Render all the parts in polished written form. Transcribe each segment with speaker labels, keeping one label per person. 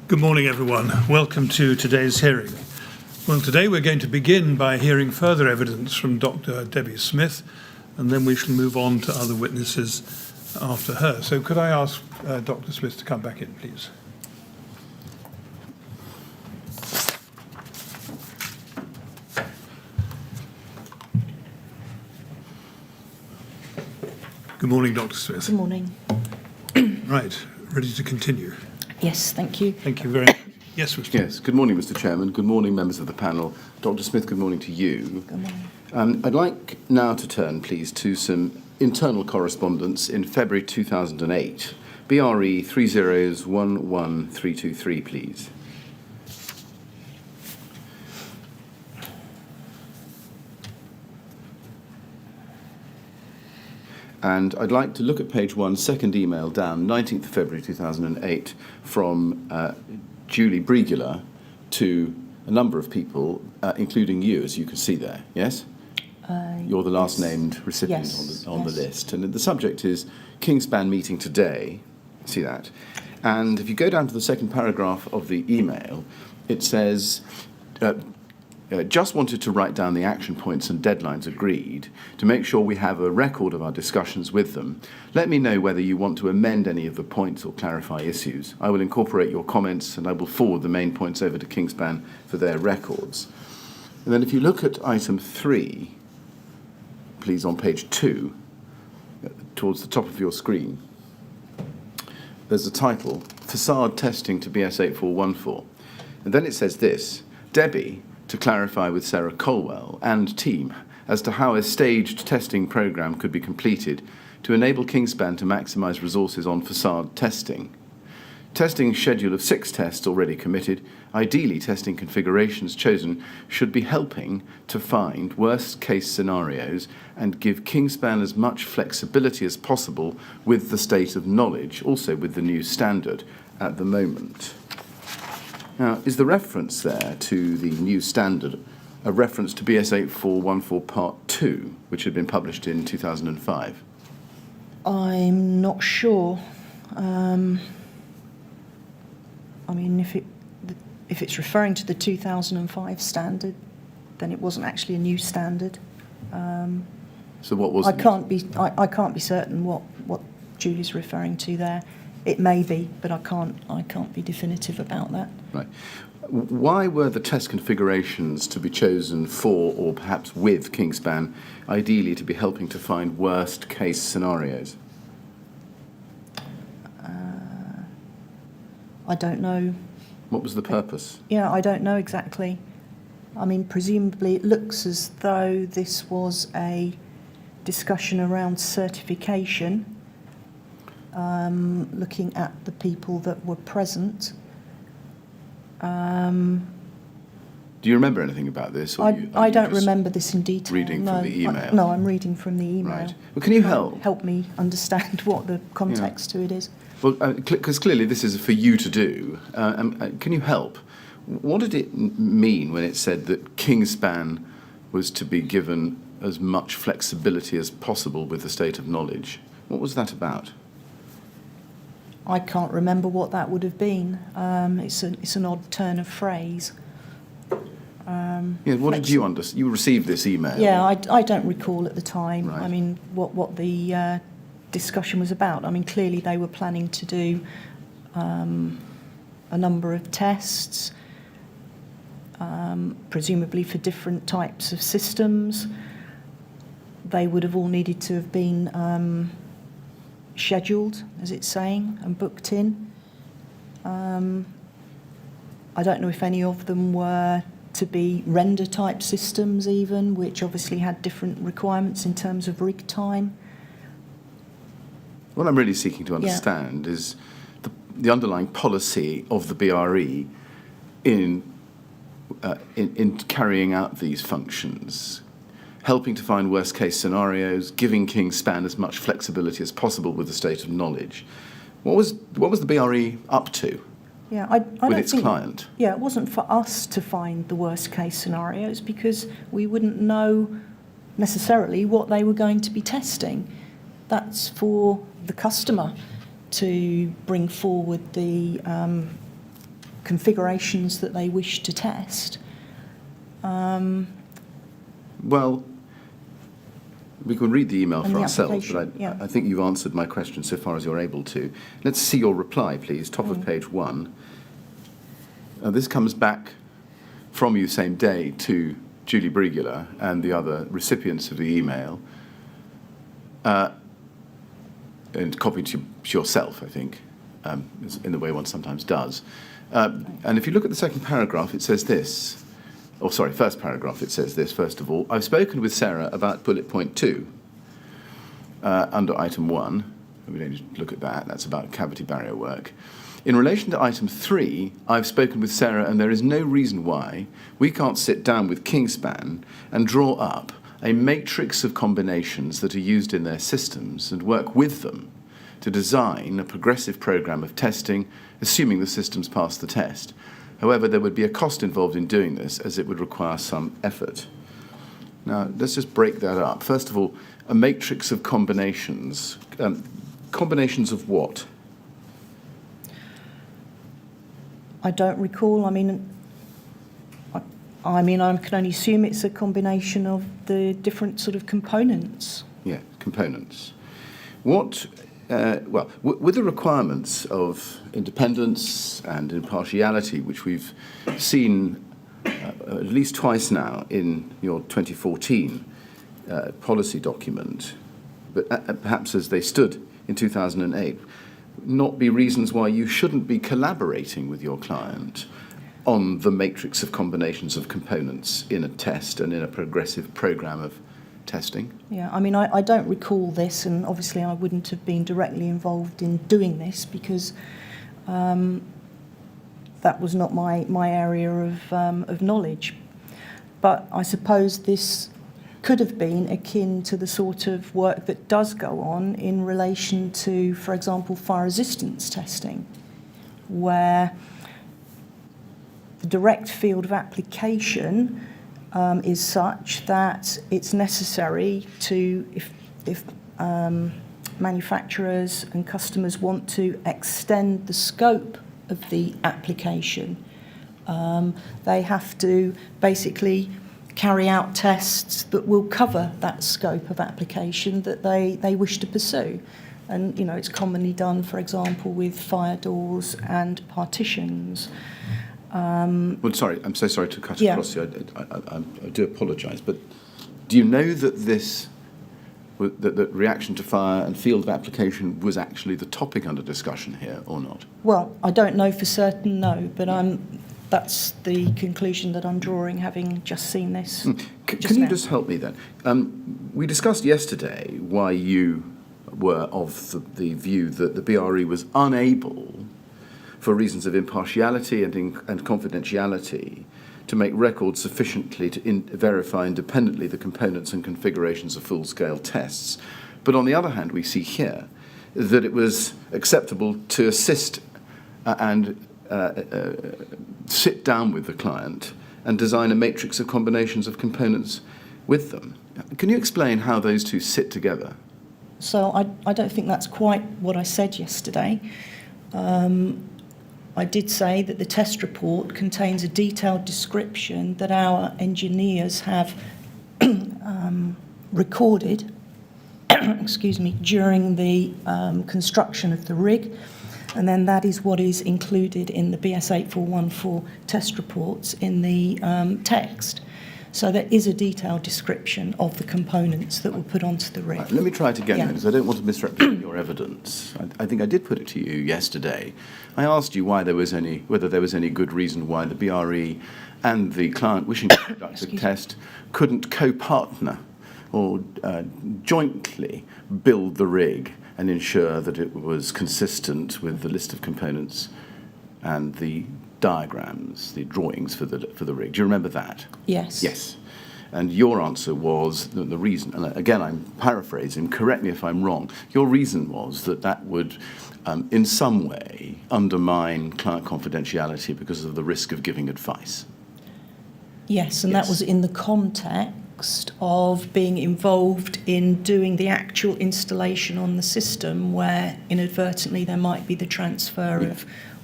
Speaker 1: Good morning, everyone. Welcome to today's hearing. Well, today we're going to begin by hearing further evidence from Dr. Debbie Smith, and then we shall move on to other witnesses after her. So could I ask Dr. Smith to come back in, please? Good morning, Dr. Smith.
Speaker 2: Good morning.
Speaker 1: Right, ready to continue?
Speaker 2: Yes, thank you.
Speaker 1: Thank you very much. Yes, Mr.
Speaker 3: Yes, good morning, Mr. Chairman. Good morning, members of the panel. Dr. Smith, good morning to you.
Speaker 2: Good morning.
Speaker 3: I'd like now to turn, please, to some internal correspondence in February 2008. BRE 3011323, please. And I'd like to look at page 1, second email down, 19th of February 2008, from Julie Brigula to a number of people, including you, as you can see there, yes? You're the last named recipient on the list. And the subject is Kingspan meeting today, see that? And if you go down to the second paragraph of the email, it says, just wanted to write down the action points and deadlines agreed to make sure we have a record of our discussions with them. Let me know whether you want to amend any of the points or clarify issues. I will incorporate your comments and I will forward the main points over to Kingspan for their records. And then if you look at item 3, please, on page 2, towards the top of your screen, there's a title, Facade Testing to BS 8414. And then it says this, Debbie, to clarify with Sarah Colwell and team as to how a staged testing programme could be completed to enable Kingspan to maximise resources on facade testing. Testing schedule of 6 tests already committed, ideally testing configurations chosen, should be helping to find worst case scenarios and give Kingspan as much flexibility as possible with the state of knowledge, also with the new standard at the moment. Now, is the reference there to the new standard a reference to BS 8414 Part 2, which had been published in 2005?
Speaker 2: I'm not sure. I mean, if it's referring to the 2005 standard, then it wasn't actually a new standard.
Speaker 3: So what was?
Speaker 2: I can't be certain what Julie's referring to there. It may be, but I can't be definitive about that.
Speaker 3: Right. Why were the test configurations to be chosen for, or perhaps with, Kingspan, ideally to be helping to find worst case scenarios?
Speaker 2: I don't know.
Speaker 3: What was the purpose?
Speaker 2: Yeah, I don't know exactly. I mean, presumably it looks as though this was a discussion around certification, looking at the people that were present.
Speaker 3: Do you remember anything about this?
Speaker 2: I don't remember this in detail.
Speaker 3: Reading from the email?
Speaker 2: No, I'm reading from the email.
Speaker 3: Right. Well, can you help?
Speaker 2: Help me understand what the context to it is.
Speaker 3: Well, because clearly this is for you to do. Can you help? What did it mean when it said that Kingspan was to be given as much flexibility as possible with the state of knowledge? What was that about?
Speaker 2: I can't remember what that would have been. It's an odd turn of phrase.
Speaker 3: What did you understand? You received this email.
Speaker 2: Yeah, I don't recall at the time.
Speaker 3: Right.
Speaker 2: I mean, what the discussion was about. I mean, clearly they were planning to do a number of tests, presumably for different types of systems. They would have all needed to have been scheduled, as it's saying, and booked in. I don't know if any of them were to be render type systems even, which obviously had different requirements in terms of rig time.
Speaker 3: What I'm really seeking to understand is the underlying policy of the BRE in carrying out these functions, helping to find worst-case scenarios, giving Kingspan as much flexibility as possible with the state of knowledge. What was the BRE up to?
Speaker 2: Yeah, I
Speaker 3: with
Speaker 2: don't
Speaker 3: its
Speaker 2: think,
Speaker 3: client?
Speaker 2: Yeah, it wasn't for us to find the worst-case scenarios because we wouldn't know necessarily what they were going to be testing. That's for the customer to bring forward the configurations that they wish to test.
Speaker 3: Well, we can read the email
Speaker 2: And
Speaker 3: for
Speaker 2: the
Speaker 3: ourselves, but
Speaker 2: application,
Speaker 3: I think you've answered my question so far as you're able to. Let's see your reply, please. Top of page 1. This comes back from you same day to Julie Brigula and the other recipients of the email, and copied to yourself, I think, in the way one sometimes does. And if you look at the second paragraph, it says this. Oh, sorry, first paragraph, it says this, first of all. I've spoken with Sarah about bullet point 2 under item 1. We don't need to look at that. That's about cavity barrier work. In relation to item 3, I've spoken with Sarah, and there is no reason why we can't sit down with Kingspan and draw up a matrix of combinations that are used in their systems and work with them to design a progressive program of testing, assuming the systems pass the test. However, there would be a cost involved in doing this, as it would require some effort. Now, let's just break that up. First of all, a matrix of combinations. Combinations of what?
Speaker 2: I don't recall. I can only assume it's a combination of the different sort of components.
Speaker 3: Yeah, components. What, with the requirements of independence and impartiality, which we've seen at least twice now in your 2014 policy document, but perhaps as they stood in 2008, not be reasons why you shouldn't be collaborating with your client on the matrix of combinations of components in a test and in a progressive program of testing?
Speaker 2: Yeah, I don't recall this, and obviously I wouldn't have been directly involved in doing this because that was not my area of knowledge. But I suppose this could have been akin to the sort of work that does go on in relation to, for example, fire resistance testing, where the direct field of application is such that it's necessary to, if manufacturers and customers want to extend the scope of the application, they have to basically carry out tests that will cover that scope of application that they wish to pursue. And, it's commonly done, for example, with fire doors and partitions.
Speaker 3: Well, sorry, I'm so sorry to cut
Speaker 2: Yeah.
Speaker 3: across you. I do apologise, but do you know that that reaction to fire and field of application was actually the topic under discussion here, or not?
Speaker 2: Well, I don't know for certain, no, but that's the conclusion that I'm drawing, having just seen this.
Speaker 3: Can you just help me then? We discussed yesterday why you were of the view that the BRE was unable, for reasons of impartiality and confidentiality, to make records sufficiently to verify independently the components and configurations of full-scale tests. But on the other hand, we see here that it was acceptable to assist and sit down with the client and design a matrix of combinations of components with them. Can you explain how those two sit together?
Speaker 2: So I don't think that's quite what I said yesterday. I did say that the test report contains a detailed description that our engineers have recorded during the construction of the rig, and then that is what is included in the BS 8414 test reports in the text. So there is a detailed description of the components that were put onto the rig.
Speaker 3: Right, let me try it again, because I don't want to misrepresent your evidence. I think I did put it to you yesterday. I asked you whether there was any good reason why the BRE and the client wishing to conduct a test couldn't co-partner or jointly build the rig and ensure that it was consistent with the list of components and the diagrams, the drawings for the rig. Do you remember that?
Speaker 2: Yes.
Speaker 3: Yes. And your answer was that the reason, and again I'm paraphrasing, correct me if I'm wrong, your reason was that would in some way undermine client confidentiality because of the risk of giving advice.
Speaker 2: Yes, and
Speaker 3: Yes.
Speaker 2: that was in the context of being involved in doing the actual installation on the system, where inadvertently there might be the transfer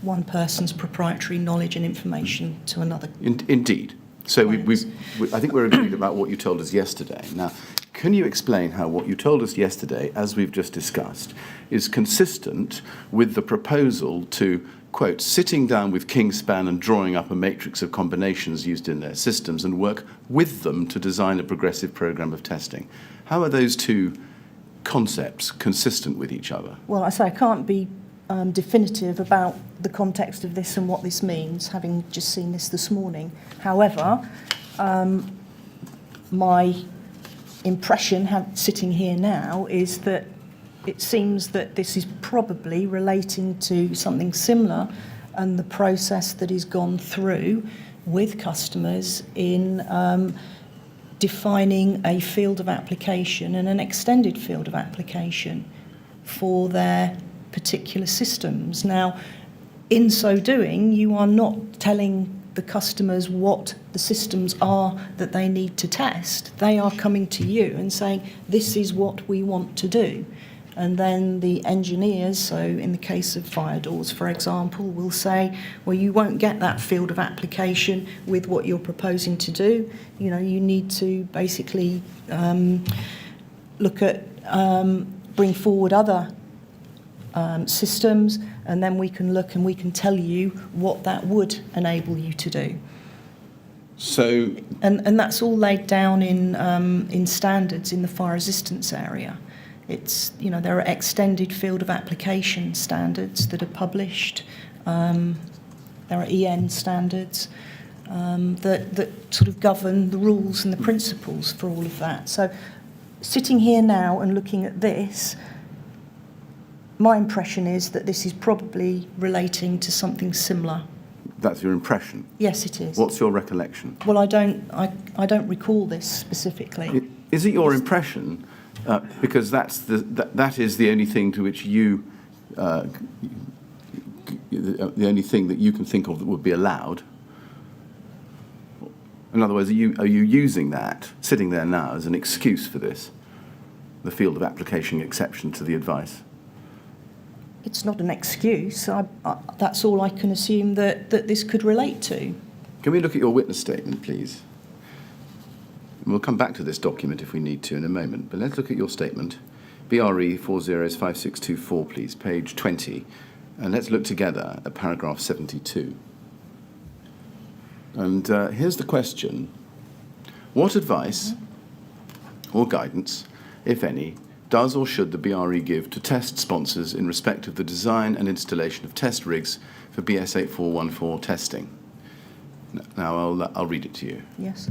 Speaker 2: one person's proprietary knowledge and information to another.
Speaker 3: Indeed. So
Speaker 2: Clients.
Speaker 3: I think we're agreed about what you told us yesterday. Now, can you explain how what you told us yesterday, as we've just discussed, is consistent with the proposal to, quote, sitting down with Kingspan and drawing up a matrix of combinations used in their systems and work with them to design a progressive program of testing? How are those two concepts consistent with each other?
Speaker 2: Well, I say I can't be definitive about the context of this and what this means, having just seen this morning. However, my impression, sitting here now, is that it seems that this is probably relating to something similar and the process that is gone through with customers in defining a field of application and an extended field of application for their particular systems. Now, in so doing, you are not telling the customers what the systems are that they need to test. They are coming to you and saying, this is what we want to do. And then the engineers, so in the case of fire doors, for example, will say, well, you won't get that field of application with what you're proposing to do. You know, you need to basically look at, bring forward other systems, and then we can look and we can tell you what that would enable you to do.
Speaker 3: So,
Speaker 2: and that's all laid down in standards in the fire resistance area. It's, you know, there are extended field of application standards that are published. There are EN standards that sort of govern the rules and the principles for all of that. So, sitting here now and looking at this, my impression is that this is probably relating to something similar.
Speaker 3: that's your impression?
Speaker 2: Yes, it is.
Speaker 3: What's your recollection?
Speaker 2: Well, I don't recall this specifically.
Speaker 3: Is it your impression, because that is the only thing to which you, the only thing that you can think of that would be allowed? In other words, are you using that, sitting there now, as an excuse for this, the field of application exception to the advice?
Speaker 2: It's not an excuse. That's all I can assume that this could relate to.
Speaker 3: Can we look at your witness statement, please? We'll come back to this document if we need to in a moment, but let's look at your statement. BRE 405624, please, page 20. And let's look together at paragraph 72. And here's the question. What advice or guidance, if any, does or should the BRE give to test sponsors in respect of the design and installation of test rigs for BS 8414 testing? Now I'll read it to you.
Speaker 2: Yes.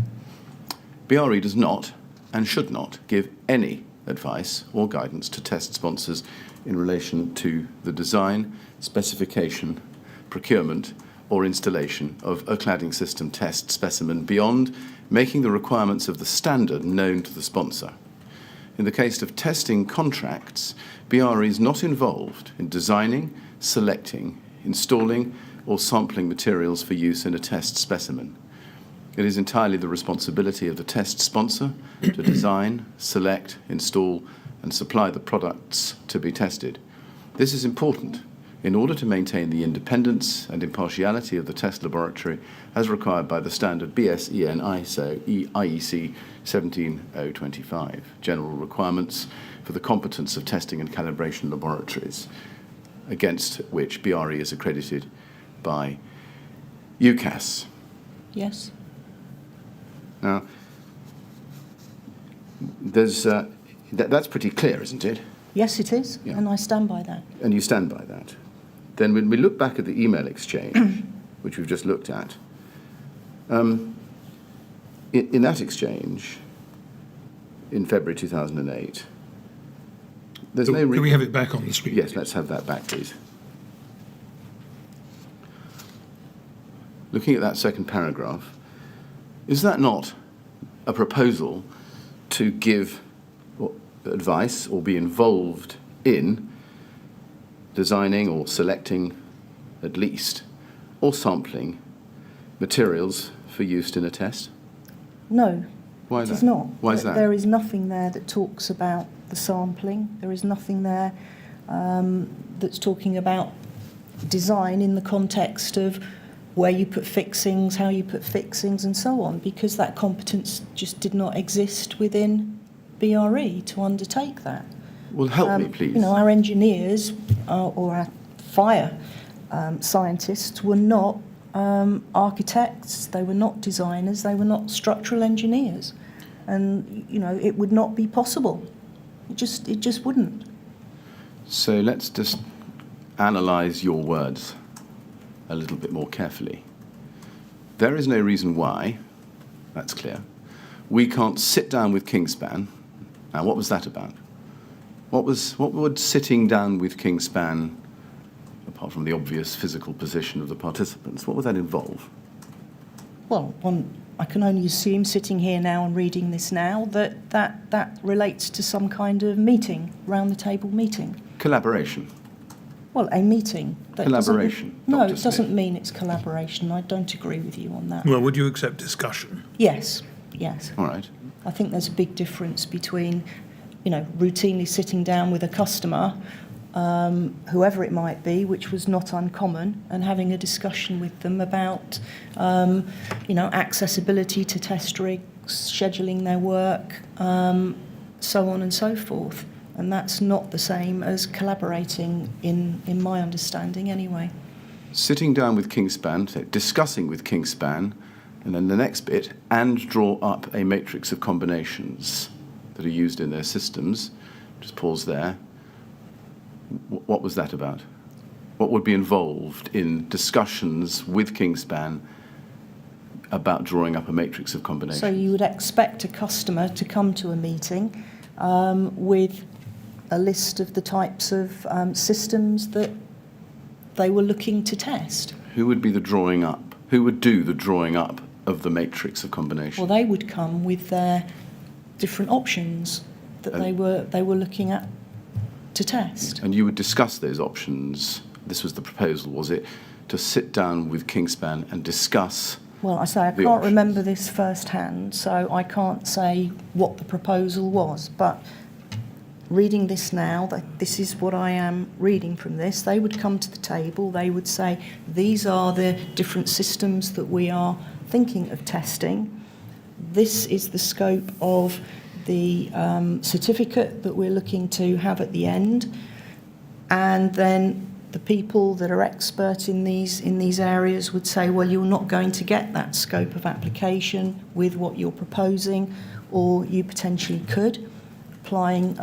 Speaker 3: BRE does not and should not give any advice or guidance to test sponsors in relation to the design, specification, procurement, or installation of a cladding system test specimen beyond making the requirements of the standard known to the sponsor. In the case of testing contracts, BRE is not involved in designing, selecting, installing, or sampling materials for use in a test specimen. It is entirely the responsibility of the test sponsor to design, select, install, and supply the products to be tested. This is important in order to maintain the independence and impartiality of the test laboratory as required by the standard BSEN ISO IEC 17025, General Requirements for the Competence of Testing and Calibration Laboratories, against which BRE is accredited by UCAS.
Speaker 2: Yes.
Speaker 3: Now, there's, that's pretty clear, isn't it?
Speaker 2: Yes, it is,
Speaker 3: Yeah.
Speaker 2: and I stand by that.
Speaker 3: And you stand by that. Then when we look back at the email exchange, which we've just looked at, in that exchange, in February 2008, there's no...
Speaker 1: Can we have it back on the screen?
Speaker 3: Yes, let's have that back, please. Looking at that second paragraph, is that not a proposal to give advice or be involved in designing or selecting, at least, or sampling materials for use in a test?
Speaker 2: No,
Speaker 3: Why is
Speaker 2: it is
Speaker 3: that?
Speaker 2: not.
Speaker 3: Why is that?
Speaker 2: There is nothing there that talks about the sampling. There is nothing there that's talking about design in the context of where you put fixings, how you put fixings, and so on, because that competence just did not exist within BRE to undertake that.
Speaker 3: Well, help me, please.
Speaker 2: You know, our engineers or our fire scientists were not architects, they were not designers, they were not structural engineers. And, you know, it would not be possible. It just wouldn't.
Speaker 3: So let's just analyse your words a little bit more carefully. There is no reason why, that's clear, we can't sit down with Kingspan. Now, what was that about? What would sitting down with Kingspan, apart from the obvious physical position of the participants, what would that involve?
Speaker 2: Well, I can only assume, sitting here now and reading this now, that relates to some kind of meeting, round-the-table meeting.
Speaker 3: Collaboration.
Speaker 2: Well, a meeting.
Speaker 3: Collaboration.
Speaker 2: No,
Speaker 3: Dr.
Speaker 2: it doesn't
Speaker 3: Smith.
Speaker 2: mean it's collaboration. I don't agree with you on that.
Speaker 1: Well, would you accept discussion?
Speaker 2: Yes.
Speaker 3: All right.
Speaker 2: I think there's a big difference between, you know, routinely sitting down with a customer, whoever it might be, which was not uncommon, and having a discussion with them about, you know, accessibility to test rigs, scheduling their work, so on and so forth. And that's not the same as collaborating, in my understanding anyway.
Speaker 3: Sitting down with Kingspan, so discussing with Kingspan, and then the next bit, and draw up a matrix of combinations that are used in their systems. Just pause there. What was that about? What would be involved in discussions with Kingspan about drawing up a matrix of combinations?
Speaker 2: So you would expect a customer to come to a meeting with a list of the types of systems that they were looking to test.
Speaker 3: Who would be the drawing up? Who would do the drawing up of the matrix of combinations?
Speaker 2: Well, they would come with their different options that they were looking at to test.
Speaker 3: And you would discuss those options. This was the proposal, was it? To sit down with Kingspan and discuss.
Speaker 2: Well, I say I can't remember this firsthand, so I can't say what the proposal was. But reading this now, this is what I am reading from this. They would come to the table. They would say, these are the different systems that we are thinking of testing. This is the scope of the certificate that we're looking to have at the end. And then the people that are expert in these areas would say, well, you're not going to get that scope of application with what you're proposing, or you potentially could, applying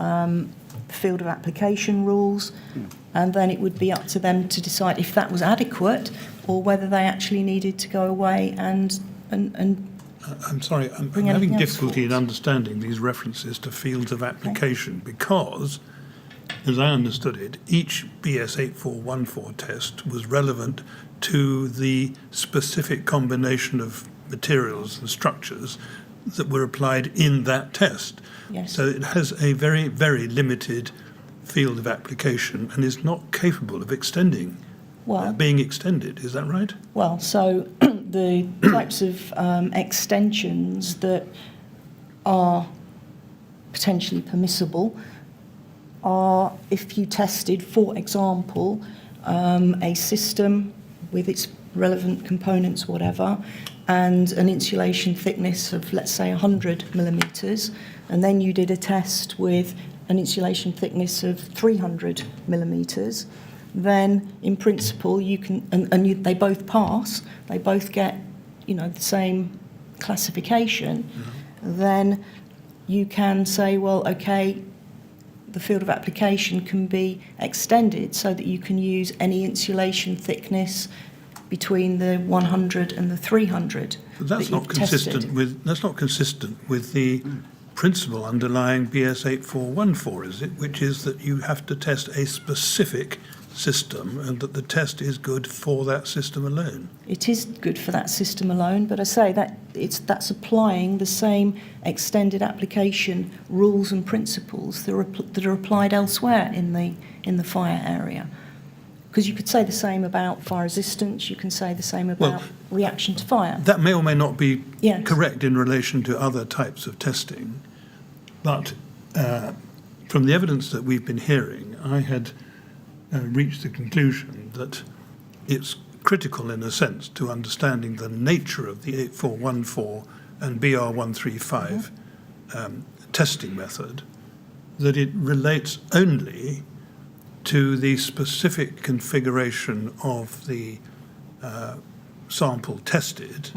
Speaker 2: field of application rules, and then it would be up to them to decide if that was adequate or whether they actually needed to go away and
Speaker 1: I'm sorry, I'm
Speaker 2: bring
Speaker 1: having
Speaker 2: anything else
Speaker 1: difficulty in
Speaker 2: forward.
Speaker 1: understanding these references to fields of application because, as I understood it, each BS 8414 test was relevant to the specific combination of materials and structures that were applied in that test.
Speaker 2: Yes.
Speaker 1: So it has a very, very limited field of application and is not capable of being extended. Is that right?
Speaker 2: Well, so the types of extensions that are potentially permissible are if you tested, for example, a system with its relevant components, whatever, and an insulation thickness of, let's say, 100 millimetres, and then you did a test with an insulation thickness of 300 millimetres, then in principle you can, they both pass, they both get, you know, the same classification, then you can say, well, okay, the field of application can be extended so that you can use any insulation thickness between the 100 and the 300.
Speaker 1: But that's not consistent with the principle underlying BS 8414, is it? Which is that you have to test a specific system and that the test is good for that system alone.
Speaker 2: It is good for that system alone, but I say that that's applying the same extended application rules and principles that are applied elsewhere in the fire area. Because you could say the same about fire resistance, you can say the same about reaction to fire.
Speaker 1: That may or may not be
Speaker 2: Yes.
Speaker 1: correct in relation to other types of testing, but from the evidence that we've been hearing, I had reached the conclusion that it's critical in a sense to understanding the nature of the 8414 and BR135 testing method, that it relates only to the specific configuration of the sample tested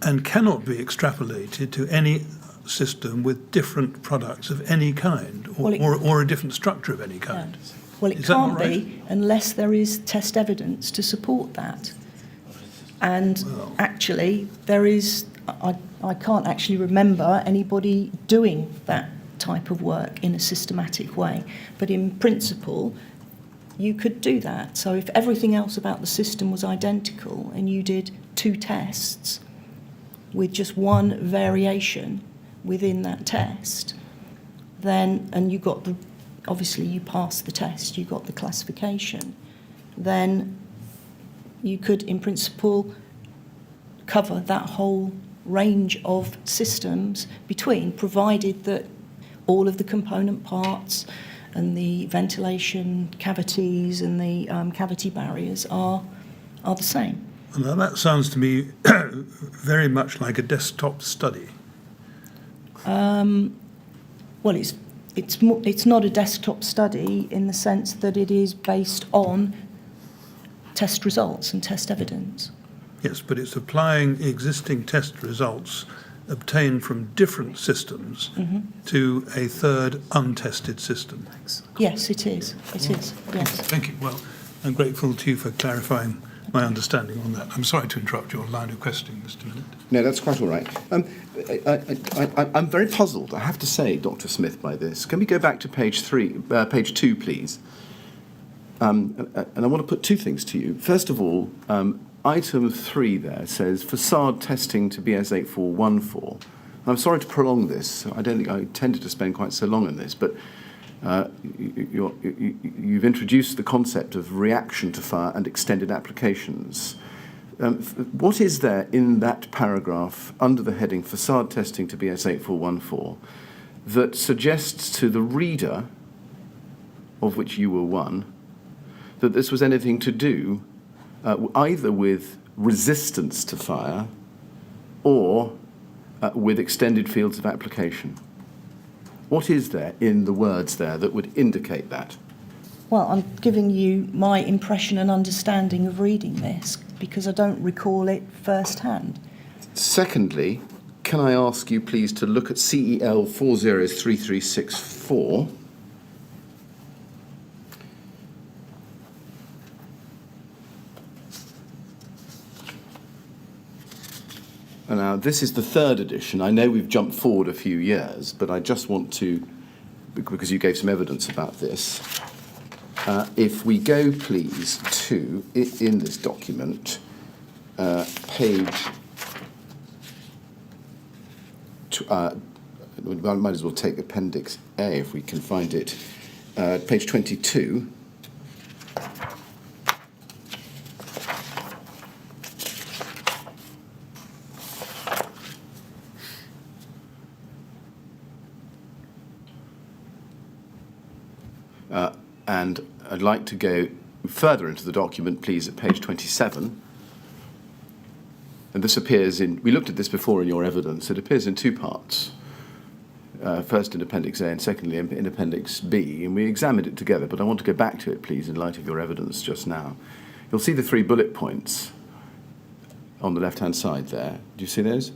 Speaker 1: and cannot be extrapolated to any system with different products of any kind or a different structure of any kind.
Speaker 2: Yeah. Well, it
Speaker 1: Is that
Speaker 2: can't
Speaker 1: not right?
Speaker 2: be unless there is test evidence to support that. And actually, there is, I can't actually remember anybody doing that type of work in a systematic way. But in principle, you could do that. So if everything else about the system was identical and you did 2 tests with just one variation within that test, then, and you got the, obviously you passed the test, you got the classification, then you could, in principle, cover that whole range of systems between, provided that all of the component parts and the ventilation cavities and the cavity barriers are the same.
Speaker 1: Now that sounds to me very much like a desktop study.
Speaker 2: Well, it's not a desktop study in the sense that it is based on test results and test evidence.
Speaker 1: Yes, but it's applying existing test results obtained from different systems to a third untested system.
Speaker 2: Yes, it is. It is, yes.
Speaker 1: Thank you. Well, I'm grateful to you for clarifying my understanding on that. I'm sorry to interrupt your line of questioning, Mr. Millett.
Speaker 3: No, that's quite all right. I'm very puzzled, I have to say, Dr. Smith, by this. Can we go back to page 2, please? And I want to put 2 things to you. First of all, item 3 there says facade testing to BS8414. I'm sorry to prolong this. I don't think I intended to spend quite so long on this, but you've introduced the concept of reaction to fire and extended applications. What is there in that paragraph under the heading facade testing to BS8414 that suggests to the reader, of which you were one, that this was anything to do either with resistance to fire or with extended fields of application? What is there in the words there that would indicate that?
Speaker 2: Well, I'm giving you my impression and understanding of reading this because I don't recall it firsthand.
Speaker 3: Secondly, can I ask you please to look at CEL 403364? Now, this is the 3rd edition. I know we've jumped forward a few years, but I just want to, because you gave some evidence about this, if we go, please, to, in this document, page, I might as well take Appendix A if we can find it, page 22. And I'd like to go further into the document, please, at page 27. And this appears in, we looked at this before in your evidence, it appears in 2 parts. First in Appendix A and secondly in Appendix B, and we examined it together, but I want to go back to it, please, in light of your evidence just now. You'll see the 3 bullet points on the left-hand side there. Do you see those?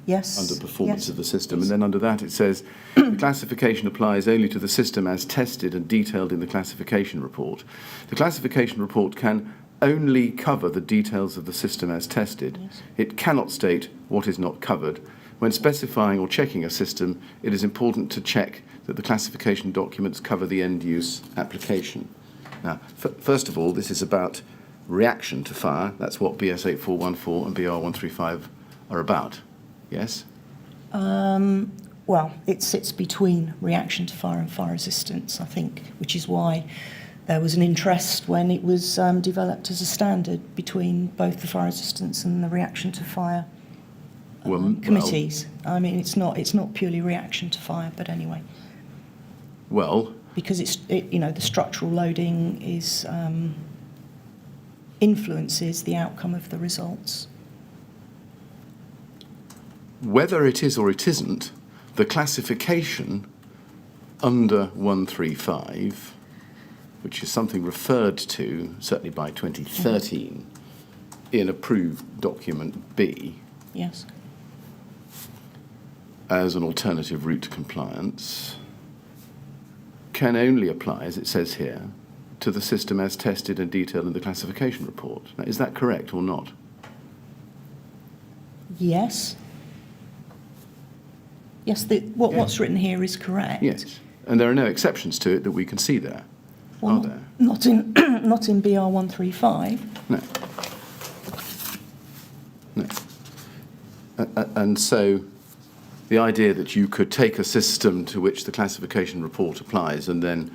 Speaker 2: Yes.
Speaker 3: Under performance
Speaker 2: yes.
Speaker 3: of the system. And then under that it says, the classification applies only to the system as tested and detailed in the classification report. The classification report can only cover the details of the system as tested.
Speaker 2: Yes.
Speaker 3: It cannot state what is not covered. When specifying or checking a system, it is important to check that the classification documents cover the end-use application. Now, first of all, this is about reaction to fire. That's what BS8414 and BR135 are about. Yes?
Speaker 2: Well, it sits between reaction to fire and fire resistance, I think, which is why there was an interest when it was developed as a standard between both the fire resistance and the reaction to fire committees. I mean, it's not purely reaction to fire, but anyway.
Speaker 3: Well,
Speaker 2: because the structural loading is influences the outcome of the results.
Speaker 3: Whether it is or it isn't, the classification under 135, which is something referred to, certainly by 2013, in approved document B,
Speaker 2: Yes.
Speaker 3: as an alternative route to compliance, can only apply, as it says here, to the system as tested and detailed in the classification report. Now, is that correct or not?
Speaker 2: Yes. Yes, what's written here is correct.
Speaker 3: Yes. And there are no exceptions to it that we can see there,
Speaker 2: Well,
Speaker 3: are there?
Speaker 2: not in not in BR 135.
Speaker 3: No. No. And so the idea that you could take a system to which the classification report applies and then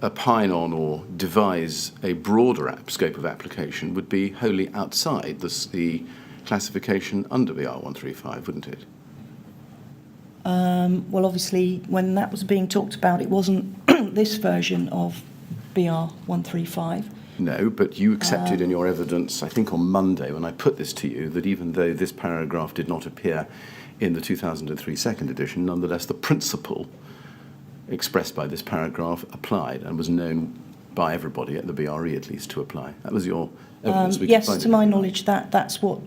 Speaker 3: opine on or devise a broader scope of application would be wholly outside the classification under BR 135, wouldn't it?
Speaker 2: Well, obviously, when that was being talked about, it wasn't this version of BR 135.
Speaker 3: No, but you accepted in your evidence, I think on Monday, when I put this to you, that even though this paragraph did not appear in the 2003 second edition, nonetheless the principle expressed by this paragraph applied and was known by everybody at the BRE at least to apply. That was your evidence. We can
Speaker 2: Yes,
Speaker 3: find
Speaker 2: to
Speaker 3: it.
Speaker 2: my knowledge, that's what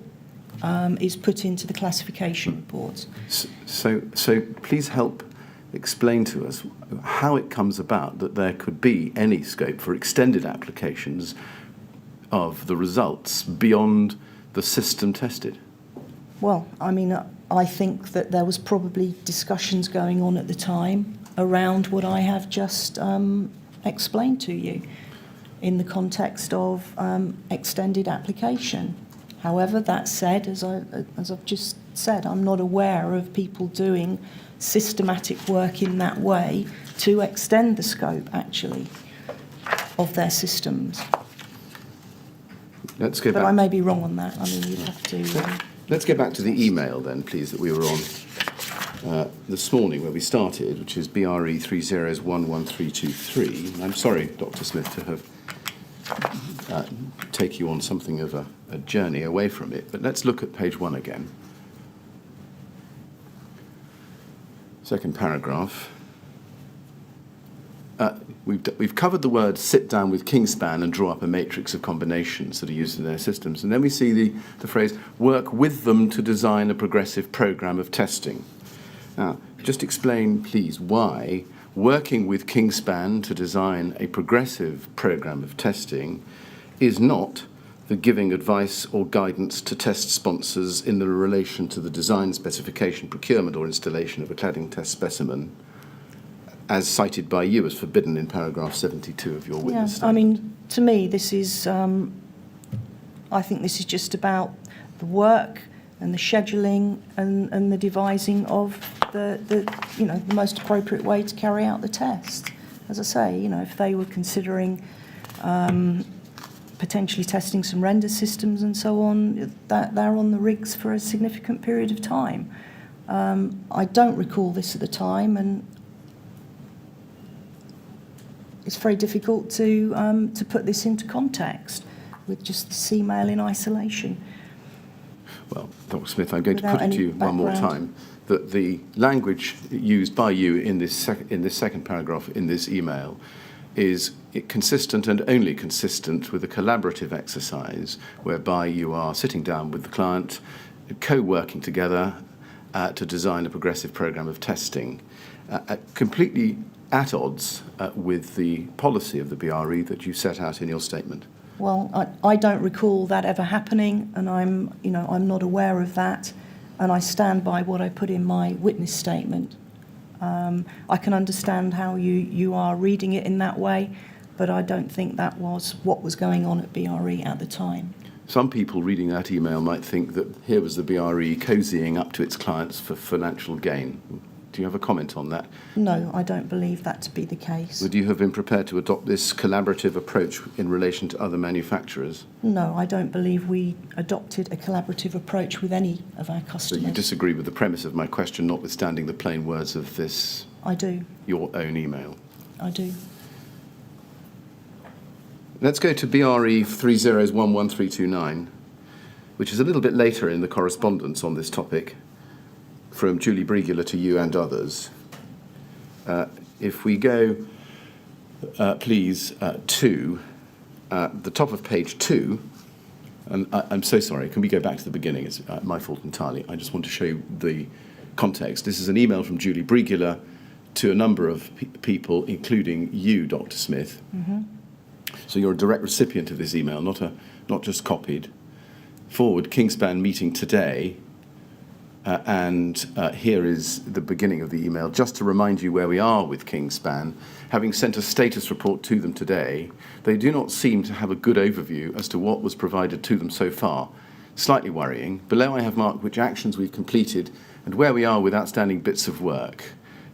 Speaker 2: is put into the classification reports.
Speaker 3: So please help explain to us how it comes about that there could be any scope for extended applications of the results beyond the system tested.
Speaker 2: Well, I mean, I think that there was probably discussions going on at the time around what I have just explained to you in the context of extended application. However, that said, as I've just said, I'm not aware of people doing systematic work in that way to extend the scope, actually, of their systems.
Speaker 3: Let's go
Speaker 2: But
Speaker 3: back.
Speaker 2: I may be wrong on that. I mean, you'd have to...
Speaker 3: Let's go back to the email then, please, that we were on this morning where we started, which is BRE 30111323. I'm sorry, Dr. Smith, to have take you on something of a journey away from it, but let's look at page 1 again. Second paragraph. We've covered the word sit down with Kingspan and draw up a matrix of combinations that are used in their systems. And then we see the phrase work with them to design a progressive program of testing. Now, just explain, please, why working with Kingspan to design a progressive program of testing is not the giving advice or guidance to test sponsors in the relation to the design, specification, procurement or installation of a cladding test specimen, as cited by you as forbidden in paragraph 72 of your witness statement.
Speaker 2: I mean, to me, this is, I think this is just about the work and the scheduling and the devising of the most appropriate way to carry out the test. As I say, if they were considering potentially testing some render systems and so on, that they're on the rigs for a significant period of time. I don't recall this at the time, and it's very difficult to put this into context with just this email in isolation.
Speaker 3: Well, Dr. Smith, I'm going to
Speaker 2: Without
Speaker 3: put it to
Speaker 2: any
Speaker 3: you one more
Speaker 2: background.
Speaker 3: time, that the language used by you in this second paragraph in this email is consistent and only consistent with a collaborative exercise whereby you are sitting down with the client, co-working together to design a progressive program of testing, completely at odds with the policy of the BRE that you set out in your statement.
Speaker 2: Well, I don't recall that ever happening, and I'm not aware of that, and I stand by what I put in my witness statement. I can understand how you are reading it in that way, but I don't think that was what was going on at BRE at the time.
Speaker 3: Some people reading that email might think that here was the BRE cozying up to its clients for financial gain. Do you have a comment on that?
Speaker 2: No, I don't believe that to be the case.
Speaker 3: Would you have been prepared to adopt this collaborative approach in relation to other manufacturers?
Speaker 2: No, I don't believe we adopted a collaborative approach with any of our
Speaker 3: So
Speaker 2: customers.
Speaker 3: you disagree with the premise of my question, notwithstanding the plain words of this,
Speaker 2: I do.
Speaker 3: your own email?
Speaker 2: I do.
Speaker 3: Let's go to BRE 30111329, which is a little bit later in the correspondence on this topic from Julie Brigula to you and others. If we go, please, to the top of page 2, and I'm so sorry, can we go back to the beginning? It's my fault entirely. I just want to show you the context. This is an email from Julie Brigula to a number of people, including you, Dr. Smith. Mm-hmm. So you're a direct recipient of this email, not just copied. Forward, Kingspan meeting today. And here is the beginning of the email. Just to remind you where we are with Kingspan, having sent a status report to them today, they do not seem to have a good overview as to what was provided to them so far. Slightly worrying. Below I have marked which actions we've completed and where we are with outstanding bits of work.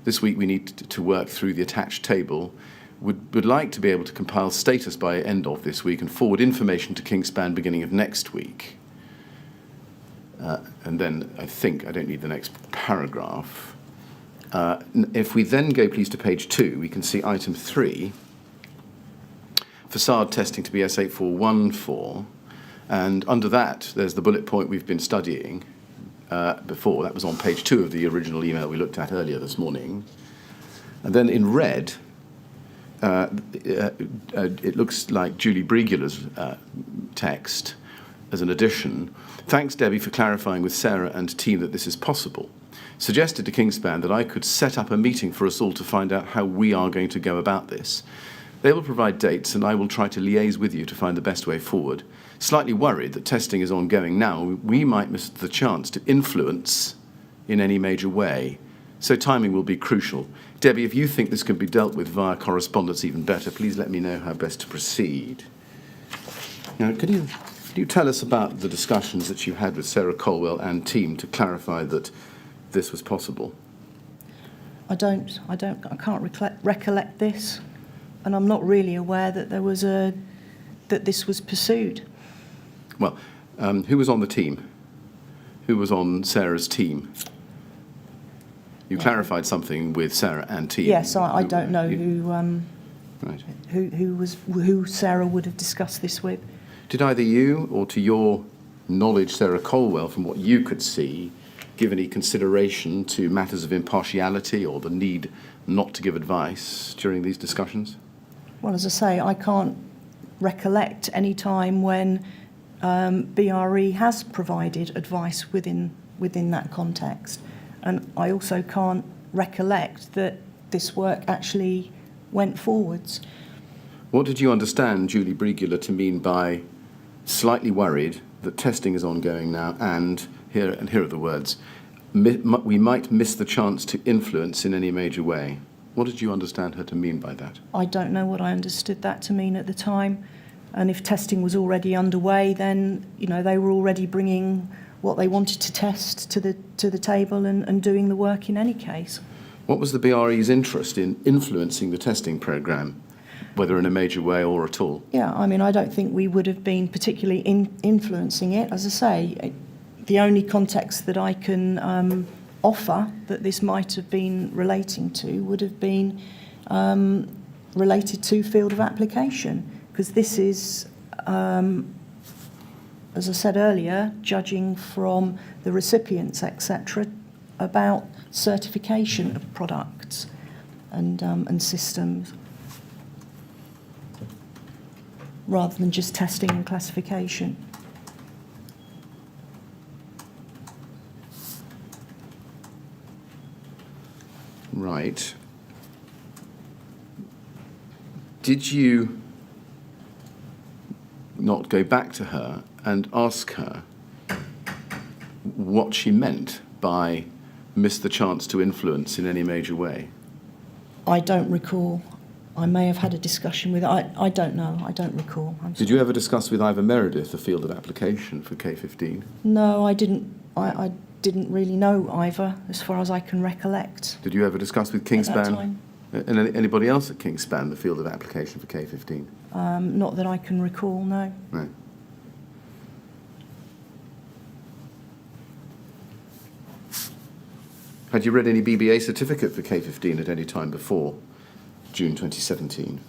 Speaker 3: This week we need to work through the attached table. Would like to be able to compile status by end of this week and forward information to Kingspan beginning of next week. And then I think I don't need the next paragraph. If we then go, please, to page 2, we can see item 3, facade testing to be S8414. And under that, there's the bullet point we've been studying before. That was on page 2 of the original email we looked at earlier this morning. And then in red, it looks like Julie Brigula's text as an addition. Thanks, Debbie, for clarifying with Sarah and team that this is possible. Suggested to Kingspan that I could set up a meeting for us all to find out how we are going to go about this. They will provide dates and I will try to liaise with you to find the best way forward. Slightly worried that testing is ongoing now, we might miss the chance to influence in any major way. So timing will be crucial. Debbie, if you think this can be dealt with via correspondence even better, please let me know how best to proceed. Now, could you tell us about the discussions that you had with Sarah Colwell and team to clarify that this was possible?
Speaker 2: I can't recollect this, and I'm not really aware that that this was pursued.
Speaker 3: Well, who was on the team? Who was on Sarah's team? You clarified something with Sarah and team.
Speaker 2: Yes, I don't know who Sarah would have discussed this with.
Speaker 3: Did either you, or to your knowledge, Sarah Colwell, from what you could see, give any consideration to matters of impartiality or the need not to give advice during these discussions?
Speaker 2: Well, as I say, I can't recollect any time when BRE has provided advice within that context. And I also can't recollect that this work actually went forwards.
Speaker 3: What did you understand Julie Brigula to mean by slightly worried that testing is ongoing now and here are the words, we might miss the chance to influence in any major way? What did you understand her to mean by that? I
Speaker 2: don't know what I understood that to mean at the time. And if testing was already underway, then they were already bringing what they wanted to test to the table and doing the work in any case.
Speaker 3: What was the BRE's interest in influencing the testing programme, whether in a major way or at all?
Speaker 2: Yeah, I don't think we would have been particularly influencing it. As I say, the only context that I can offer that this might have been relating to would have been related to field of application, because this is, as I said earlier, judging from the recipients, etc., about certification of products and systems, rather than just testing and classification.
Speaker 3: Right. Did you not go back to her and ask her what she meant by miss the chance to influence in any major way?
Speaker 2: I don't recall. I may have had a discussion with her. I don't know. I don't recall.
Speaker 3: Did you ever discuss with Ivor Meredith the field of application for K15?
Speaker 2: No, I didn't. I didn't really know Ivor, as far as I can recollect.
Speaker 3: Did you ever discuss with Kingspan?
Speaker 2: At that time?
Speaker 3: And anybody else at Kingspan the field of application for K15?
Speaker 2: Not that I can recall, no.
Speaker 3: No. Had you read any BBA certificate for K15 at any time before June 2017?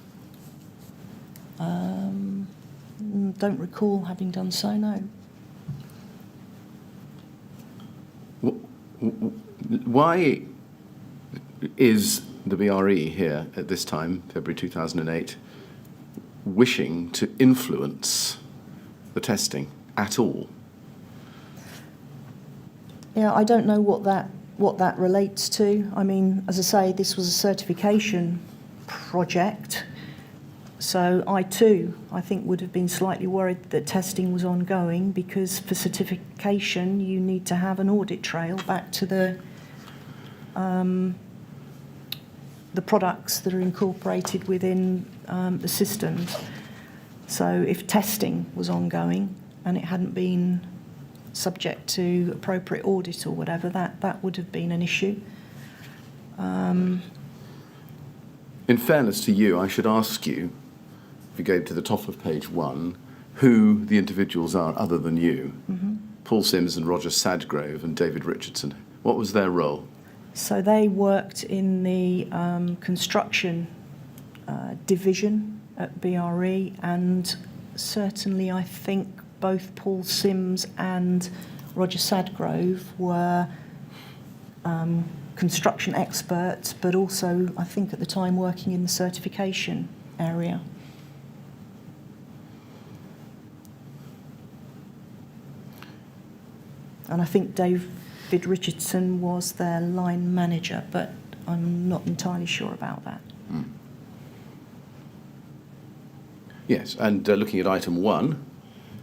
Speaker 2: Don't recall having done so, no.
Speaker 3: Why is the BRE here at this time, February 2008, wishing to influence the testing at all?
Speaker 2: Yeah, I don't know what that relates to. I mean, as I say, this was a certification project, so I too, I think, would have been slightly worried that testing was ongoing, because for certification you need to have an audit trail back to the products that are incorporated within the systems. So if testing was ongoing and it hadn't been subject to appropriate audit or whatever, that would have been an issue.
Speaker 3: In fairness to you, I should ask you, if you go to the top of page 1, who the individuals are other than you.
Speaker 2: Mm-hmm.
Speaker 3: Paul Sims and Roger Sadgrove and David Richardson. What was their role?
Speaker 2: So they worked in the construction division at BRE, and certainly I think both Paul Sims and Roger Sadgrove were construction experts, but also I think at the time working in the certification area. And I think David Richardson was their line manager, but I'm not entirely sure about that.
Speaker 3: Mm. Yes, and looking at item 1,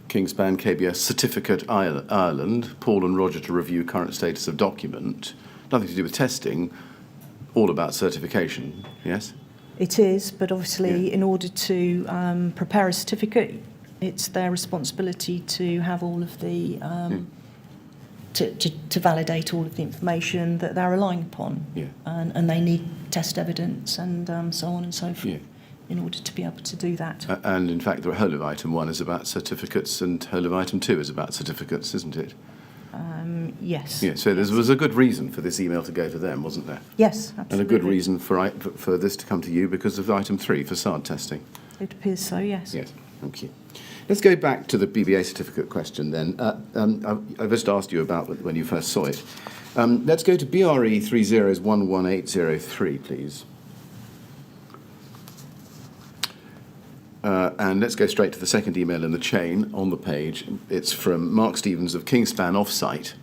Speaker 3: Kingspan KBS Certificate Ireland, Paul and Roger to review current status of document. Nothing to do with testing, all about certification, yes?
Speaker 2: It is, but obviously in order to prepare a certificate, it's their responsibility to have all of the... To validate all of the information that they're relying upon.
Speaker 3: Yeah.
Speaker 2: And they need test evidence and so on and so forth.
Speaker 3: Yeah.
Speaker 2: In order to be able to do that.
Speaker 3: And in fact, the whole of item 1 is about certificates, and whole of item 2 is about certificates, isn't it?
Speaker 2: Yes.
Speaker 3: Yeah, so there was a good reason for this email to go to them, wasn't there?
Speaker 2: Yes, absolutely.
Speaker 3: And a good reason for this to come to you because of item 3, facade testing.
Speaker 2: It appears so, yes.
Speaker 3: Yes, thank you. Let's go back to the BBA certificate question then. I've just asked you about when you first saw it. Let's go to BRE 30111803, please. And let's go straight to the second email in the chain on the page. It's from Mark Stevens of Kingspan Offsite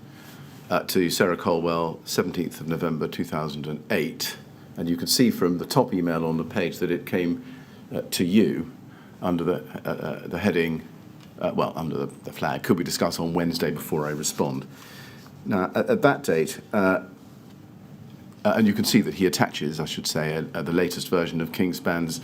Speaker 3: to Sarah Colwell, 17th of November 2008. And you can see from the top email on the page that it came to you under the heading, under the flag, could we discuss on Wednesday before I respond. Now, at that date, and you can see that he attaches, I should say, the latest version of Kingspan's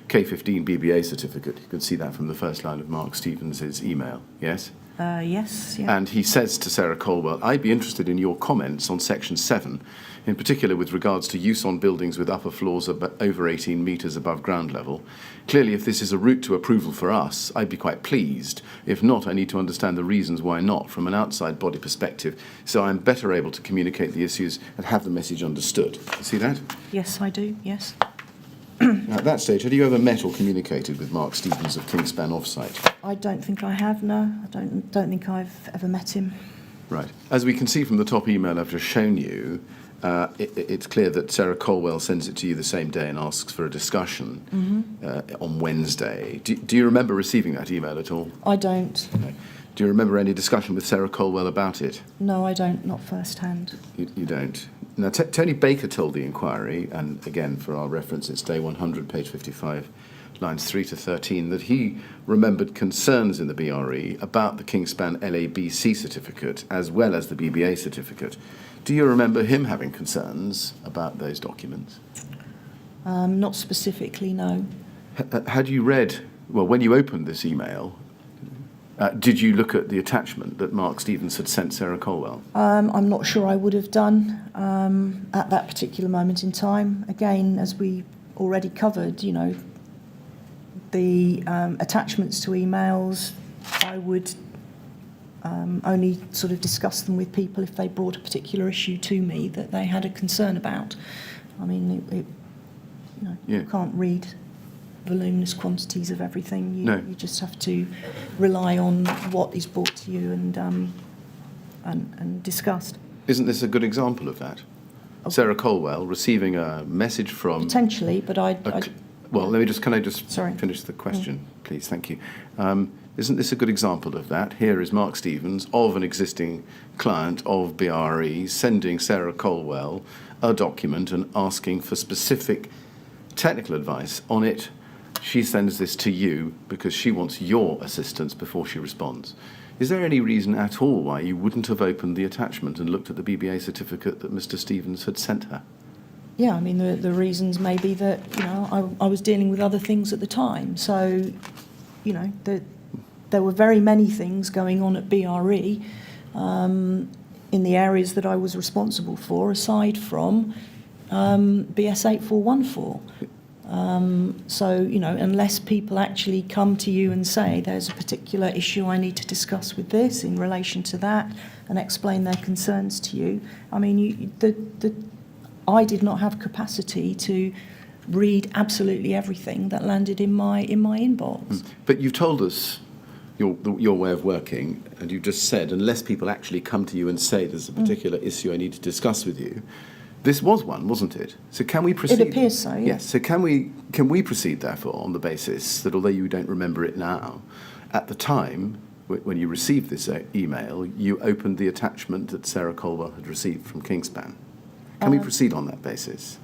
Speaker 3: K15 BBA certificate. You can see that from the first line of Mark Stevens' email, yes?
Speaker 2: Yes, yeah.
Speaker 3: And he says to Sarah Colwell, I'd be interested in your comments on section 7, in particular with regards to use on buildings with upper floors over 18 metres above ground level. Clearly, if this is a route to approval for us, I'd be quite pleased. If not, I need to understand the reasons why not from an outside body perspective, so I'm better able to communicate the issues and have the message understood. See that?
Speaker 2: Yes, I do, yes.
Speaker 3: Now, at that stage, had you ever met or communicated with Mark Stevens of Kingspan Offsite?
Speaker 2: I don't think I have, no. I don't think I've ever met him.
Speaker 3: Right. As we can see from the top email I've just shown you, it's clear that Sarah Colwell sends it to you the same day and asks for a discussion on Wednesday. Do you remember receiving that email at all?
Speaker 2: I don't.
Speaker 3: Okay. Do you remember any discussion with Sarah Colwell about it?
Speaker 2: No, I don't, not firsthand.
Speaker 3: You don't. Now, Tony Baker told the inquiry, and again, for our reference, it's day 100, page 55, lines 3 to 13, that he remembered concerns in the BRE about the Kingspan LABC certificate as well as the BBA certificate. Do you remember him having concerns about those documents?
Speaker 2: Not specifically, no.
Speaker 3: Had you read, well, when you opened this email, did you look at the attachment that Mark Stevens had sent Sarah Colwell?
Speaker 2: I'm not sure I would have done at that particular moment in time. Again, as we already covered, you know, the attachments to emails, I would only sort of discuss them with people if they brought a particular issue to me that they had a concern about. I mean, you can't read voluminous quantities of everything.
Speaker 3: No.
Speaker 2: You just have to rely on what is brought to you and discussed.
Speaker 3: Isn't this a good example of that? Sarah Colwell receiving a message from...
Speaker 2: Potentially, but
Speaker 3: Well, can I just
Speaker 2: Sorry.
Speaker 3: finish the question, please? Thank you. Isn't this a good example of that? Here is Mark Stevens, of an existing client of BRE, sending Sarah Colwell a document and asking for specific technical advice on it. She sends this to you because she wants your assistance before she responds. Is there any reason at all why you wouldn't have opened the attachment and looked at the BBA certificate that Mr. Stevens had sent her?
Speaker 2: Yeah, I mean, the reasons may be that, I was dealing with other things at the time. So, there were very many things going on at BRE in the areas that I was responsible for, aside from BS 8414. So, unless people actually come to you and say there's a particular issue I need to discuss with this in relation to that and explain their concerns to you, I mean, I did not have capacity to read absolutely everything that landed in my inbox.
Speaker 3: But you've told us your way of working, and you just said unless people actually come to you and say there's a particular issue I need to discuss with you. This was one, wasn't it? So can we proceed?
Speaker 2: It appears so, yeah.
Speaker 3: Yes. So can we proceed, therefore, on the basis that although you don't remember it now, at the time when you received this email, you opened the attachment that Sarah Colwell had received from Kingspan? Can we proceed on that basis?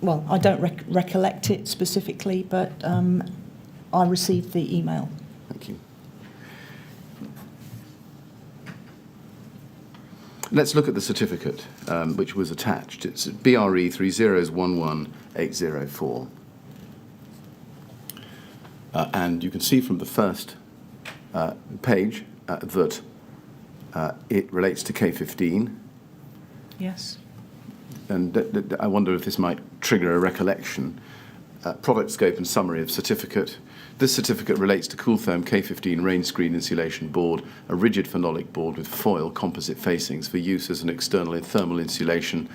Speaker 2: Well, I don't recollect it specifically, but I received the email.
Speaker 3: Thank you. Let's look at the certificate which was attached. It's BRE 3011804. And you can see from the first page that it relates to K15.
Speaker 2: Yes.
Speaker 3: And I wonder if this might trigger a recollection. Product scope and summary of certificate. This certificate relates to Cooltherm K15 rain screen insulation board, a rigid phenolic board with foil composite facings for use as an external thermal insulation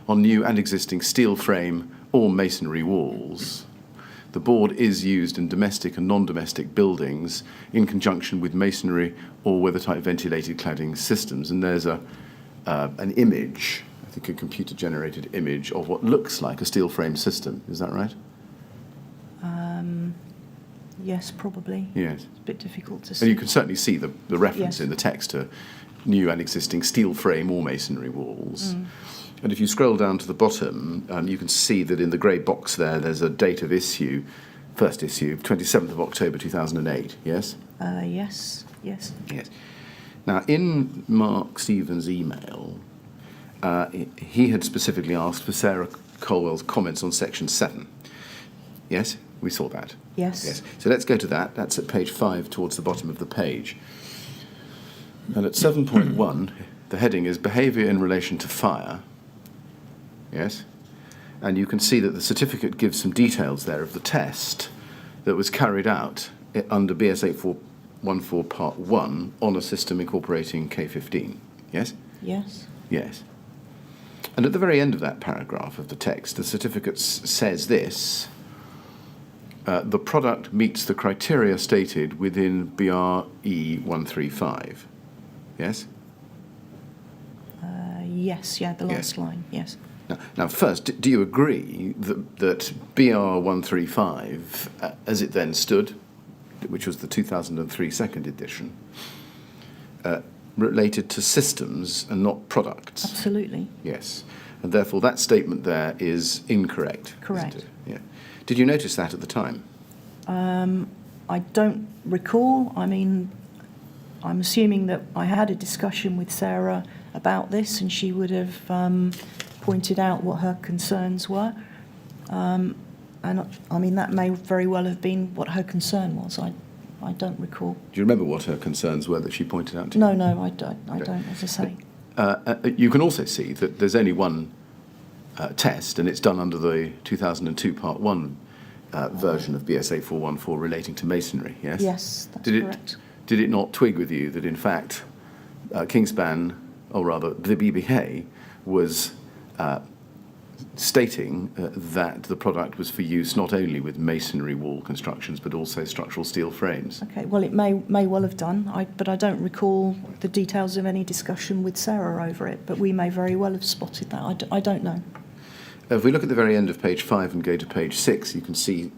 Speaker 3: on new and existing steel frame or masonry walls. The board is used in domestic and non-domestic buildings in conjunction with masonry or weather-tight ventilated cladding systems. And there's an image, I think a computer-generated image, of what looks like a steel frame system. Is that right?
Speaker 2: Yes, probably.
Speaker 3: Yes.
Speaker 2: It's a bit difficult to see.
Speaker 3: And you can certainly see the reference
Speaker 2: Yes.
Speaker 3: in the text to new and existing steel frame or masonry walls. And if you scroll down to the bottom, you can see that in the grey box there's a date of issue, first issue, 27th of October 2008, yes?
Speaker 2: Yes.
Speaker 3: Yes. Now, in Mark Stevens' email, he had specifically asked for Sarah Colwell's comments on Section 7. Yes? We saw that.
Speaker 2: Yes.
Speaker 3: So let's go to that. That's at page 5 towards the bottom of the page. And at 7.1, the heading is Behaviour in Relation to Fire. Yes? And you can see that the certificate gives some details there of the test that was carried out under BS 8414 Part 1 on a system incorporating K15. Yes?
Speaker 2: Yes.
Speaker 3: Yes. And at the very end of that paragraph of the text, the certificate says this: the product meets the criteria stated within BRE 135. Yes?
Speaker 2: Yes, yeah, the last
Speaker 3: Yes.
Speaker 2: line, yes.
Speaker 3: Now, first, do you agree that BR 135, as it then stood, which was the 2003 second edition, related to systems and not products?
Speaker 2: Absolutely.
Speaker 3: Yes. And therefore that statement there is incorrect.
Speaker 2: Correct.
Speaker 3: Isn't it? Yeah. Did you notice that at the time?
Speaker 2: I don't recall. I mean, I'm assuming that I had a discussion with Sarah about this and she would have pointed out what her concerns were. And I mean, that may very well have been what her concern was. I don't recall.
Speaker 3: Do you remember what her concerns were that she pointed out to you?
Speaker 2: No, I don't, as I say.
Speaker 3: You can also see that there's only one test, and it's done under the 2002 Part 1 version of BS 8414 relating to masonry, yes?
Speaker 2: Yes, that's correct.
Speaker 3: Did it not twig with you that, in fact, Kingspan, or rather the BBA, was stating that the product was for use not only with masonry wall constructions but also structural steel frames.
Speaker 2: Okay, well, it may well have done, but I don't recall the details of any discussion with Sarah over it, but we may very well have spotted that. I don't know.
Speaker 3: If we look at the very end of page 5 and go to page 6, you can see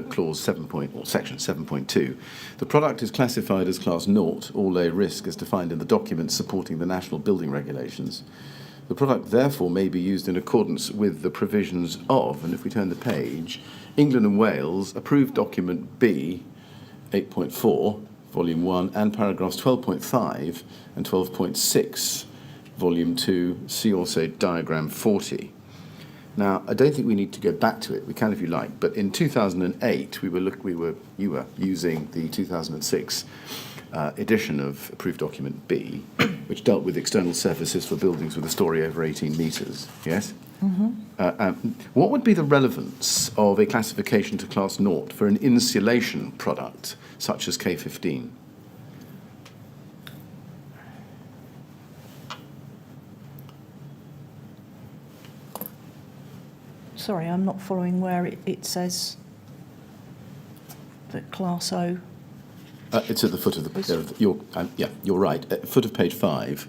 Speaker 3: clause 7 or section 7.2. The product is classified as class 0, or low risk, as defined in the documents supporting the national building regulations. The product therefore may be used in accordance with the provisions of, and if we turn the page, England and Wales approved document B 8.4, volume 1, and paragraphs 12.5 and 12.6, volume 2, see also diagram 40. Now, I don't think we need to go back to it. We can if you like. But in 2008, you were using the 2006 edition of approved document B, which dealt with external surfaces for buildings with a story over 18 metres. Yes. Mm-hmm. What would be the relevance of a classification to class 0 for an insulation product such as K15?
Speaker 2: Sorry, I'm not following where it says that Class O.
Speaker 3: It's at the foot of the. You're right. At the foot of page 5,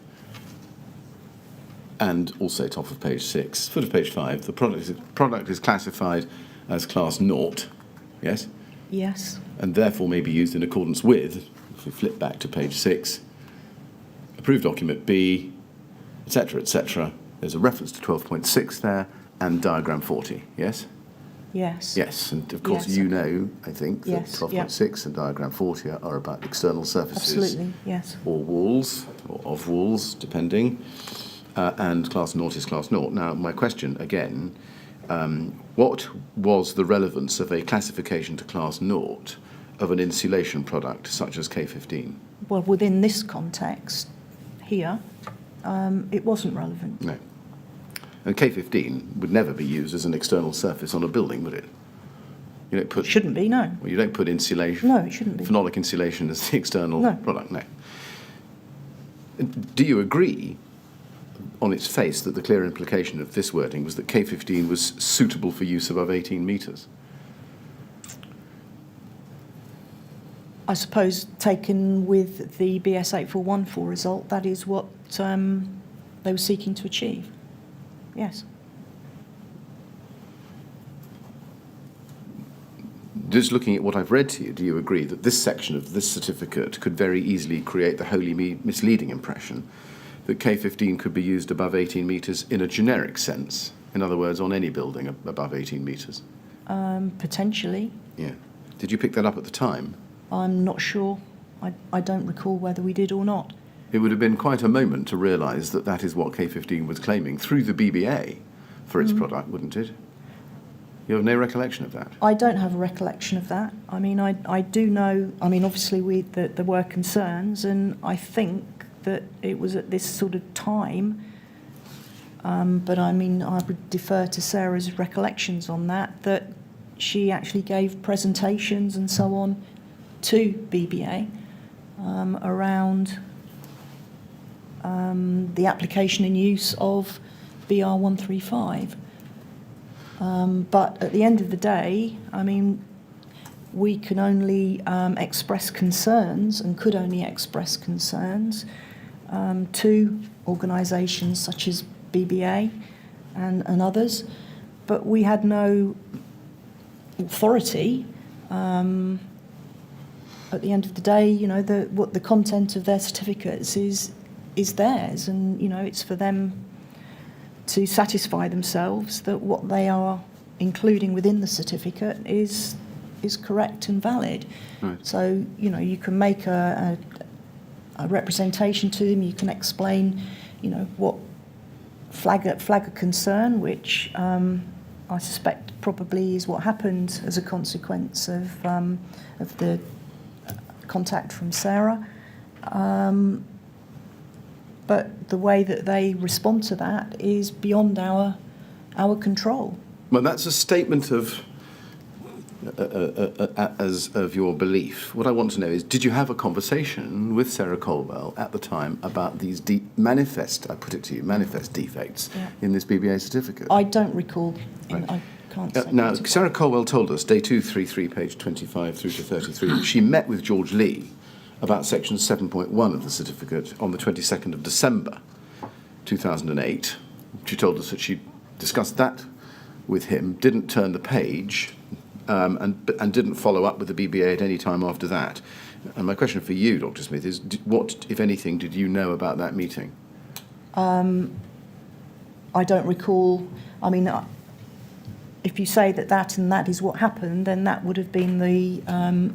Speaker 3: and also top of page 6. Foot of page 5. The product is classified as class 0. Yes.
Speaker 2: Yes.
Speaker 3: And therefore may be used in accordance with. If we flip back to page 6, approved document B, etc., etc. There's a reference to 12.6 there. And diagram 40, yes?
Speaker 2: Yes.
Speaker 3: Yes, and of course
Speaker 2: Yes,
Speaker 3: you
Speaker 2: okay.
Speaker 3: know, I think, that
Speaker 2: Yes,
Speaker 3: 12.6 and diagram 40 are about external surfaces.
Speaker 2: Absolutely, yes.
Speaker 3: Or walls, or of walls, depending. And class 0 is class 0. Now, my question, again, what was the relevance of a classification to class 0 of an insulation product such as K15?
Speaker 2: Well, within this context here, it wasn't relevant.
Speaker 3: No. And K15 would never be used as an external surface on a building, would it? You don't put.
Speaker 2: Shouldn't be, no.
Speaker 3: Well, you don't put insulation.
Speaker 2: No, it shouldn't be.
Speaker 3: Phenolic insulation as the external
Speaker 2: No.
Speaker 3: product. No. Do you agree, on its face, that the clear implication of this wording was that K15 was suitable for use above 18 metres?
Speaker 2: I suppose taken with the BS 8414 result, that is what they were seeking to achieve. Yes.
Speaker 3: Just looking at what I've read to you, do you agree that this section of this certificate could very easily create the wholly misleading impression that K15 could be used above 18 metres in a generic sense? In other words, on any building above 18 metres?
Speaker 2: Potentially.
Speaker 3: Yeah. Did you pick that up at the time?
Speaker 2: I'm not sure. I don't recall whether we did or not.
Speaker 3: It would have been quite a moment to realise that that is what K15 was claiming through the BBA for its product, wouldn't it? You have no recollection of that?
Speaker 2: I don't have a recollection of that. I mean, I do know, I mean, obviously there were concerns, and I think that it was at this sort of time, but I mean, I would defer to Sarah's recollections on that she actually gave presentations and so on to BBA around the application and use of BR 135. But at the end of the day, I mean, we can only express concerns and could only express concerns to organisations such as BBA and others, but we had no authority. At the end of the day, you know, what the content of their certificates is theirs, and you know, it's for them to satisfy themselves that what they are including within the certificate is correct and valid.
Speaker 3: Right.
Speaker 2: So, you know, you can make a representation to them, you can explain, you know, what flag a concern, which I suspect probably is what happened as a consequence of the contact from Sarah. But the way that they respond to that is beyond our control.
Speaker 3: Well, that's a statement of as of your belief. What I want to know is, did you have a conversation with Sarah Colwell at the time about these manifest defects in this BBA certificate?
Speaker 2: I don't recall.
Speaker 3: Right.
Speaker 2: I can't say.
Speaker 3: Now, Sarah Colwell told us, day 233, page 25 through to 33, that she met with George Lee about section 7.1 of the certificate on the 22nd of December 2008. She told us that she discussed that with him, didn't turn the page, and didn't follow up with the BBA at any time after that. And my question for you, Dr. Smith, is what, if anything, did you know about that meeting?
Speaker 2: I don't recall. I mean, if you say that is what happened, then that would have been the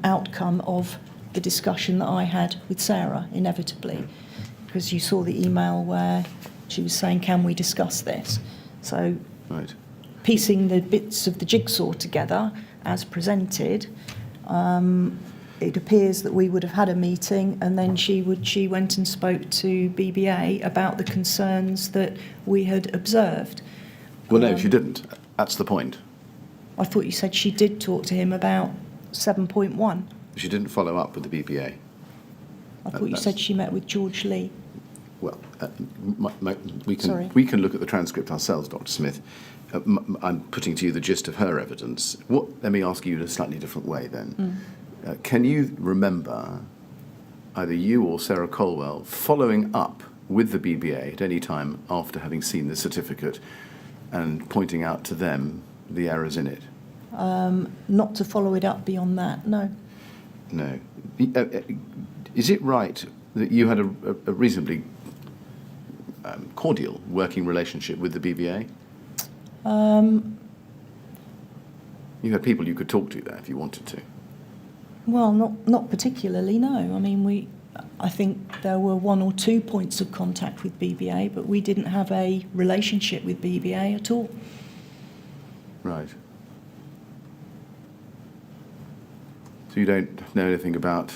Speaker 2: outcome of the discussion that I had with Sarah, inevitably, because you saw the email where she was saying, can we discuss this? So
Speaker 3: Right.
Speaker 2: Piecing the bits of the jigsaw together as presented, it appears that we would have had a meeting, and then she went and spoke to BBA about the concerns that we had observed.
Speaker 3: Well, no, she didn't. That's the point.
Speaker 2: I thought you said she did talk to him about 7.1.
Speaker 3: She didn't follow up with the BBA.
Speaker 2: I thought you said she met with George Lee.
Speaker 3: Well, we
Speaker 2: Sorry.
Speaker 3: can look at the transcript ourselves, Dr. Smith. I'm putting to you the gist of her evidence. Let me ask you in a slightly different way then. Can you remember either you or Sarah Colwell following up with the BBA at any time after having seen the certificate and pointing out to them the errors in it?
Speaker 2: Not to follow it up beyond that, no.
Speaker 3: No. Is it right that you had a reasonably cordial working relationship with the BBA? You had people you could talk to there if you wanted to.
Speaker 2: Well, not particularly, no. I mean, I think there were one or two points of contact with BBA, but we didn't have a relationship with BBA at all.
Speaker 3: Right. So you don't know anything about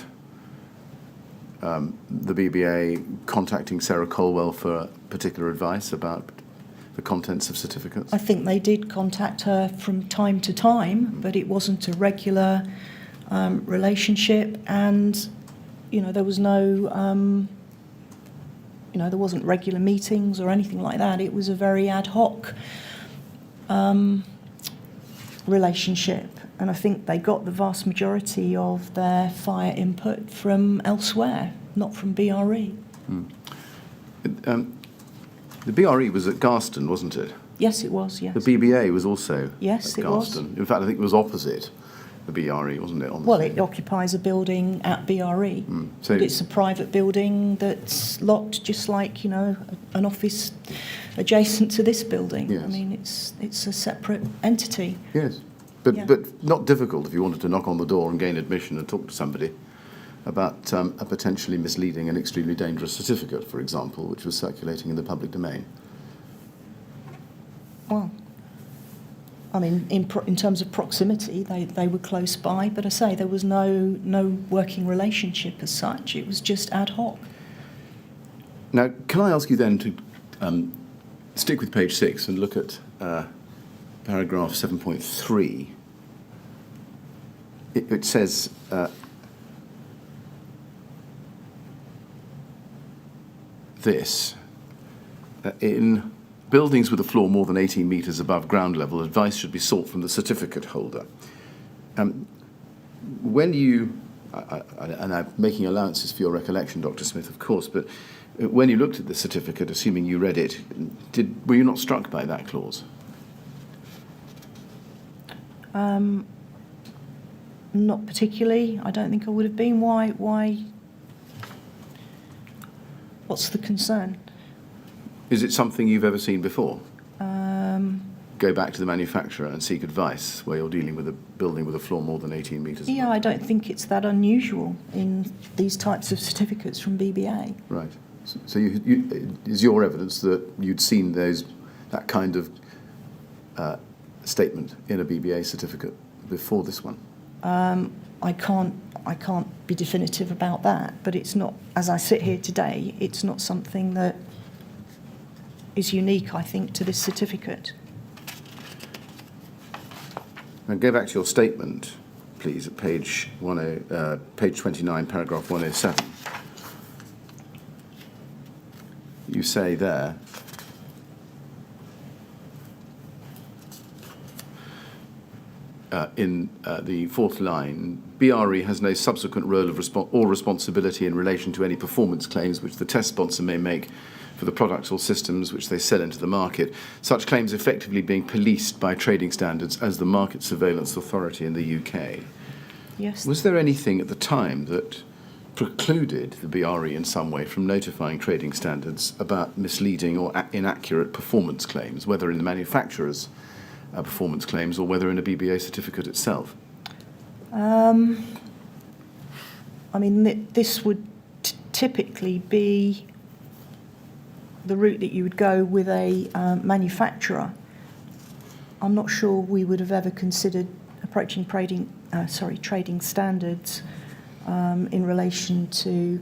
Speaker 3: the BBA contacting Sarah Colwell for particular advice about the contents of certificates?
Speaker 2: I think they did contact her from time to time, but it wasn't a regular relationship, and there was no there wasn't regular meetings or anything like that. It was a very ad hoc relationship, and I think they got the vast majority of their fire input from elsewhere, not from BRE.
Speaker 3: The BRE was at Garston, wasn't it?
Speaker 2: Yes, it was, yes.
Speaker 3: The BBA was also
Speaker 2: Yes,
Speaker 3: at
Speaker 2: it was.
Speaker 3: Garston. In fact, I think it was opposite the BRE, wasn't it?
Speaker 2: Well, it occupies a building at BRE,
Speaker 3: So
Speaker 2: but it's a private building that's locked, just like, an office adjacent to this building.
Speaker 3: Yes.
Speaker 2: I mean, it's a separate entity.
Speaker 3: yes,
Speaker 2: Yeah.
Speaker 3: but not difficult if you wanted to knock on the door and gain admission and talk to somebody about a potentially misleading and extremely dangerous certificate, for example, which was circulating in the public domain.
Speaker 2: Well, I mean, in terms of proximity, they were close by, but I say there was no working relationship as such. It was just ad hoc.
Speaker 3: Now, can I ask you then to stick with page 6 and look at paragraph 7.3. It says, in buildings with a floor more than 18 metres above ground level, advice should be sought from the certificate holder. When you, and I'm making allowances for your recollection, Dr. Smith, of course, but when you looked at the certificate, assuming you read it, were you not struck by that clause?
Speaker 2: Not particularly. I don't think I would have been. Why? What's the concern?
Speaker 3: Is it something you've ever seen before? Go back to the manufacturer and seek advice where you're dealing with a building with a floor more than 18 metres
Speaker 2: Yeah,
Speaker 3: above.
Speaker 2: I don't think it's that unusual in these types of certificates from BBA.
Speaker 3: Right. So is your evidence that you'd seen that kind of statement in a BBA certificate before this one?
Speaker 2: I can't be definitive about that, but it's not, as I sit here today, it's not something that is unique, I think, to this certificate.
Speaker 3: Now, go back to your statement please, at page 29, paragraph 107. You say there, in the fourth line, BRE has no subsequent role of or responsibility in relation to any performance claims which the test sponsor may make for the products or systems which they sell into the market, such claims effectively being policed by trading standards as the market surveillance authority in the UK.
Speaker 2: Yes.
Speaker 3: Was there anything at the time that precluded the BRE in some way from notifying trading standards about misleading or inaccurate performance claims, whether in the manufacturer's performance claims or whether in a BBA certificate itself?
Speaker 2: I mean, this would typically be the route that you would go with a manufacturer. I'm not sure we would have ever considered approaching trading standards in relation to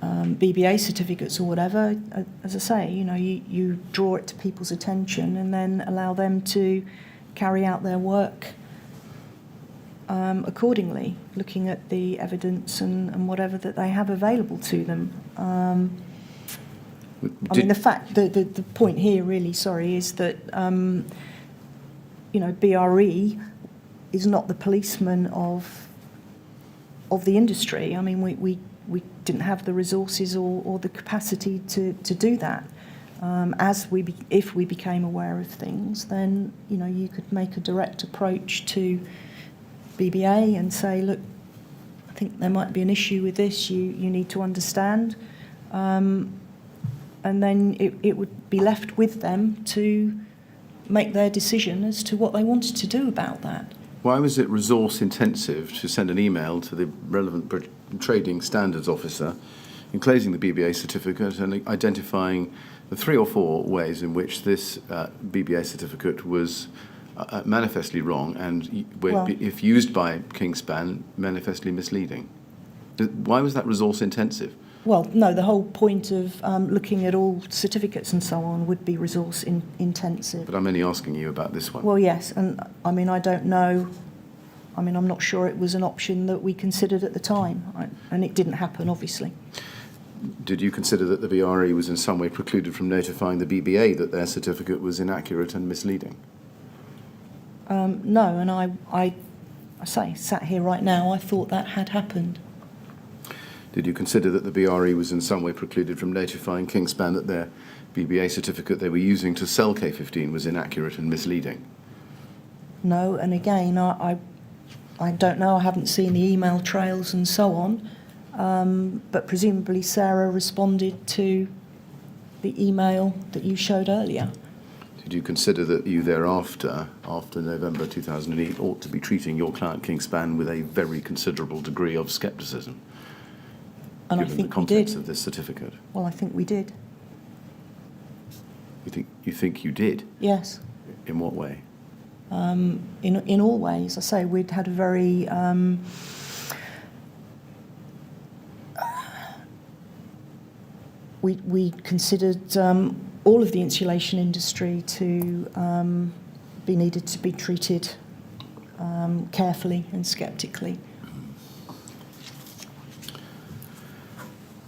Speaker 2: BBA certificates or whatever. As I say, you draw it to people's attention and then allow them to carry out their work accordingly, looking at the evidence and whatever that they have available to them. The point here really, is that, BRE is not the policeman of the industry. I mean, we didn't have the resources or the capacity to do that. If we became aware of things, then, you could make a direct approach to BBA and say, look, I think there might be an issue with this, you need to understand. And then it would be left with them to make their decision as to what they wanted to do about that.
Speaker 3: Why was it resource intensive to send an email to the relevant trading standards officer enclosing the BBA certificate and identifying the 3 or 4 ways in which this BBA certificate was manifestly wrong and, if used by Kingspan, manifestly misleading? Why was that resource intensive?
Speaker 2: Well, no, the whole point of looking at all certificates and so on would be resource intensive.
Speaker 3: But I'm only asking you about this one.
Speaker 2: Well, yes, and I mean, I don't know. I mean, I'm not sure it was an option that we considered at the time, and it didn't happen, obviously.
Speaker 3: Did you consider that the BRE was in some way precluded from notifying the BBA that their certificate was inaccurate and misleading?
Speaker 2: No, and I sat here right now, I thought that had happened.
Speaker 3: Did you consider that the BRE was in some way precluded from notifying Kingspan that their BBA certificate they were using to sell K15 was inaccurate and misleading?
Speaker 2: No, and again, I don't know, I haven't seen the email trails and so on, but presumably Sarah responded to the email that you showed earlier.
Speaker 3: Did you consider that you thereafter, after November 2008, ought to be treating your client Kingspan with a very considerable degree of scepticism?
Speaker 2: And
Speaker 3: given
Speaker 2: I think
Speaker 3: the contents
Speaker 2: we did.
Speaker 3: of this certificate?
Speaker 2: Well, I think we did.
Speaker 3: You think you did?
Speaker 2: Yes.
Speaker 3: In what way?
Speaker 2: In all ways. I say we'd had a very we considered all of the insulation industry to be needed to be treated carefully and sceptically.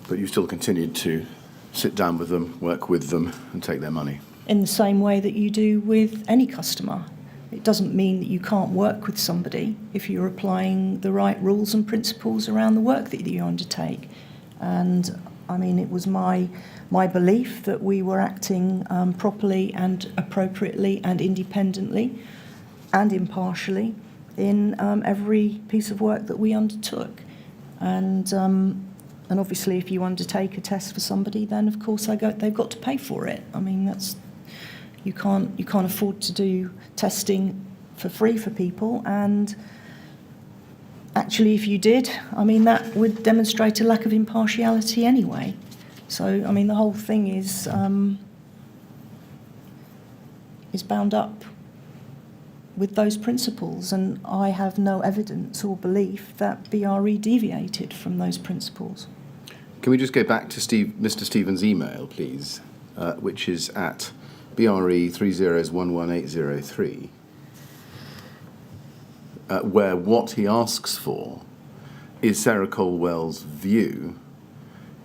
Speaker 3: But you still continued to sit down with them, work with them, and take their money?
Speaker 2: In the same way that you do with any customer. It doesn't mean that you can't work with somebody if you're applying the right rules and principles around the work that you undertake. And, I mean, it was my belief that we were acting properly and appropriately and independently and impartially in every piece of work that we undertook. And obviously, if you undertake a test for somebody, then of course they've got to pay for it. I mean, you can't afford to do testing for free for people. And actually, if you did, I mean, that would demonstrate a lack of impartiality anyway. So, I mean, the whole thing is bound up with those principles, and I have no evidence or belief that BRE deviated from those principles.
Speaker 3: Can we just go back to Mr. Stevens' email, please, which is at BRE 3011803. where what he asks for is Sarah Colwell's view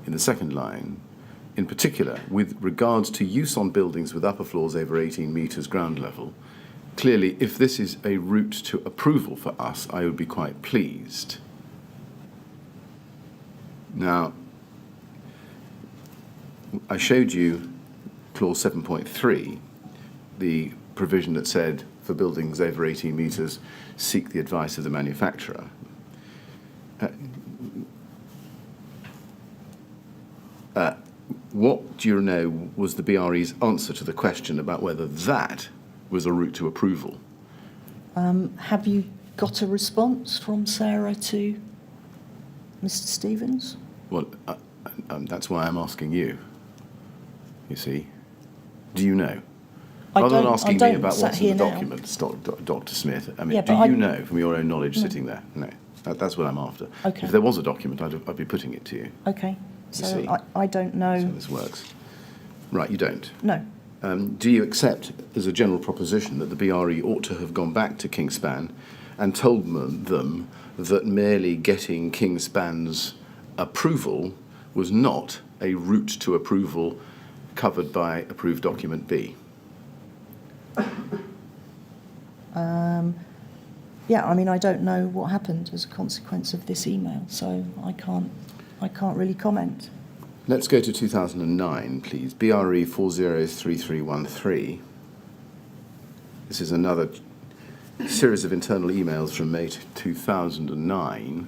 Speaker 3: in the second line, in particular with regards to use on buildings with upper floors over 18 metres ground level. Clearly, if this is a route to approval for us, I would be quite pleased. Now, I showed you clause 7.3, the provision that said for buildings over 18 metres, seek the advice of the manufacturer. What do you know was the BRE's answer to the question about whether that was a route to approval?
Speaker 2: Have you got a response from Sarah to Mr. Stevens?
Speaker 3: Well, that's why I'm asking you. You see, do you know? Rather than asking me about what's in the documents, Dr. Smith, I mean, do you know from your own knowledge sitting there? No, that's what I'm after.
Speaker 2: Okay.
Speaker 3: If there was a document, I'd be putting it to you.
Speaker 2: Okay,
Speaker 3: see?
Speaker 2: so I don't know.
Speaker 3: So this works. Right, you don't?
Speaker 2: No.
Speaker 3: Do you accept as a general proposition that the BRE ought to have gone back to Kingspan and told them that merely getting Kingspan's approval was not a route to approval covered by approved document B?
Speaker 2: Yeah, I mean, I don't know what happened as a consequence of this email, so I can't really comment.
Speaker 3: Let's go to 2009, please. BRE 403313. This is another series of internal emails from May 2009.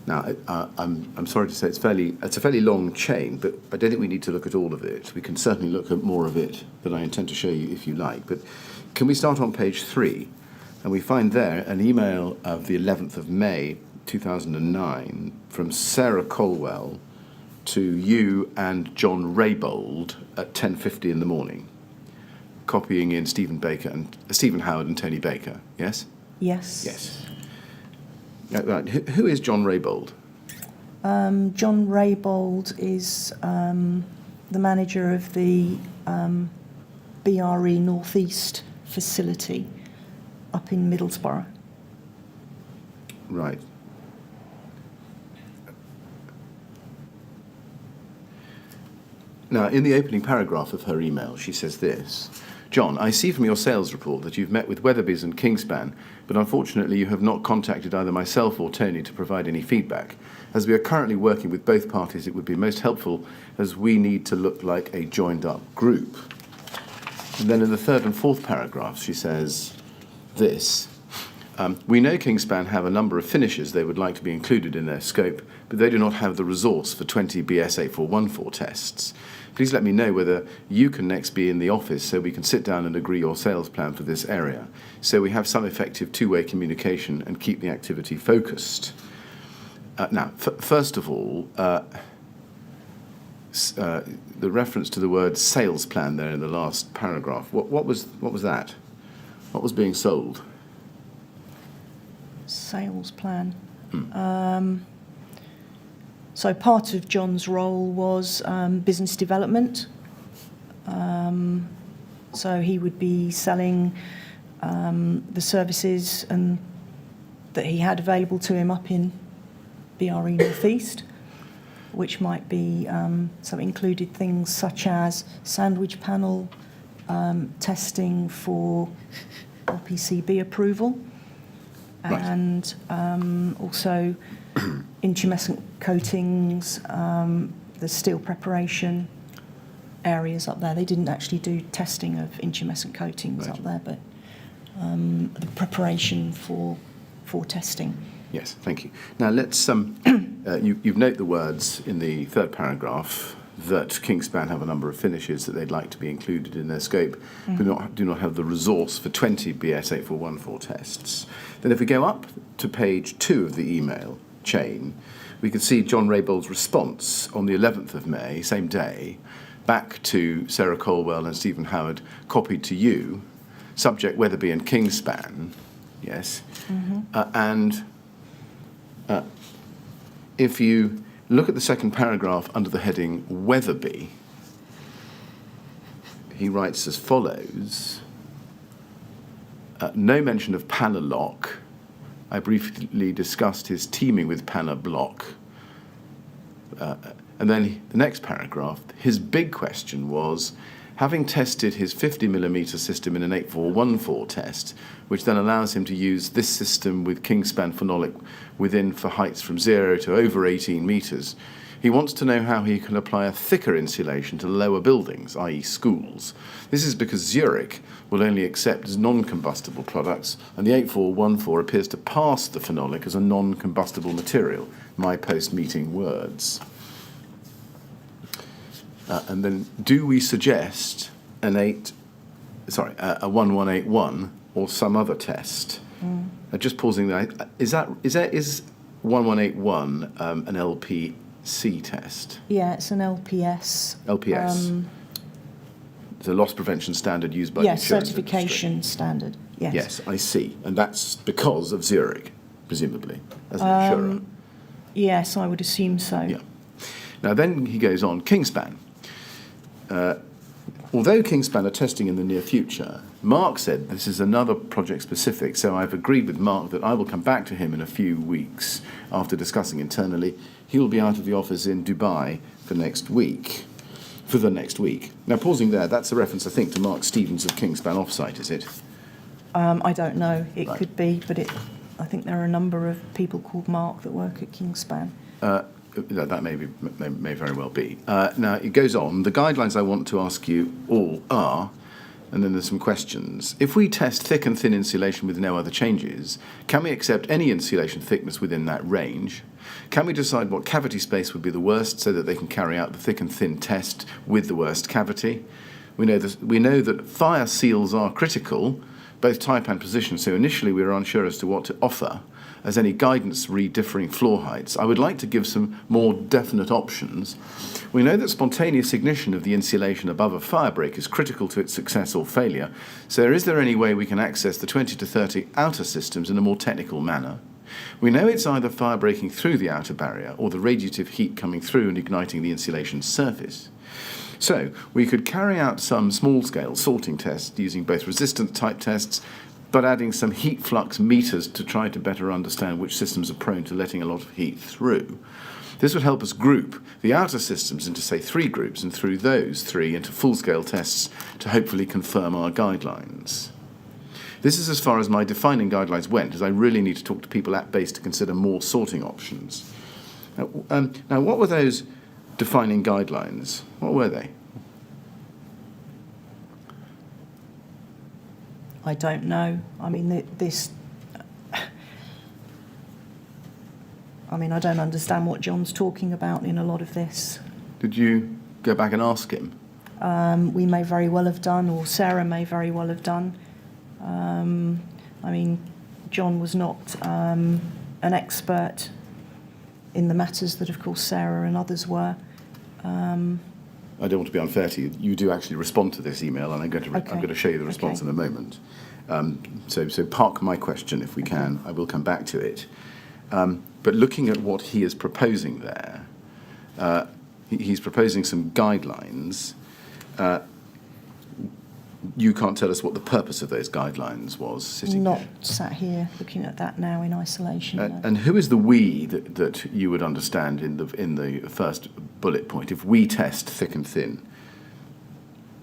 Speaker 3: Now, I'm sorry to say it's a fairly long chain, but I don't think we need to look at all of it. We can certainly look at more of it that I intend to show you if you like. But can we start on page 3? And we find there an email of the 11th of May 2009 from Sarah Colwell to you and John Raybould at 10:50 in the morning, copying in Stephen Howard and Tony Baker. Yes?
Speaker 2: Yes.
Speaker 3: Yes. Right. Who is John Raybould?
Speaker 2: John Raybould is the manager of the BRE North East facility up in Middlesbrough.
Speaker 3: Right. Now, in the opening paragraph of her email, she says this: John, I see from your sales report that you've met with Weatherby's and Kingspan, but unfortunately you have not contacted either myself or Tony to provide any feedback. As we are currently working with both parties, it would be most helpful as we need to look like a joined-up group. And then in the third and fourth paragraphs, she says this: we know Kingspan have a number of finishes they would like to be included in their scope, but they do not have the resource for 20 BS8414 tests. Please let me know whether you can next be in the office so we can sit down and agree your sales plan for this area, so we have some effective two-way communication and keep the activity focused. Now, first of all, the reference to the word sales plan there in the last paragraph, what was that? What was being sold?
Speaker 2: Sales plan. So part of John's role was business development. So he would be selling the services that he had available to him up in BRE North East, which might be some included things such as sandwich panel testing for LPCB approval.
Speaker 3: Right.
Speaker 2: And also intumescent coatings, the steel preparation areas up there. They didn't actually do testing of intumescent coatings up there, but the preparation for testing.
Speaker 3: Yes, thank you. Now let's you've noted the words in the third paragraph that Kingspan have a number of finishes that they'd like to be included in their scope, but do not have the resource for 20 BS8414 tests. Then if we go up to page 2 of the email chain, we can see John Raybould's response on the 11th of May, same day, back to Sarah Colwell and Stephen Howard, copied to you, subject Weatherby and Kingspan, yes, if you look at the second paragraph under the heading Weatherby, he writes as follows: No mention of panel lock. I briefly discussed his teaming with panel block. And then the next paragraph, his big question was, having tested his 50mm system in an 8414 test, which then allows him to use this system with Kingspan phenolic within for heights from 0 to over 18 metres, he wants to know how he can apply a thicker insulation to lower buildings, i.e. schools. This is because Zurich will only accept non-combustible products, and the 8414 appears to pass the phenolic as a non-combustible material, my post-meeting words. And then, do we suggest a 1181 or some other test? Just pausing there, is 1181 an LPC test?
Speaker 2: Yeah, it's an LPS.
Speaker 3: LPS. It's a loss prevention standard used by the insurance
Speaker 2: certification
Speaker 3: industry.
Speaker 2: standard. Yes.
Speaker 3: Yes, I see. And that's because of Zurich, presumably, as an insurer.
Speaker 2: Yes, I would assume so.
Speaker 3: Yeah. Now then he goes on, Kingspan. Although Kingspan are testing in the near future, Mark said this is another project specific, so I've agreed with Mark that I will come back to him in a few weeks after discussing internally. He will be out of the office in Dubai for the next week. Now, pausing there, that's a reference, I think, to Mark Stevens of Kingspan Offsite, is it?
Speaker 2: I don't know. It
Speaker 3: Right.
Speaker 2: could be, but I think there are a number of people called Mark that work at Kingspan.
Speaker 3: That may very well be. Now, it goes on. The guidelines I want to ask you all are, and then there's some questions. If we test thick and thin insulation with no other changes, can we accept any insulation thickness within that range? Can we decide what cavity space would be the worst so that they can carry out the thick and thin test with the worst cavity? We know that fire seals are critical, both type and position, so initially we were unsure as to what to offer, as any guidance re differing floor heights. I would like to give some more definite options. We know that spontaneous ignition of the insulation above a fire break is critical to its success or failure, so is there any way we can access the 20 to 30 outer systems in a more technical manner? We know it's either fire breaking through the outer barrier or the radiative heat coming through and igniting the insulation surface. So we could carry out some small-scale sorting tests using both resistance type tests, but adding some heat flux meters to try to better understand which systems are prone to letting a lot of heat through. This would help us group the outer systems into, say, 3 groups, and through those 3 into full-scale tests to hopefully confirm our guidelines. This is as far as my defining guidelines went, as I really need to talk to people at base to consider more sorting options. Now, what were those defining guidelines? What were they?
Speaker 2: I don't know. I mean, I don't understand what John's talking about in a lot of this.
Speaker 3: Did you go back and ask him?
Speaker 2: We may very well have done, or Sarah may very well have done. John was not an expert in the matters that, of course, Sarah and others were.
Speaker 3: I don't want to be unfair to you. You do actually respond to this email, and I'm going to show you the response in a moment. So park my question if we can. I will come back to it. But looking at what he is proposing there, he's proposing some guidelines. You can't tell us what the purpose of those guidelines was, sitting
Speaker 2: Not
Speaker 3: here.
Speaker 2: sat here looking at that now in isolation. No.
Speaker 3: And who is the we that you would understand in the first bullet point? If we test thick and thin.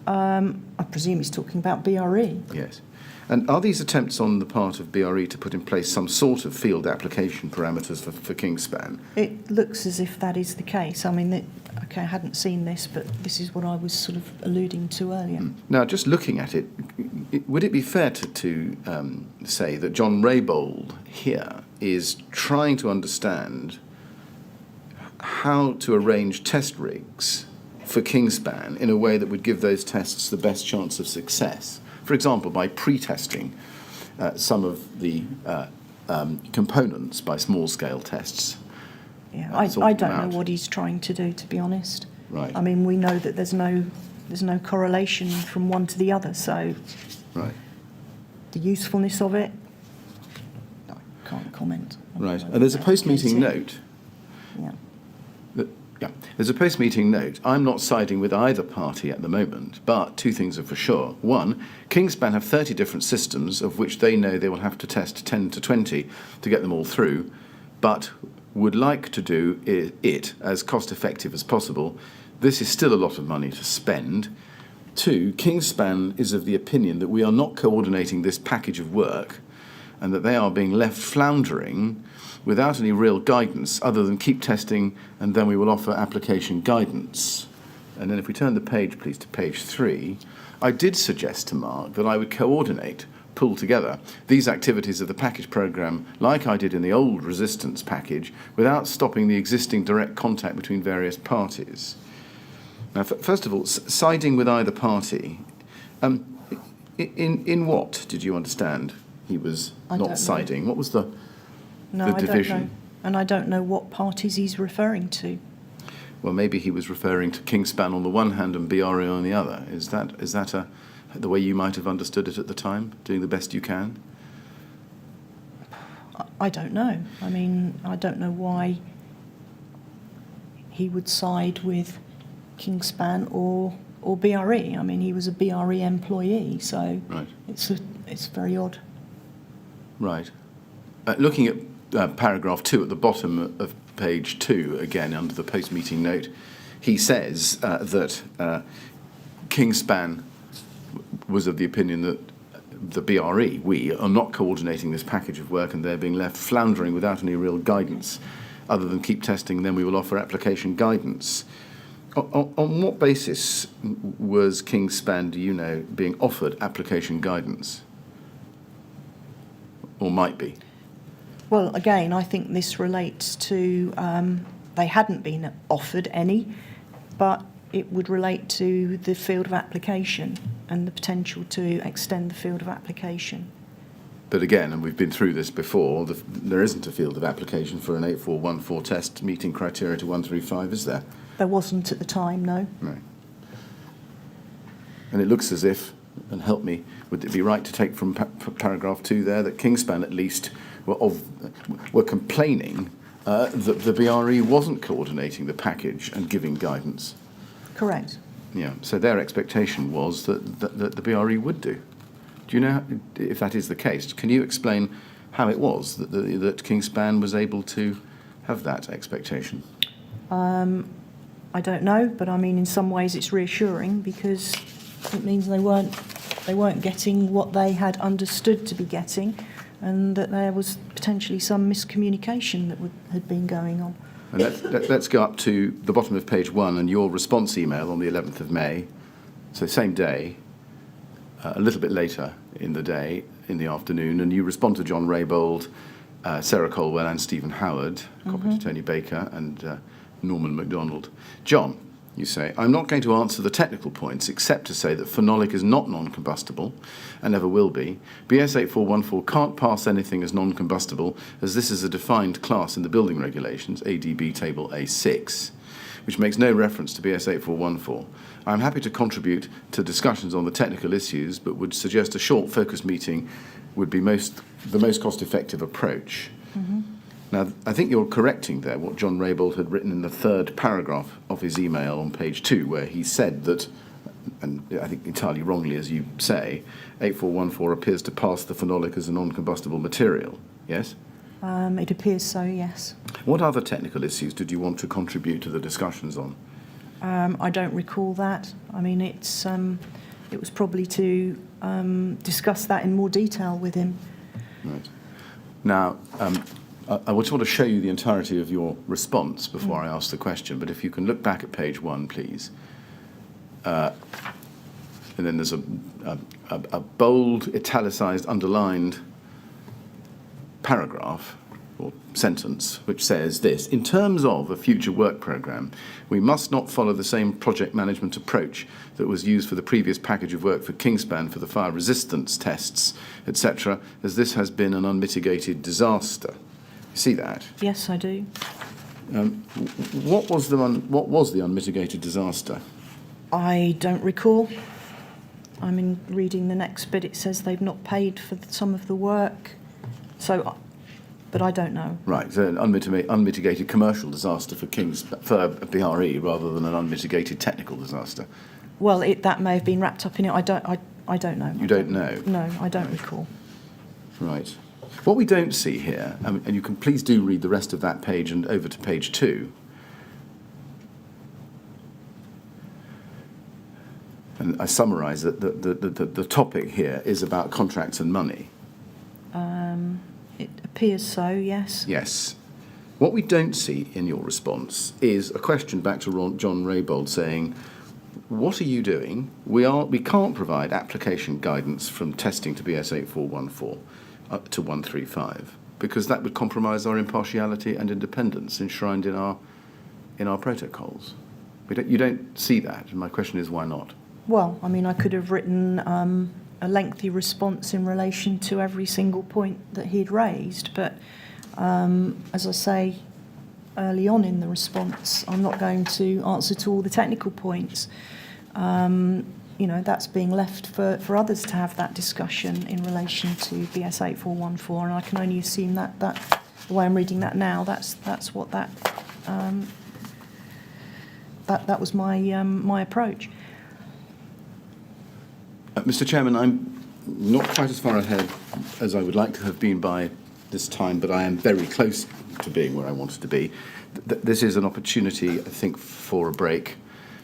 Speaker 2: I presume he's talking about BRE.
Speaker 3: Yes. And are these attempts on the part of BRE to put in place some sort of field application parameters for Kingspan?
Speaker 2: It looks as if that is the case. I hadn't seen this, but this is what I was sort of alluding to earlier.
Speaker 3: Now, just looking at it, would it be fair to say that John Raybould here is trying to understand how to arrange test rigs for Kingspan in a way that would give those tests the best chance of success? For example, by pre-testing some of the components by small-scale tests.
Speaker 2: Yeah, I don't know what he's trying to do, to be honest.
Speaker 3: Right.
Speaker 2: We know that there's no correlation from one to the other, so
Speaker 3: Right.
Speaker 2: the usefulness of it, I can't comment.
Speaker 3: Right. And there's a post-meeting note
Speaker 2: Yeah.
Speaker 3: that Yeah, there's a post-meeting note. I'm not siding with either party at the moment, but two things are for sure. One, Kingspan have 30 different systems, of which they know they will have to test 10 to 20 to get them all through, but would like to do it as cost-effective as possible. This is still a lot of money to spend. Two, Kingspan is of the opinion that we are not coordinating this package of work and that they are being left floundering without any real guidance other than keep testing and then we will offer application guidance. And then if we turn the page, please, to page 3, I did suggest to Mark that I would coordinate, pull together these activities of the package programme like I did in the old resistance package without stopping the existing direct contact between various parties. Now, first of all, siding with either party, in what did you understand he was not siding? What was the division?
Speaker 2: I don't know. And I don't know what parties he's referring to.
Speaker 3: Well, maybe he was referring to Kingspan on the one hand and BRE on the other. Is that the way you might have understood it at the time, doing the best you can?
Speaker 2: I don't know. I mean, I don't know why he would side with Kingspan or BRE. I mean, he was a BRE employee, so
Speaker 3: right.
Speaker 2: It's very odd.
Speaker 3: Right. Looking at paragraph 2 at the bottom of page 2, again under the post-meeting note, he says that Kingspan was of the opinion that the BRE, we, are not coordinating this package of work and they're being left floundering without any real guidance other than keep testing and then we will offer application guidance. On what basis was Kingspan, do you know, being offered application guidance? Or might be?
Speaker 2: Well, again, I think this relates to they hadn't been offered any, but it would relate to the field of application and the potential to extend the field of application.
Speaker 3: But again, and we've been through this before, there isn't a field of application for an 8414 test meeting criteria to 135, is there?
Speaker 2: There wasn't at the time, no.
Speaker 3: No. And it looks as if, and help me, would it be right to take from paragraph 2 there that Kingspan at least were complaining that the BRE wasn't coordinating the package and giving guidance?
Speaker 2: Correct.
Speaker 3: Yeah, so their expectation was that the BRE would do. Do you know if that is the case? Can you explain how it was that Kingspan was able to have that expectation?
Speaker 2: I don't know, but I mean, in some ways it's reassuring because it means they weren't getting what they had understood to be getting, and that there was potentially some miscommunication that had been going on.
Speaker 3: And let's go up to the bottom of page 1 and your response email on the 11th of May. So same day, a little bit later in the day, in the afternoon, and you respond to John Raybould, Sarah Colwell and Stephen Howard, copy to Tony Baker and Norman MacDonald. John, you say, I'm not going to answer the technical points except to say that phenolic is not non-combustible and never will be. BS 8414 can't pass anything as non-combustible as this is a defined class in the building regulations, ADB table A6, which makes no reference to BS 8414. I'm happy to contribute to discussions on the technical issues, but would suggest a short focus meeting would be the most cost-effective approach. Mm-hmm. Now, I think you're correcting there what John Raybould had written in the 3rd paragraph of his email on page 2, where he said that, and I think entirely wrongly as you say, 8414 appears to pass the phenolic as a non-combustible material, yes?
Speaker 2: It appears so, yes.
Speaker 3: What other technical issues did you want to contribute to the discussions on?
Speaker 2: I don't recall that. I mean, it was probably to discuss that in more detail with him.
Speaker 3: Right. Now, I just want to show you the entirety of your response before I ask the question, but if you can look back at page 1, please. And then there's a bold, italicized, underlined paragraph or sentence which says this: in terms of a future work programme, we must not follow the same project management approach that was used for the previous package of work for Kingspan for the fire resistance tests, etc., as this has been an unmitigated disaster. You see that?
Speaker 2: Yes, I do.
Speaker 3: What was the unmitigated disaster?
Speaker 2: I don't recall. I mean, reading the next bit, it says they've not paid for some of the work. So but I don't know.
Speaker 3: Right, so an unmitigated commercial disaster for BRE rather than an unmitigated technical disaster.
Speaker 2: Well, that may have been wrapped up in it. I don't know.
Speaker 3: You don't know?
Speaker 2: No, I don't recall.
Speaker 3: Right. What we don't see here, and you can please do read the rest of that page and over to page 2. And I summarise that the topic here is about contracts and money.
Speaker 2: It appears so, yes.
Speaker 3: Yes. What we don't see in your response is a question back to John Raybould saying, what are you doing? We can't provide application guidance from testing to BS 8414 up to 135 because that would compromise our impartiality and independence enshrined in our protocols. You don't see that, and my question is why not?
Speaker 2: Well, I mean, I could have written a lengthy response in relation to every single point that he'd raised, but as I say early on in the response, I'm not going to answer to all the technical points. That's being left for others to have that discussion in relation to BS 8414, and I can only assume that the way I'm reading that now, that's what that was my approach.
Speaker 3: Mr. Chairman, I'm not quite as far ahead as I would like to have been by this time, but I am very close to being where I wanted to be. This is an opportunity, I think, for a break.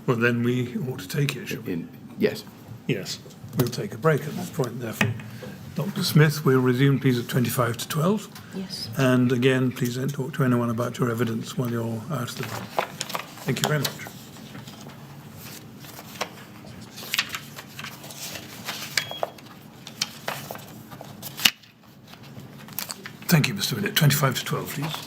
Speaker 1: Well, then we ought to take it, shall we?
Speaker 3: Yes.
Speaker 1: Yes, we'll take a break at that point, therefore. Dr. Smith, we'll resume, please, at 25 to 12.
Speaker 2: Yes.
Speaker 1: And again, please don't talk to anyone about your evidence while you're out of the room. Thank you very much. Thank you, Mr. Willett. 25 to 12, please.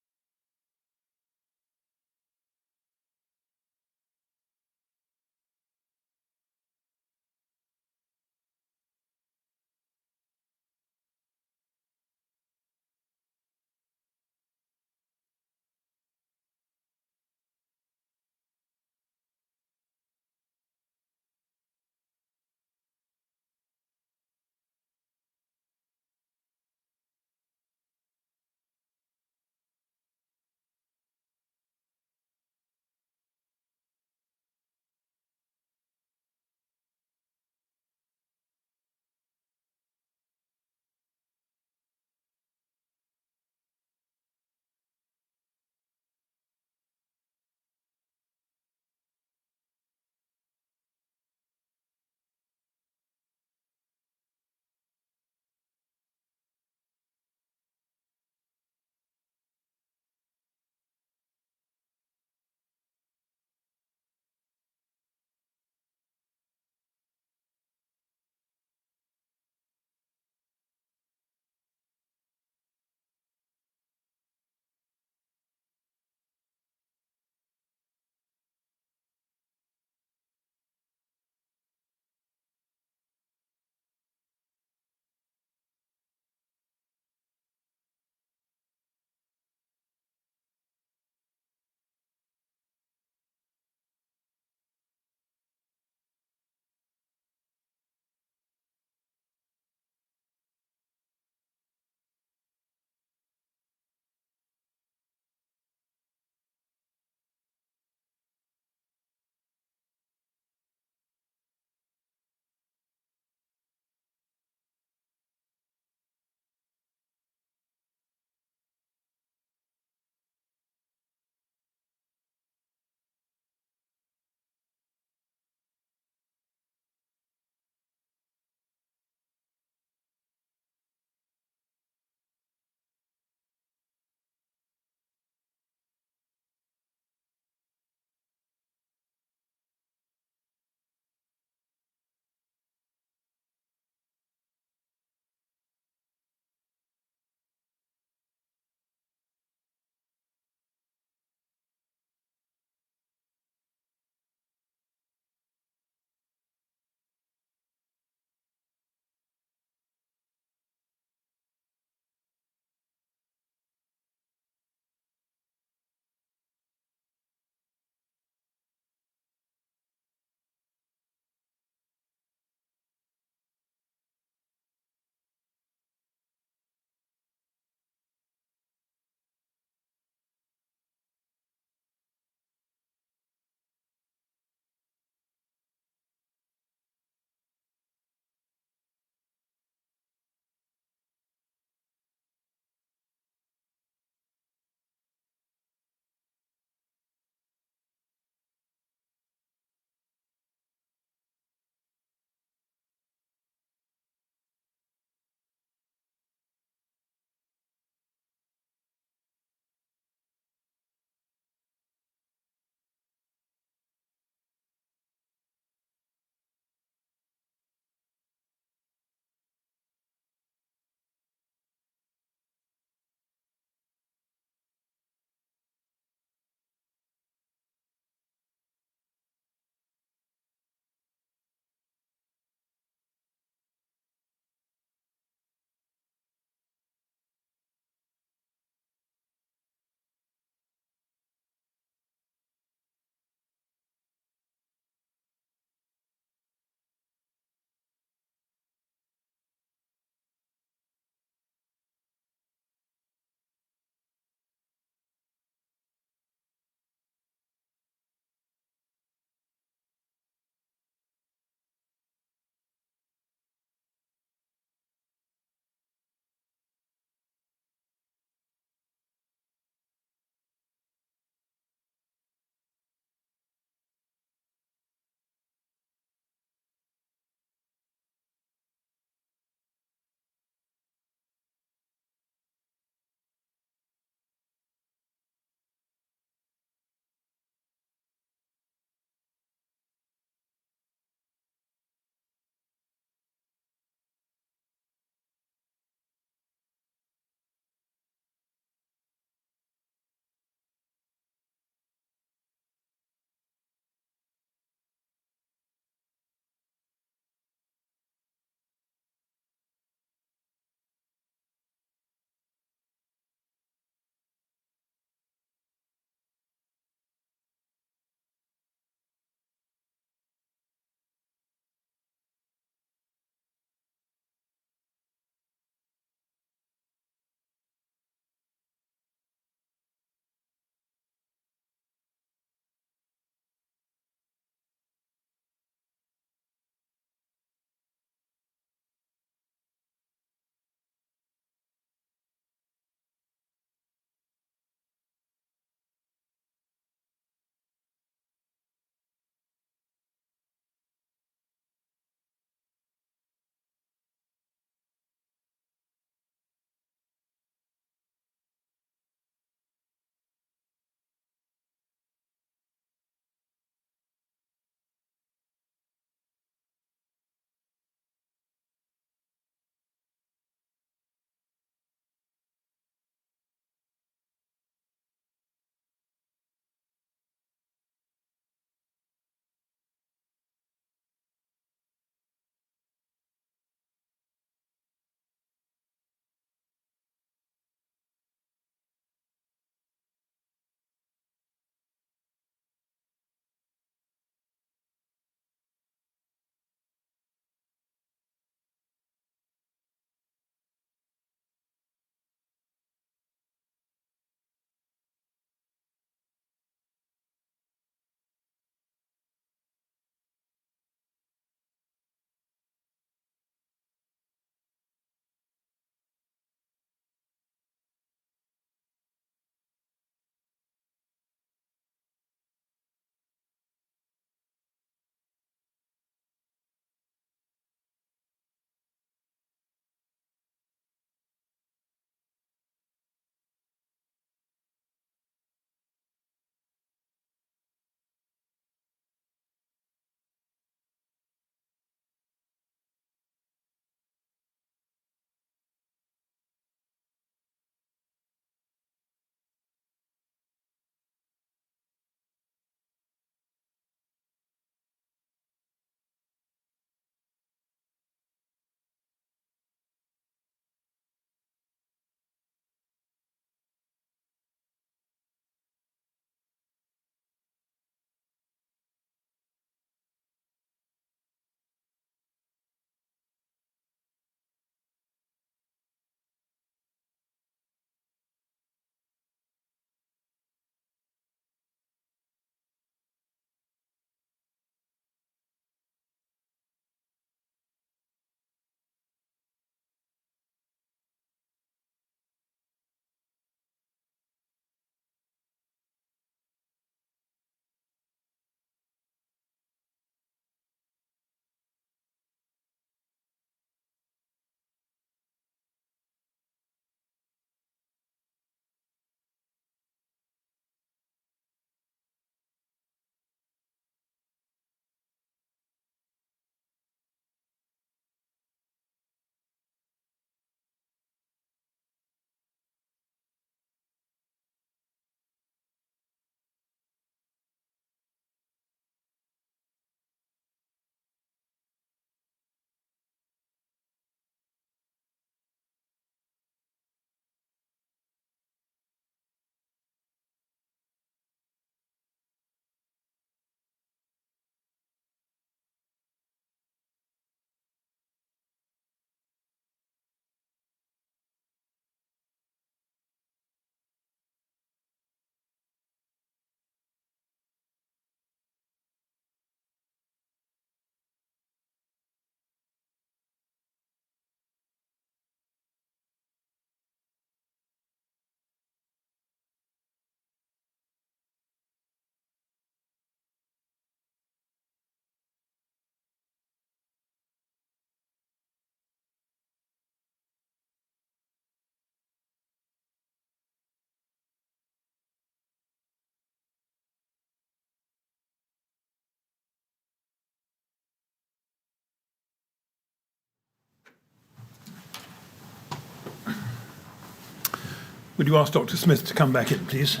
Speaker 1: Would you ask Dr. Smith to come back in, please?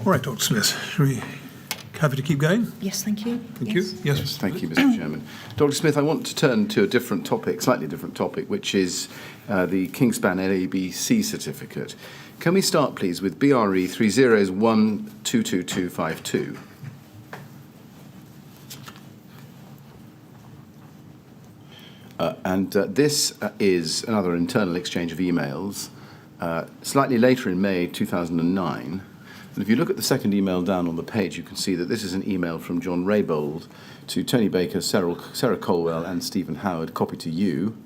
Speaker 1: All right, Dr. Smith, shall we happy to keep going?
Speaker 2: Yes, thank you.
Speaker 1: Thank you. Yes.
Speaker 3: Thank you, Mr. Chairman. Dr. Smith, I want to turn to a different topic, slightly different topic, which is the Kingspan LABC certificate. Can we start, please, with BRE 301222252? This is another internal exchange of emails, slightly later in May 2009. And if you look at the second email down on the page, you can see that this is an email from John Raybould to Tony Baker, Sarah Colwell and Stephen Howard, copy to you.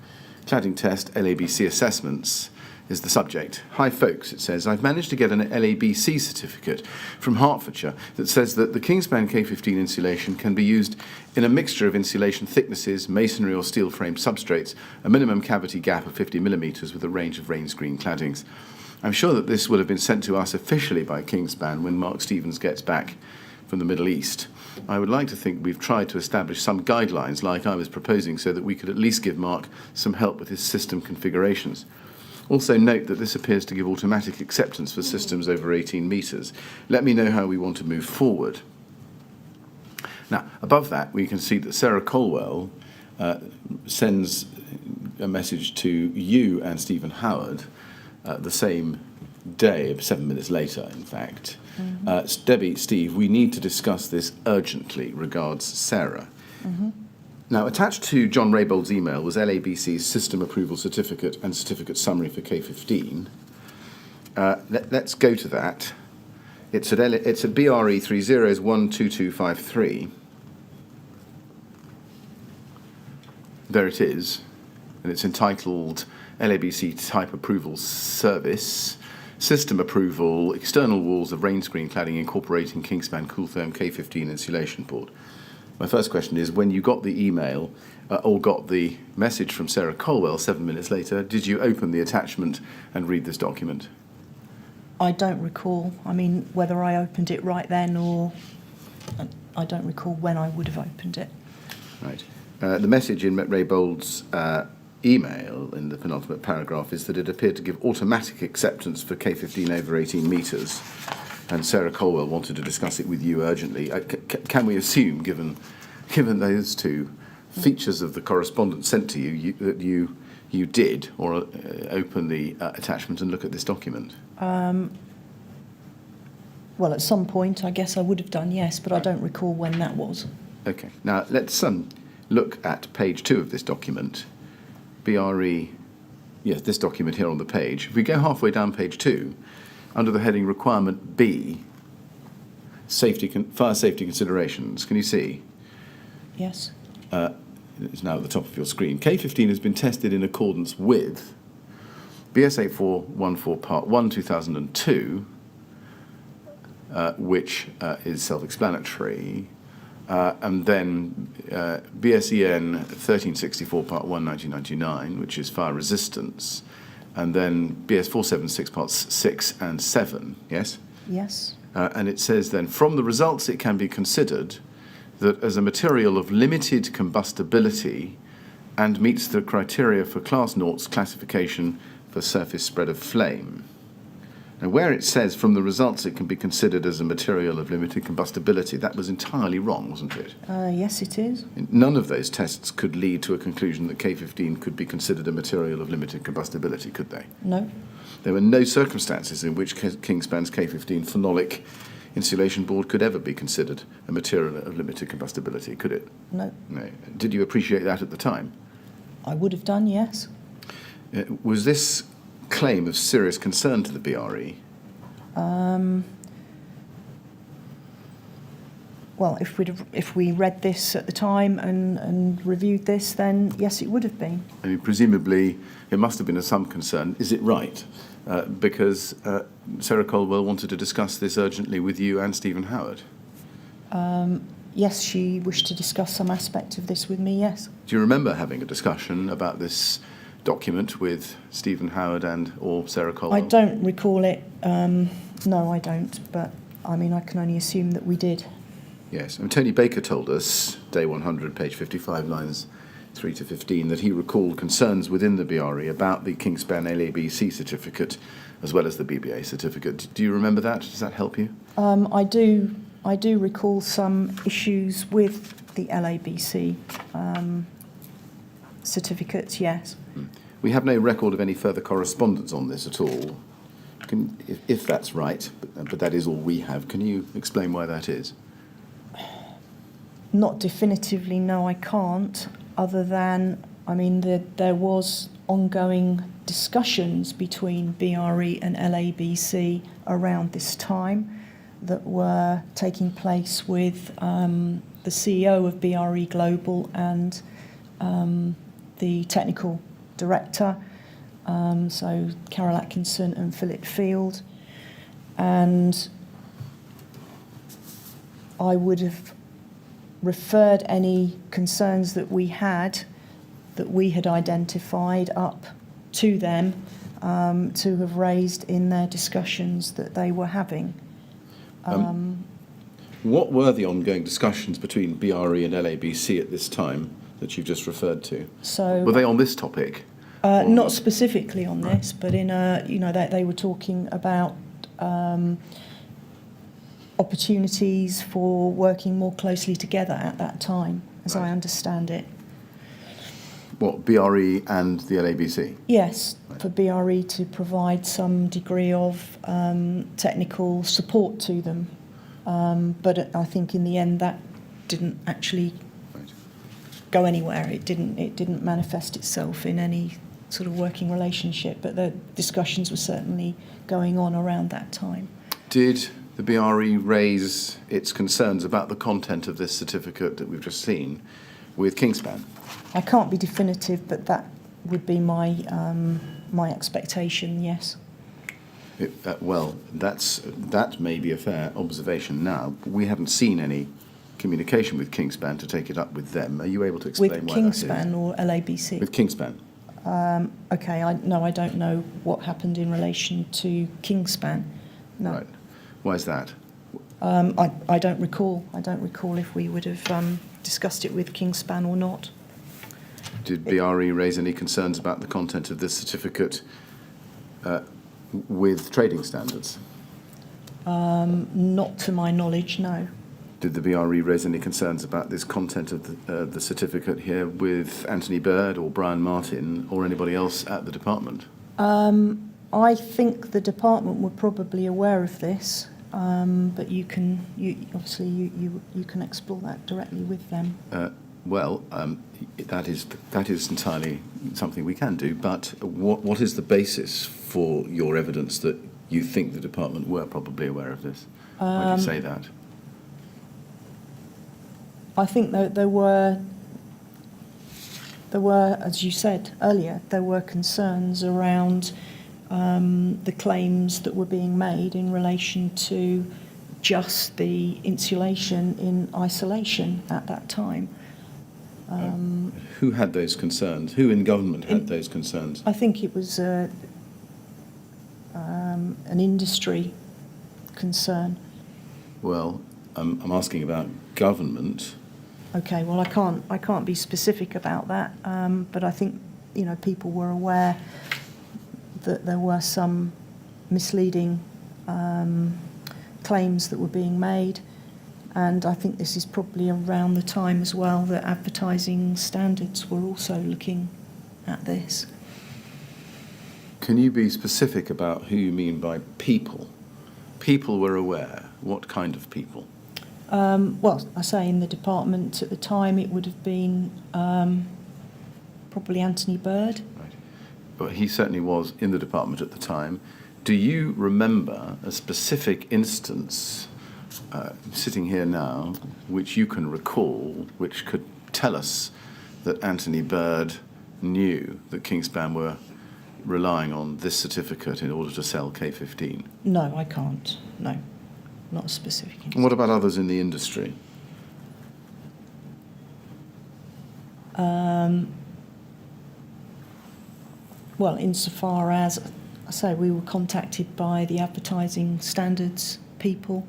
Speaker 3: Cladding test, LABC assessments is the subject. Hi folks, it says, I've managed to get an LABC certificate from Hertfordshire that says that the Kingspan K15 insulation can be used in a mixture of insulation thicknesses, masonry or steel frame substrates, a minimum cavity gap of 50 millimetres with a range of rain screen claddings. I'm sure that this will have been sent to us officially by Kingspan when Mark Stevens gets back from the Middle East. I would like to think we've tried to establish some guidelines like I was proposing so that we could at least give Mark some help with his system configurations. Also note that this appears to give automatic acceptance for systems over 18 metres. Let me know how we want to move forward. Now, above that, we can see that Sarah Colwell sends a message to you and Stephen Howard the same day, 7 minutes later, in fact.
Speaker 2: Mm-hmm.
Speaker 3: Debbie, Steve, we need to discuss this urgently. Regards, Sarah.
Speaker 2: Mm-hmm.
Speaker 3: Now, attached to John Raybould's email was LABC's System Approval Certificate and Certificate Summary for K15. Let's go to that. It's at BRE 3012253. There it is, and it's entitled LABC Type Approval Service, System Approval, External Walls of Rain Screen Cladding Incorporating Kingspan Cooltherm K15 Insulation Board. My first question is, when you got the email or got the message from Sarah Colwell 7 minutes later, did you open the attachment and read this document?
Speaker 2: I don't recall. I mean, whether I opened it right then or I don't recall when I would have opened it.
Speaker 3: Right. The message in Raybould's email in the penultimate paragraph is that it appeared to give automatic acceptance for K15 over 18 metres, and Sarah Colwell wanted to discuss it with you urgently. Can we assume, given those two features of the correspondence sent to you, that you did or open the attachment and look at this document?
Speaker 2: Well, at some point, I guess I would have done, yes, but I don't recall when that was.
Speaker 3: Okay. Now, let's look at page 2 of this document. BRE, yes, this document here on the page. If we go halfway down page 2, under the heading Requirement B, fire safety considerations, can you see?
Speaker 2: Yes.
Speaker 3: It's now at the top of your screen. K15 has been tested in accordance with BS 8414 Part 1 2002, which is self-explanatory, and then BSEN 1364 Part 1 1999, which is fire resistance, and then BS 476 Parts 6 and 7, yes?
Speaker 2: Yes.
Speaker 3: And it says then, from the results it can be considered that as a material of limited combustibility and meets the criteria for Class Naught's classification for surface spread of flame. Now, where it says from the results it can be considered as a material of limited combustibility, that was entirely wrong, wasn't it?
Speaker 2: Yes, it is.
Speaker 3: None of those tests could lead to a conclusion that K15 could be considered a material of limited combustibility, could they?
Speaker 2: No.
Speaker 3: There were no circumstances in which Kingspan's K15 phenolic insulation board could ever be considered a material of limited combustibility, could it?
Speaker 2: No.
Speaker 3: No. Did you appreciate that at the time?
Speaker 2: I would have done, yes.
Speaker 3: Was this claim of serious concern to the BRE?
Speaker 2: Well, if we read this at the time and reviewed this, then yes, it would have been.
Speaker 3: I mean, presumably it must have been of some concern. Is it right? Because Sarah Colwell wanted to discuss this urgently with you and Stephen Howard.
Speaker 2: Yes, she wished to discuss some aspect of this with me, yes.
Speaker 3: Do you remember having a discussion about this document with Stephen Howard or Sarah Colwell?
Speaker 2: I don't recall it. No, I don't, but I mean, I can only assume that we did.
Speaker 3: Yes, and Tony Baker told us, day 100, page 55, lines 3 to 15, that he recalled concerns within the BRE about the Kingspan LABC certificate as well as the BBA certificate. Do you remember that? Does that help you?
Speaker 2: I do recall some issues with the LABC certificates, yes.
Speaker 3: We have no record of any further correspondence on this at all. If that's right, but that is all we have, can you explain why that is?
Speaker 2: Not definitively, no, I can't, other than, I mean, there was ongoing discussions between BRE and LABC around this time that were taking place with the CEO of BRE Global and the technical director, so Carol Atkinson and Philip Field, and I would have referred any concerns that we had identified up to them to have raised in their discussions that they were having.
Speaker 3: What were the ongoing discussions between BRE and LABC at this time that you've just referred to?
Speaker 2: So
Speaker 3: Were they on this topic?
Speaker 2: not specifically on this, but in they were talking about opportunities for working more closely together at that time, as I understand it.
Speaker 3: What, BRE and the LABC?
Speaker 2: Yes, for BRE to provide some degree of technical support to them. But I think in the end that didn't actually go anywhere. It didn't manifest itself in any sort of working relationship, but the discussions were certainly going on around that time.
Speaker 3: Did the BRE raise its concerns about the content of this certificate that we've just seen with Kingspan?
Speaker 2: I can't be definitive, but that would be my expectation, yes.
Speaker 3: Well, that may be a fair observation now. We haven't seen any communication with Kingspan to take it up with them. Are you able to explain
Speaker 2: With
Speaker 3: why that is?
Speaker 2: Kingspan or LABC?
Speaker 3: With Kingspan.
Speaker 2: Okay, I don't know what happened in relation to Kingspan. No.
Speaker 3: Right. Why is that?
Speaker 2: I don't recall. I don't recall if we would have discussed it with Kingspan or not.
Speaker 3: Did BRE raise any concerns about the content of this certificate with trading standards?
Speaker 2: Not to my knowledge, no.
Speaker 3: Did the BRE raise any concerns about this content of the certificate here with Anthony Burd or Brian Martin or anybody else at the department?
Speaker 2: I think the department were probably aware of this, but you can explore that directly with them.
Speaker 3: That is entirely something we can do. But what is the basis for your evidence that you think the department were probably aware of this? Why do you say that?
Speaker 2: I think that there were, as you said earlier, there were concerns around the claims that were being made in relation to just the insulation in isolation at that time.
Speaker 3: Who had those concerns? Who in government had those concerns?
Speaker 2: I think it was an industry concern.
Speaker 3: Well, I'm asking about government.
Speaker 2: Okay, well, I can't be specific about that, but I think people were aware that there were some misleading claims that were being made, and I think this is probably around the time as well that advertising standards were also looking at this.
Speaker 3: Can you be specific about who you mean by people? People were aware. What kind of people?
Speaker 2: Well, I say in the department at the time it would have been probably Anthony Burd.
Speaker 3: Right. But he certainly was in the department at the time. Do you remember a specific instance sitting here now which you can recall which could tell us that Anthony Burd knew that Kingspan were relying on this certificate in order to sell K15?
Speaker 2: No, I can't. No, not a specific instance.
Speaker 3: And what about others in the industry?
Speaker 2: Well, insofar as, I say, we were contacted by the advertising standards people.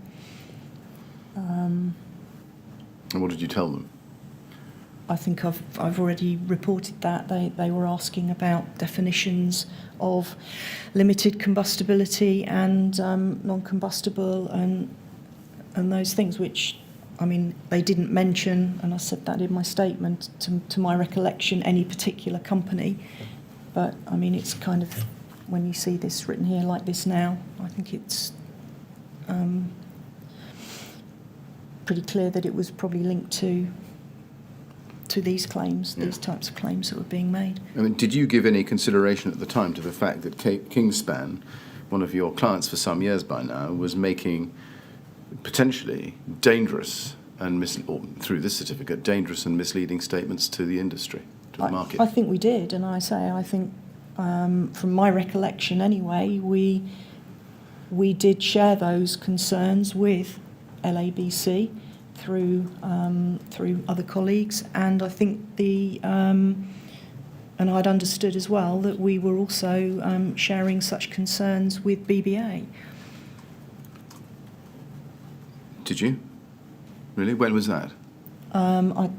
Speaker 3: And what did you tell them?
Speaker 2: I think I've already reported that. They were asking about definitions of limited combustibility and non-combustible and those things, which, I mean, they didn't mention, and I said that in my statement, to my recollection, any particular company. But, I mean, it's kind of, when you see this written here like this now, I think it's pretty clear that it was probably linked to these claims, these types of claims that were being made.
Speaker 3: I mean, did you give any consideration at the time to the fact that Kingspan, one of your clients for some years by now, was making potentially dangerous and through this certificate, dangerous and misleading statements to the industry, to the market?
Speaker 2: I think we did, and I think from my recollection anyway, we did share those concerns with LABC through other colleagues, and I think and I'd understood as well that we were also sharing such concerns with BBA.
Speaker 3: Did you? Really? When was that?
Speaker 2: I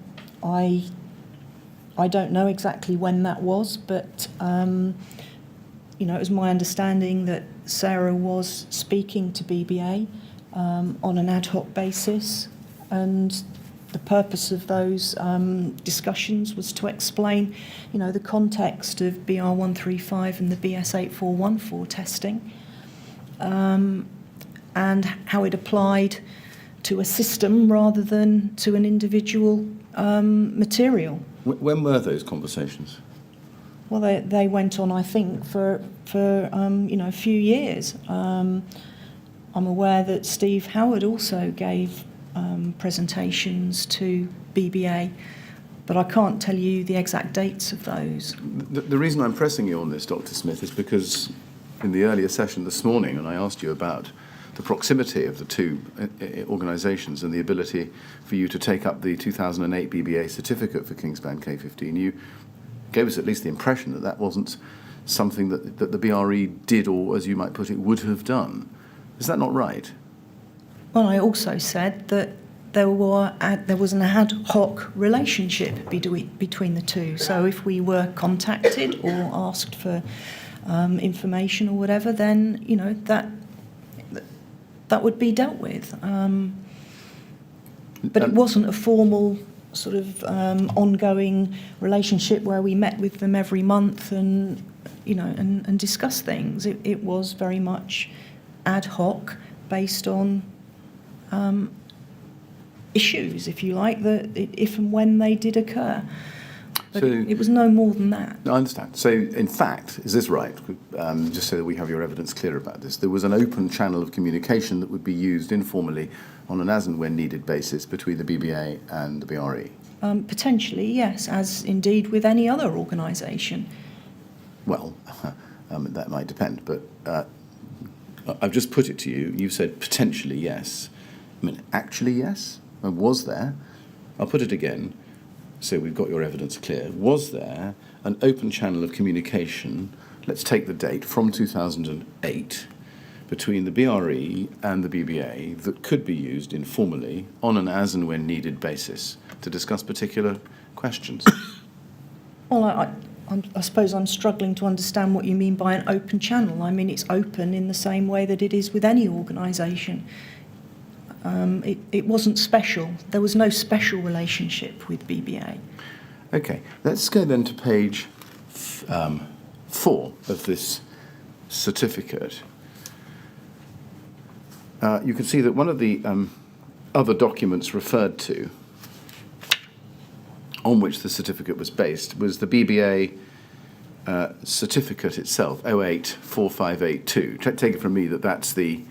Speaker 2: don't know exactly when that was, but it was my understanding that Sarah was speaking to BBA on an ad hoc basis, and the purpose of those discussions was to explain, the context of BR135 and the BS8414 testing, and how it applied to a system rather than to an individual material.
Speaker 3: When were those conversations?
Speaker 2: Well, they went on, I think, for a few years. I'm aware that Steve Howard also gave presentations to BBA, but I can't tell you the exact dates of those.
Speaker 3: The reason I'm pressing you on this, Dr. Smith, is because in the earlier session this morning, when I asked you about the proximity of the two organisations and the ability for you to take up the 2008 BBA certificate for Kingspan K15, you gave us at least the impression that that wasn't something that the BRE did, or, as you might put it, would have done. Is that not right?
Speaker 2: Well, I also said that there was an ad hoc relationship between the two. So if we were contacted or asked for information or whatever, then that would be dealt with. But it wasn't a formal sort of ongoing relationship where we met with them every month and discussed things. It was very much ad hoc, based on issues, if you like, if and when they did occur. But
Speaker 3: So,
Speaker 2: it was no more than that.
Speaker 3: I understand. So, in fact, is this right? Just so that we have your evidence clear about this, there was an open channel of communication that would be used informally on an as and when needed basis between the BBA and the BRE?
Speaker 2: Potentially, yes, as indeed with any other organisation.
Speaker 3: Well, that might depend, but I've just put it to you. You said potentially yes. I mean, actually yes? Was there? I'll put it again, so we've got your evidence clear. Was there an open channel of communication, let's take the date, from 2008, between the BRE and the BBA that could be used informally on an as and when needed basis to discuss particular questions?
Speaker 2: Well, I suppose I'm struggling to understand what you mean by an open channel. I mean, it's open in the same way that it is with any organisation. It wasn't special. There was no special relationship with BBA.
Speaker 3: Okay, let's go then to page 4 of this certificate. You can see that one of the other documents referred to, on which the certificate was based, was the BBA certificate itself, 084582. Take it from me that that's the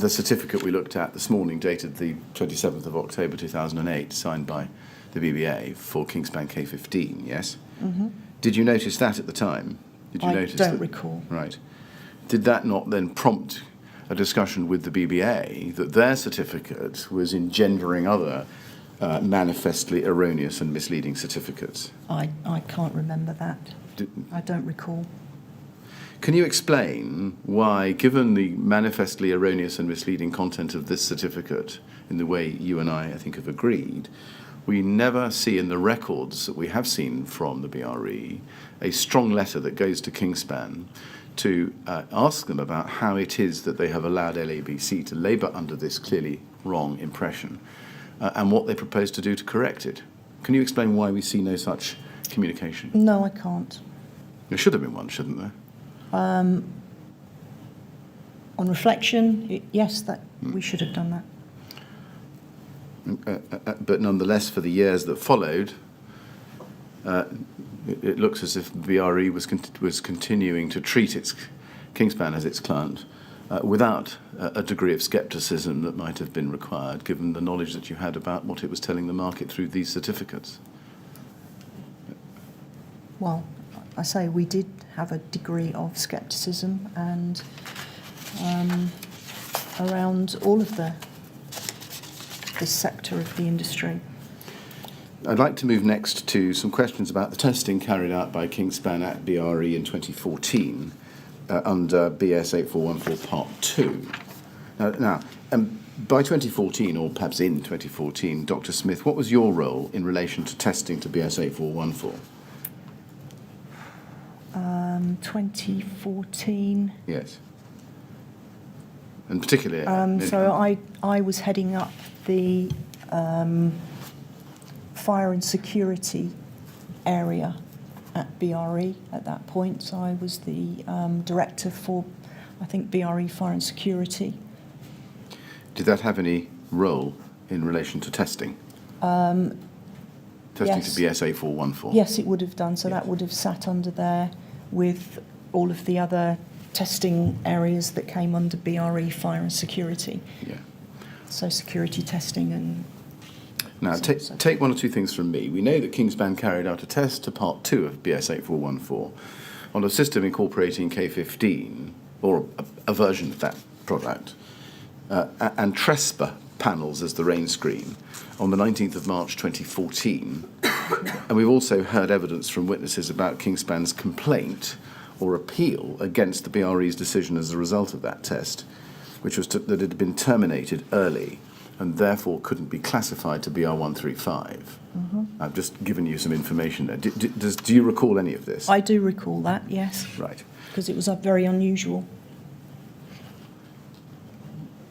Speaker 3: certificate we looked at this morning, dated the 27th of October 2008, signed by the BBA for Kingspan K15, yes?
Speaker 2: Mm-hmm.
Speaker 3: Did you notice that at the time? Did you
Speaker 2: I
Speaker 3: notice
Speaker 2: don't
Speaker 3: that?
Speaker 2: recall.
Speaker 3: Right. Did that not then prompt a discussion with the BBA that their certificate was engendering other manifestly erroneous and misleading certificates?
Speaker 2: I can't remember that. I don't recall.
Speaker 3: Can you explain why, given the manifestly erroneous and misleading content of this certificate, in the way you and I think, have agreed, we never see in the records that we have seen from the BRE a strong letter that goes to Kingspan to ask them about how it is that they have allowed LABC to labour under this clearly wrong impression and what they propose to do to correct it. Can you explain why we see no such communication?
Speaker 2: No, I can't.
Speaker 3: There should have been one, shouldn't there?
Speaker 2: On reflection, yes, that we should have done that.
Speaker 3: But nonetheless, for the years that followed, it looks as if BRE was continuing to treat its Kingspan as its client without a degree of scepticism that might have been required, given the knowledge that you had about what it was telling the market through these certificates.
Speaker 2: Well, I say we did have a degree of scepticism and around all of this sector of the industry.
Speaker 3: I'd like to move next to some questions about the testing carried out by Kingspan at BRE in 2014 under BS 8414 Part 2. Now, by 2014, or perhaps in 2014, Dr. Smith, what was your role in relation to testing to BS 8414?
Speaker 2: 2014.
Speaker 3: Yes. And particularly...
Speaker 2: So I was heading up the fire and security area at BRE at that point. So I was the director for, I think, BRE Fire and Security.
Speaker 3: Did that have any role in relation to testing? Testing
Speaker 2: Yes.
Speaker 3: to BS 8414?
Speaker 2: Yes, it would have done. So
Speaker 3: Yes.
Speaker 2: that would have sat under there with all of the other testing areas that came under BRE Fire and Security.
Speaker 3: Yeah.
Speaker 2: So security testing and...
Speaker 3: Now, take one or two things from me. We know that Kingspan carried out a test to Part 2 of BS 8414 on a system incorporating K15, or a version of that product, and TRESPA panels as the rain screen on the 19th of March 2014. And we've also heard evidence from witnesses about Kingspan's complaint or appeal against the BRE's decision as a result of that test, which was that it had been terminated early and therefore couldn't be classified to BR 135. Mm-hmm. I've just given you some information there. Do you recall any of this?
Speaker 2: I do recall that, yes.
Speaker 3: Right.
Speaker 2: Because it was very unusual.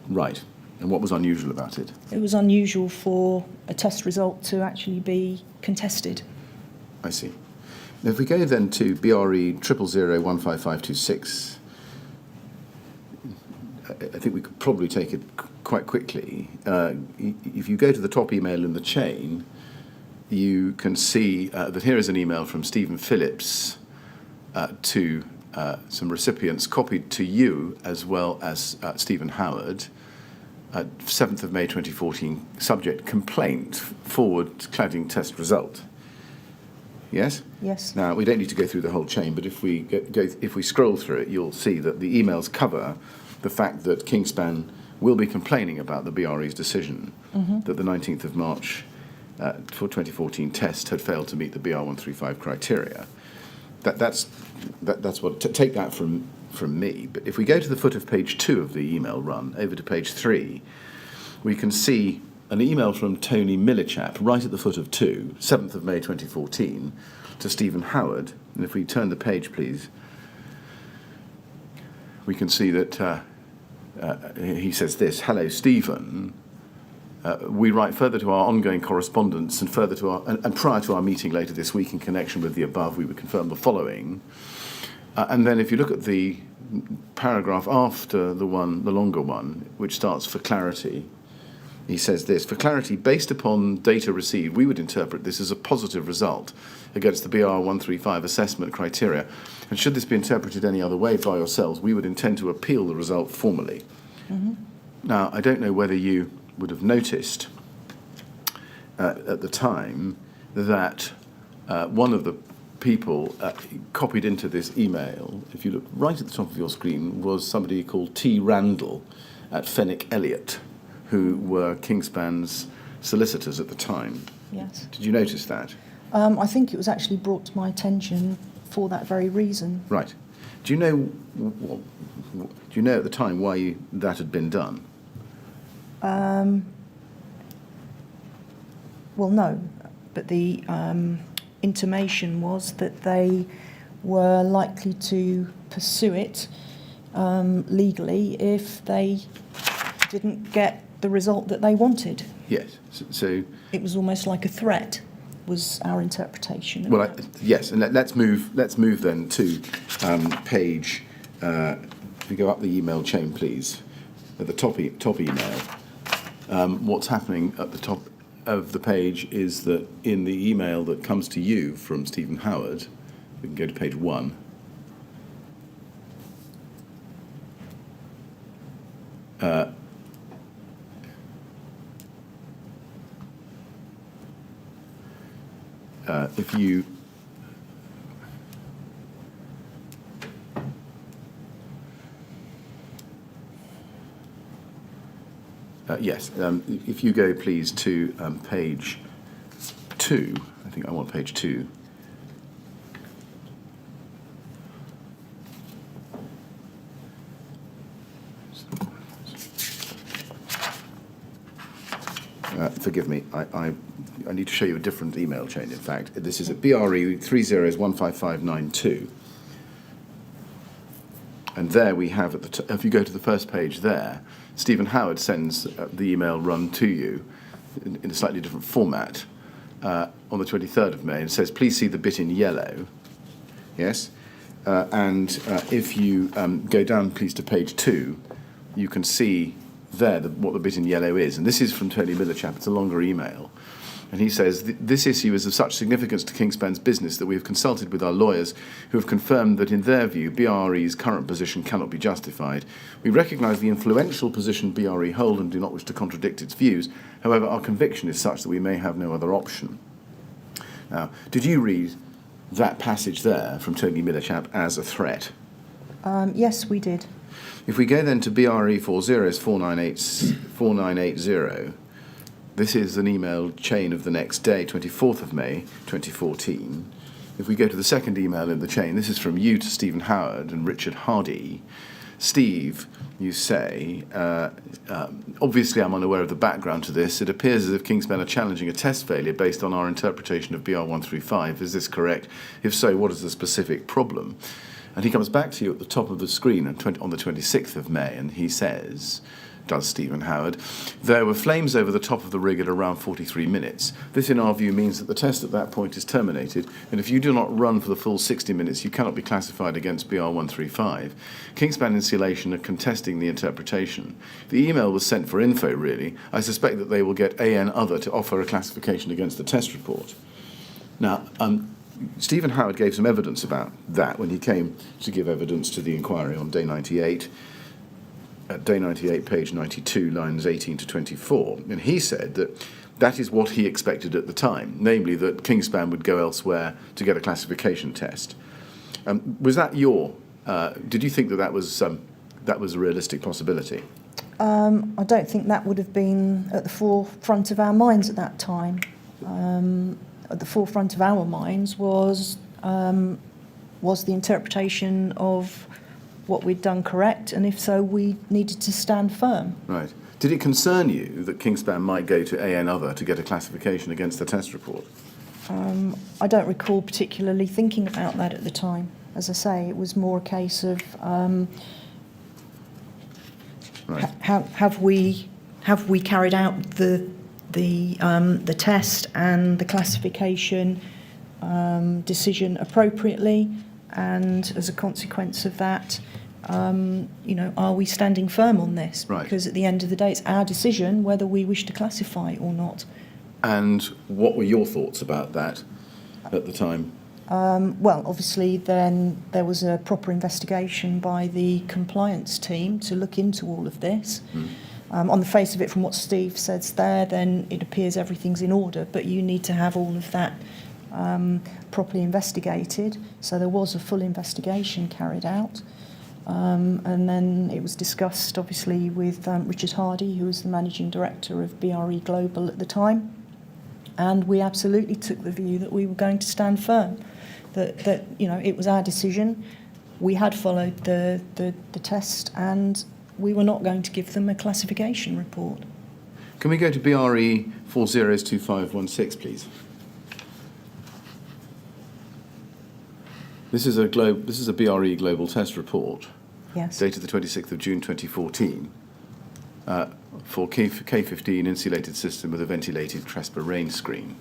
Speaker 3: Right. And what was unusual about it?
Speaker 2: It was unusual for a test result to actually be contested.
Speaker 3: I see. Now, if we go then to BRE 000-15526, I think we could probably take it quite quickly. If you go to the top email in the chain, you can see that here is an email from Stephen Phillips to some recipients copied to you as well as Stephen Howard. 7th of May 2014, subject complaint, forward cladding test result. Yes?
Speaker 2: Yes.
Speaker 3: Now, we don't need to go through the whole chain, but if we scroll through it, you'll see that the emails cover the fact that Kingspan will be complaining about the BRE's decision that the 19th of March for 2014 test had failed to meet the BR 135 criteria. That's what. Take that from me. But if we go to the foot of page 2 of the email run, over to page 3, we can see an email from Tony Millichap right at the foot of 2, 7th of May 2014, to Stephen Howard. And if we turn the page, please, we can see that he says this: "Hello, Stephen. We write further to our ongoing correspondence and further to and prior to our meeting later this week in connection with the above, we would confirm the following." And then if you look at the paragraph after the longer one, which starts "for clarity," he says this: "For clarity, based upon data received, we would interpret this as a positive result against the BR 135 assessment criteria. And should this be interpreted any other way by yourselves, we would intend to appeal the result formally." Mm-hmm. Now, I don't know whether you would have noticed at the time that one of the people copied into this email, if you look right at the top of your screen, was somebody called T. Randall at Fenwick Elliott, who were Kingspan's solicitors at the time.
Speaker 2: Yes.
Speaker 3: Did you notice that?
Speaker 2: I think it was actually brought to my attention for that very reason.
Speaker 3: Right. Do you know at the time why that had been done?
Speaker 2: Well, no, but the intimation was that they were likely to pursue it legally if they didn't get the result that they wanted.
Speaker 3: Yes. So
Speaker 2: It was almost like a threat, was our interpretation of
Speaker 3: well,
Speaker 2: that.
Speaker 3: yes, and let's move then to page. If we go up the email chain, please, at the top email. What's happening at the top of the page is that in the email that comes to you from Stephen Howard, we can go to page 1. If you yes, if you go please to page 2, I think I want page 2. Forgive me, I need to show you a different email chain, in fact. This is at BRE 30155592. And there we have, at the if you go to the first page there, Stephen Howard sends the email run to you in a slightly different format on the 23rd of May and says, please see the bit in yellow. Yes? If you go down, please, to page 2, you can see there what the bit in yellow is. And this is from Tony Millerchap. It's a longer email. And he says, this issue is of such significance to Kingspan's business that we have consulted with our lawyers who have confirmed that in their view, BRE's current position cannot be justified. We recognise the influential position BRE hold and do not wish to contradict its views. However, our conviction is such that we may have no other option. Now, did you read that passage there from Tony Millerchap as a threat?
Speaker 2: Yes, we did.
Speaker 3: If we go then to BRE 4980, this is an email chain of the next day, 24th of May, 2014. If we go to the second email in the chain, this is from you to Stephen Howard and Richard Hardy. Steve, you say, obviously I'm unaware of the background to this. It appears as if Kingspan are challenging a test failure based on our interpretation of BR 135. Is this correct? If so, what is the specific problem? And he comes back to you at the top of the screen on the 26th of May, and he says, does Stephen Howard, there were flames over the top of the rig at around 43 minutes. This, in our view, means that the test at that point is terminated, and if you do not run for the full 60 minutes, you cannot be classified against BR 135. Kingspan Insulation are contesting the interpretation. The email was sent for info, really. I suspect that they will get AN Other to offer a classification against the test report. Now, Stephen Howard gave some evidence about that when he came to give evidence to the inquiry on day 98. At day 98, page 92, lines 18 to 24. And he said that that is what he expected at the time, namely that Kingspan would go elsewhere to get a classification test. Was that did you think that was a realistic possibility?
Speaker 2: I don't think that would have been at the forefront of our minds at that time. At the forefront of our minds was the interpretation of what we'd done correct, and if so, we needed to stand firm.
Speaker 3: Right. Did it concern you that Kingspan might go to AN Other to get a classification against the test report?
Speaker 2: I don't recall particularly thinking about that at the time. As I say, it was more a case of
Speaker 3: Right.
Speaker 2: have we carried out the test and the classification decision appropriately, and as a consequence of that, are we standing firm on this?
Speaker 3: Right.
Speaker 2: Because at the end of the day, it's our decision whether we wish to classify or not.
Speaker 3: And what were your thoughts about that at the time?
Speaker 2: Well, obviously, then there was a proper investigation by the compliance team to look into all of this. On the face of it, from what Steve says there, then it appears everything's in order, but you need to have all of that properly investigated. So there was a full investigation carried out. And then it was discussed, obviously, with Richard Hardy, who was the managing director of BRE Global at the time. And we absolutely took the view that we were going to stand firm, that it was our decision. We had followed the test, and we were not going to give them a classification report.
Speaker 3: Can we go to BRE 402516, please? This is a BRE global test report,
Speaker 2: Yes.
Speaker 3: dated the 26th of June 2014, for K15 insulated system with a ventilated Trespa rain screen.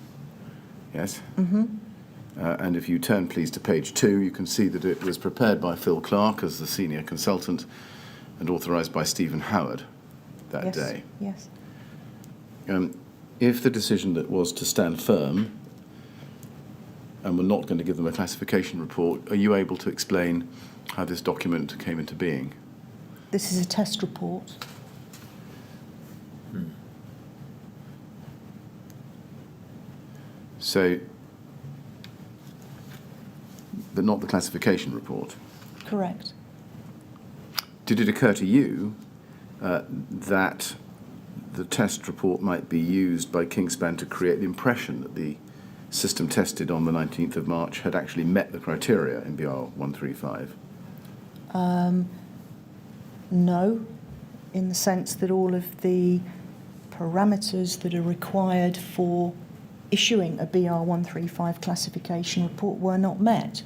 Speaker 3: Yes?
Speaker 2: Mm-hmm.
Speaker 3: And if you turn, please, to page 2, you can see that it was prepared by Phil Clark as the senior consultant and authorised by Stephen Howard that
Speaker 2: Yes.
Speaker 3: day.
Speaker 2: Yes.
Speaker 3: If the decision that was to stand firm and we're not going to give them a classification report, are you able to explain how this document came into being?
Speaker 2: This is a test report.
Speaker 3: So, but not the classification report.
Speaker 2: Correct.
Speaker 3: Did it occur to you that the test report might be used by Kingspan to create the impression that the system tested on the 19th of March had actually met the criteria in BR 135?
Speaker 2: No, in the sense that all of the parameters that are required for issuing a BR 135 classification report were not met.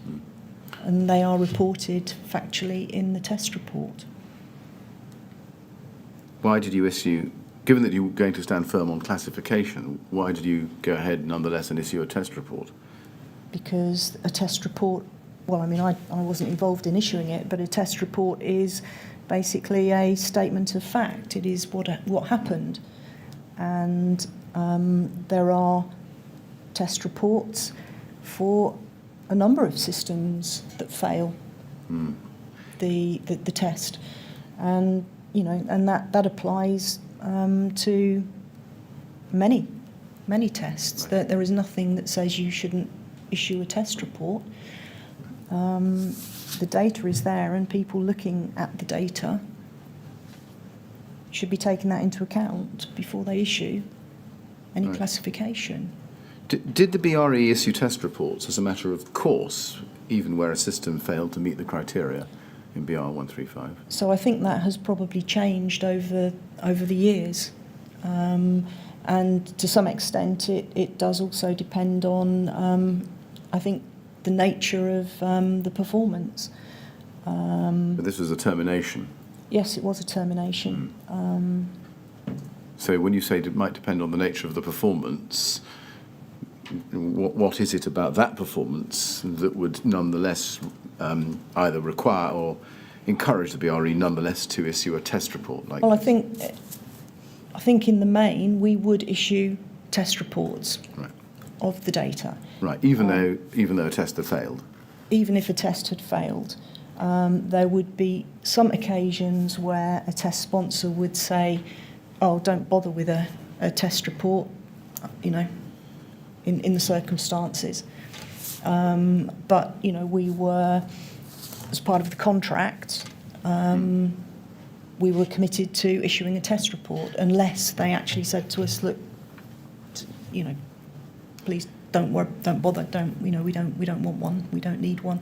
Speaker 2: And they are reported factually in the test report.
Speaker 3: Why did you issue, given that you were going to stand firm on classification, why did you go ahead nonetheless and issue a test report?
Speaker 2: Because a test report, well, I mean, I wasn't involved in issuing it, but a test report is basically a statement of fact. It is what happened. And there are test reports for a number of systems that fail the test. And, you know, and that applies to many tests.
Speaker 3: Right.
Speaker 2: There is nothing that says you shouldn't issue a test report. The data is there, and people looking at the data should be taking that into account before they issue any
Speaker 3: Right.
Speaker 2: classification.
Speaker 3: Did the BRE issue test reports as a matter of course, even where a system failed to meet the criteria in BR 135?
Speaker 2: So I think that has probably changed over the years. And to some extent, it does also depend on, I think, the nature of the performance.
Speaker 3: But this was a termination.
Speaker 2: Yes, it was a termination.
Speaker 3: So when you say it might depend on the nature of the performance, what is it about that performance that would nonetheless either require or encourage the BRE nonetheless to issue a test report? Like,
Speaker 2: Well, I think in the main we would issue test reports
Speaker 3: right,
Speaker 2: of the data,
Speaker 3: right. Even though a test had failed.
Speaker 2: even if a test had failed. There would be some occasions where a test sponsor would say, "Oh, don't bother with a test report," you know, in the circumstances. But, you know, we were, as part of the contract, we were committed to issuing a test report unless they actually said to us, "Look, you know, please don't worry, don't bother, we don't want one, we don't need one."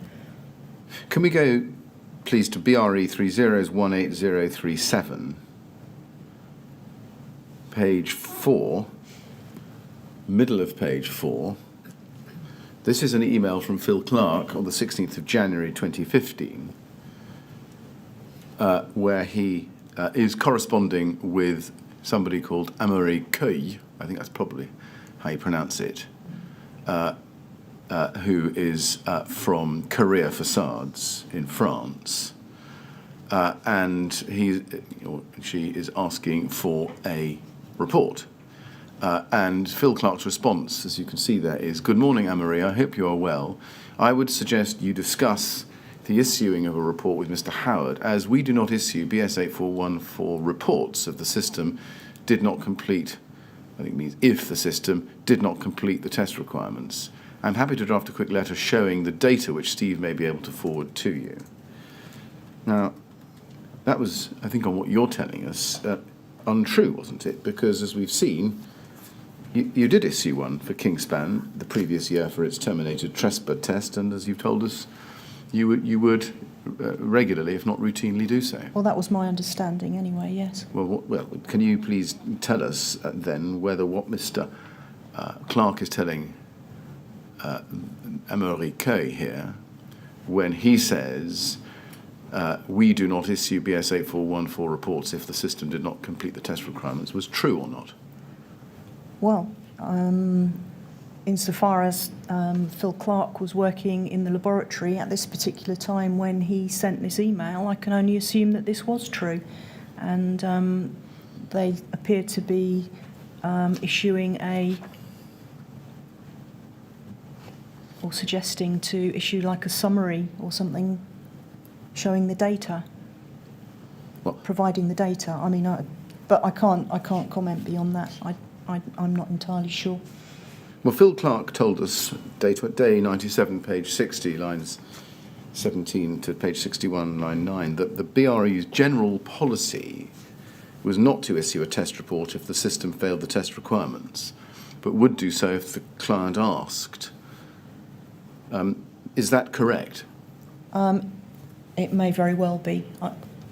Speaker 3: Can we go, please, to BRE 30180037, page 4, middle of page 4. This is an email from Phil Clark on the 16th of January 2015, where he is corresponding with somebody called Amaury Cueil, I think that's probably how you pronounce it, who is from Career Facades in France. And she is asking for a report. And Phil Clark's response, as you can see there, is, "Good morning, Amaury. I hope you are well. I would suggest you discuss the issuing of a report with Mr. Howard, as we do not issue BS 8414 reports if the system did not complete," I think it means if the system did not complete the test requirements. "I'm happy to draft a quick letter showing the data which Steve may be able to forward to you." Now, that was, I think, on what you're telling us, untrue, wasn't it? Because as we've seen, you did issue one for Kingspan the previous year for its terminated Trespa test, and as you've told us, you would regularly, if not routinely, do so.
Speaker 2: Well, that was my understanding anyway, yes.
Speaker 3: Well, can you please tell us then whether what Mr. Clark is telling Amerique here, when he says we do not issue BS 8414 reports if the system did not complete the test requirements, was true or not?
Speaker 2: Well, insofar as Phil Clark was working in the laboratory at this particular time when he sent this email, I can only assume that this was true. And they appear to be issuing or suggesting to issue like a summary or something showing the data, providing the data. I mean, but I can't comment beyond that. I'm not entirely sure.
Speaker 3: Well, Phil Clark told us, day 97, page 60, lines 17 to page 61, line 9, that the BRE's general policy was not to issue a test report if the system failed the test requirements, but would do so if the client asked. Is that correct?
Speaker 2: It may very well be.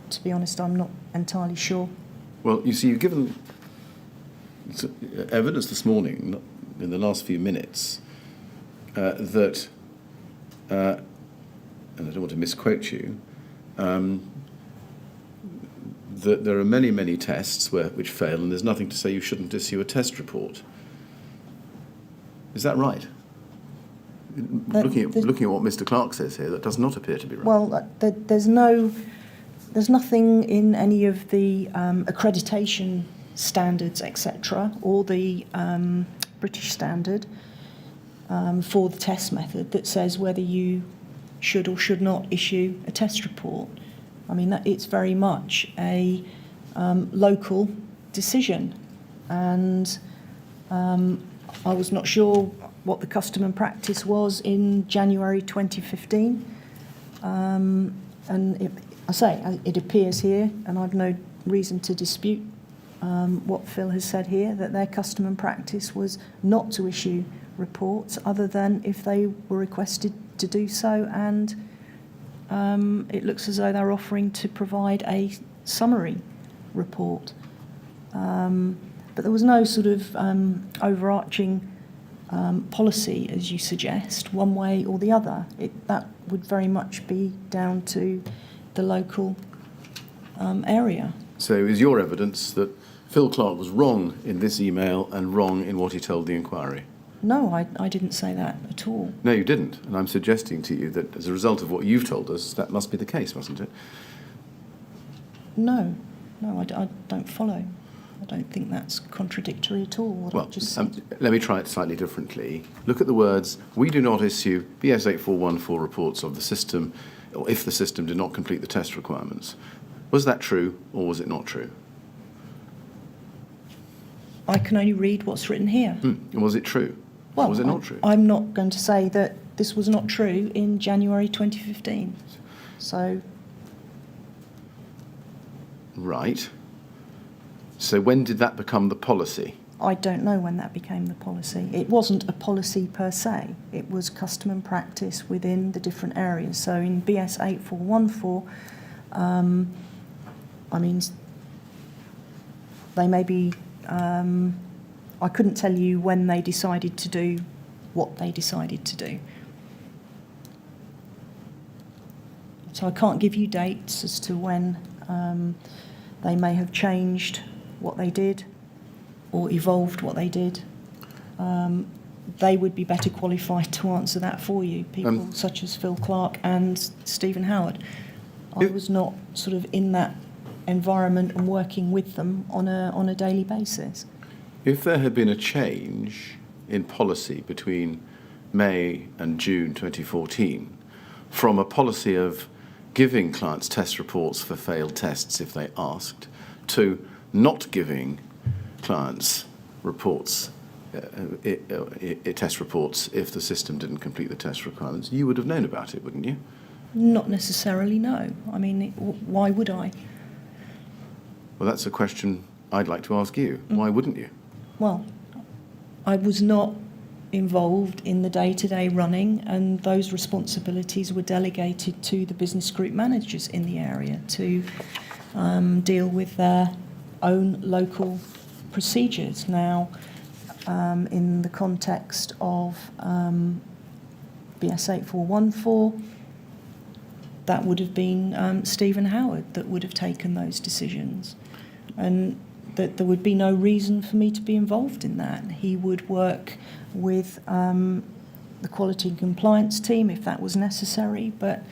Speaker 2: To be honest, I'm not entirely sure.
Speaker 3: Well, you see, you've given evidence this morning, in the last few minutes, that, and I don't want to misquote you, that there are many, many tests which fail, and there's nothing to say you shouldn't issue a test report. Is that right? Looking at what Mr. Clark says here, that does not appear to be right.
Speaker 2: Well, there's nothing in any of the accreditation standards, etc., or the British standard for the test method that says whether you should or should not issue a test report. I mean, it's very much a local decision, and I was not sure what the custom and practice was in January 2015. And it appears here, and I've no reason to dispute what Phil has said here, that their custom and practice was not to issue reports other than if they were requested to do so, and it looks as though they're offering to provide a summary report. But there was no sort of overarching policy, as you suggest, one way or the other. That would very much be down to the local area.
Speaker 3: So is your evidence that Phil Clark was wrong in this email and wrong in what he told the inquiry?
Speaker 2: No, I didn't say that at all.
Speaker 3: No, you didn't. And I'm suggesting to you that as a result of what you've told us, that must be the case, mustn't it?
Speaker 2: No, I don't follow. I don't think that's contradictory at all, what I've just said.
Speaker 3: Let me try it slightly differently. Look at the words, we do not issue BS 8414 reports of the system, or if the system did not complete the test requirements. Was that true, or was it not true?
Speaker 2: I can only read what's written here.
Speaker 3: And was it true?
Speaker 2: Well,
Speaker 3: or was it not true?
Speaker 2: I'm not going to say that this was not true in January 2015. So...
Speaker 3: Right. So when did that become the policy?
Speaker 2: I don't know when that became the policy. It wasn't a policy per se. It was custom and practice within the different areas. So in BS 8414, I mean, they may be... I couldn't tell you when they decided to do what they decided to do. So I can't give you dates as to when they may have changed what they did or evolved what they did. They would be better qualified to answer that for you, people such as Phil Clark and Stephen Howard. I was not sort of in that environment and working with them on a daily basis.
Speaker 3: If there had been a change in policy between May and June 2014, from a policy of giving clients test reports for failed tests if they asked, to not giving clients reports, test reports if the system didn't complete the test requirements, you would have known about it, wouldn't you?
Speaker 2: Not necessarily, no. I mean, why would I?
Speaker 3: Well, that's a question I'd like to ask you. Why wouldn't you?
Speaker 2: Well, I was not involved in the day-to-day running, and those responsibilities were delegated to the business group managers in the area to deal with their own local procedures. Now, in the context of BS 8414, that would have been Stephen Howard that would have taken those decisions, and that there would be no reason for me to be involved in that. He would work with the quality and compliance team if that was necessary, but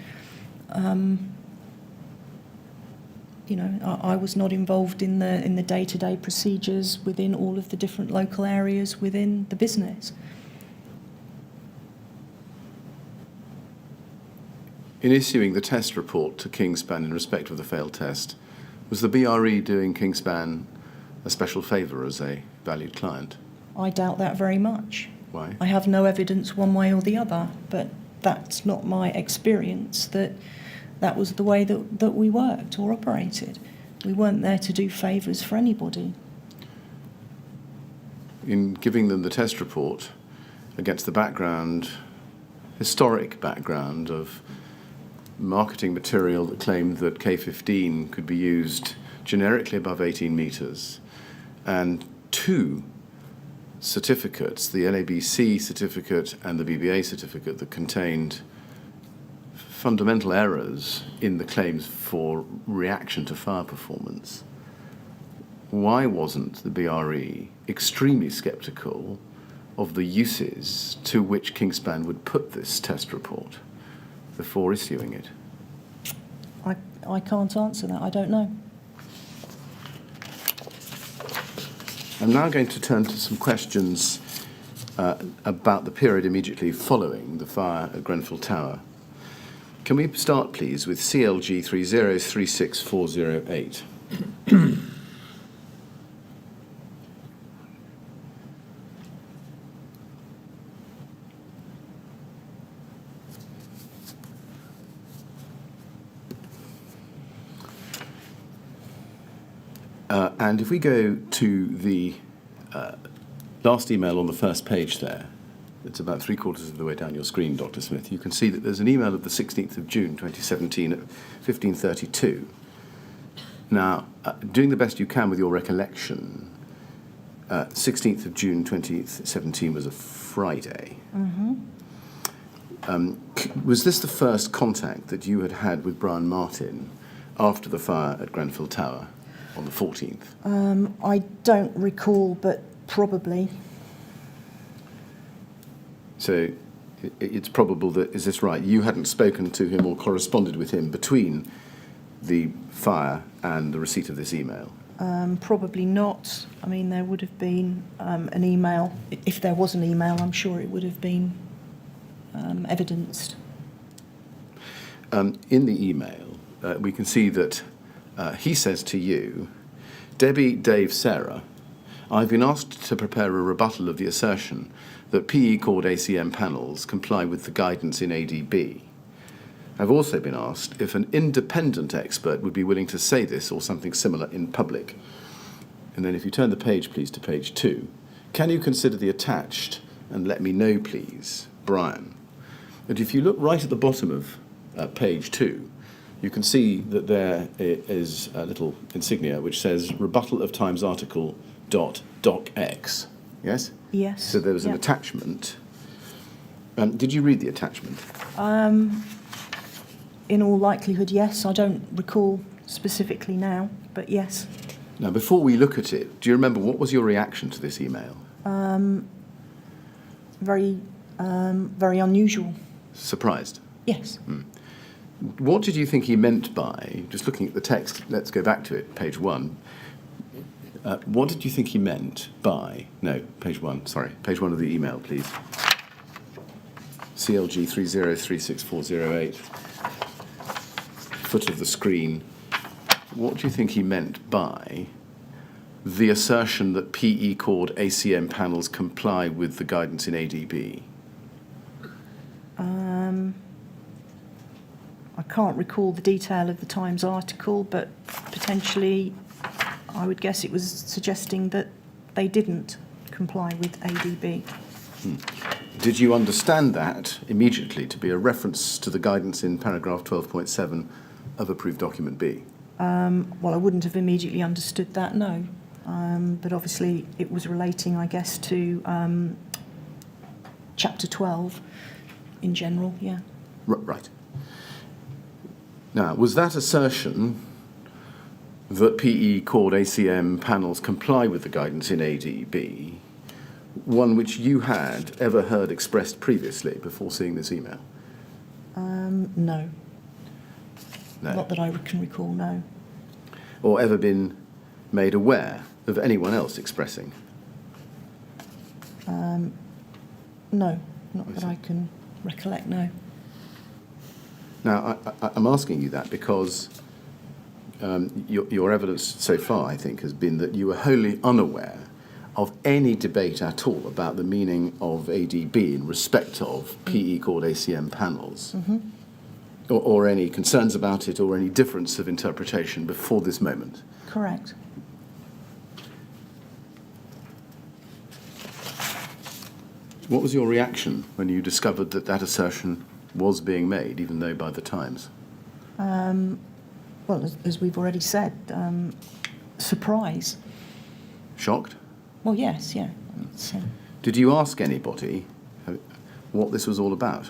Speaker 2: I was not involved in the day-to-day procedures within all of the different local areas within the business.
Speaker 3: In issuing the test report to Kingspan in respect of the failed test, was the BRE doing Kingspan a special favour as a valued client?
Speaker 2: I doubt that very much.
Speaker 3: Why?
Speaker 2: I have no evidence one way or the other, but that's not my experience, that was the way that we worked or operated. We weren't there to do favours for anybody.
Speaker 3: In giving them the test report against the historic background of marketing material that claimed that K15 could be used generically above 18 metres, and 2 certificates, the LABC certificate and the BBA certificate, that contained fundamental errors in the claims for reaction to fire performance. Why wasn't the BRE extremely sceptical of the uses to which Kingspan would put this test report before issuing it?
Speaker 2: I can't answer that. I don't know.
Speaker 3: I'm now going to turn to some questions about the period immediately following the fire at Grenfell Tower. Can we start, please, with CLG 3036408? And if we go to the last email on the first page there, it's about 3/4 of the way down your screen, Dr. Smith, you can see that there's an email of the 16th of June 2017 at 15:32. Now, doing the best you can with your recollection, 16th of June 2017 was a Friday.
Speaker 2: Mm-hmm.
Speaker 3: Was this the first contact that you had with Brian Martin after the fire at Grenfell Tower on the 14th?
Speaker 2: I don't recall, but probably.
Speaker 3: So it's probable that, is this right, you hadn't spoken to him or corresponded with him between the fire and the receipt of this email?
Speaker 2: Probably not. I mean, there would have been an email. If there was an email, I'm sure it would have been evidenced.
Speaker 3: In the email, we can see that he says to you, Debbie, Dave, Sarah, I've been asked to prepare a rebuttal of the assertion that PE cord ACM panels comply with the guidance in ADB. I've also been asked if an independent expert would be willing to say this or something similar in public. And then if you turn the page, please, to page 2, can you consider the attached and let me know, please, Brian? And if you look right at the bottom of page 2, you can see that there is a little insignia which says rebuttal of Times article .docx. Yes?
Speaker 2: Yes.
Speaker 3: So there was an attachment. Did you read the attachment?
Speaker 2: In all likelihood, yes. I don't recall specifically now, but yes.
Speaker 3: Now, before we look at it, do you remember what was your reaction to this email?
Speaker 2: Very unusual.
Speaker 3: Surprised?
Speaker 2: Yes.
Speaker 3: What did you think he meant by, just looking at the text, let's go back to it, page 1. What did you think he meant by, page 1 of the email, please. CLG 3036408, foot of the screen. What do you think he meant by the assertion that PE cord ACM panels comply with the guidance in ADB?
Speaker 2: I can't recall the detail of the Times article, but potentially I would guess it was suggesting that they didn't comply with ADB.
Speaker 3: Did you understand that immediately to be a reference to the guidance in paragraph 12.7 of approved document B?
Speaker 2: Well, I wouldn't have immediately understood that, no. But obviously it was relating, I guess, to chapter 12 in general, yeah.
Speaker 3: Right. Now, was that assertion that PE cord ACM panels comply with the guidance in ADB one which you had ever heard expressed previously before seeing this email?
Speaker 2: No.
Speaker 3: No.
Speaker 2: Not that I can recall, no.
Speaker 3: Or ever been made aware of anyone else expressing?
Speaker 2: No, not that I can recollect, no.
Speaker 3: Now, I'm asking you that because your evidence so far, I think, has been that you were wholly unaware of any debate at all about the meaning of ADB in respect of PE cord ACM panels, or any concerns about it or any difference of interpretation before this moment.
Speaker 2: Correct.
Speaker 3: What was your reaction when you discovered that that assertion was being made, even though by the Times?
Speaker 2: Well, as we've already said, surprise.
Speaker 3: Shocked?
Speaker 2: Well, yes, yeah.
Speaker 3: Did you ask anybody what this was all about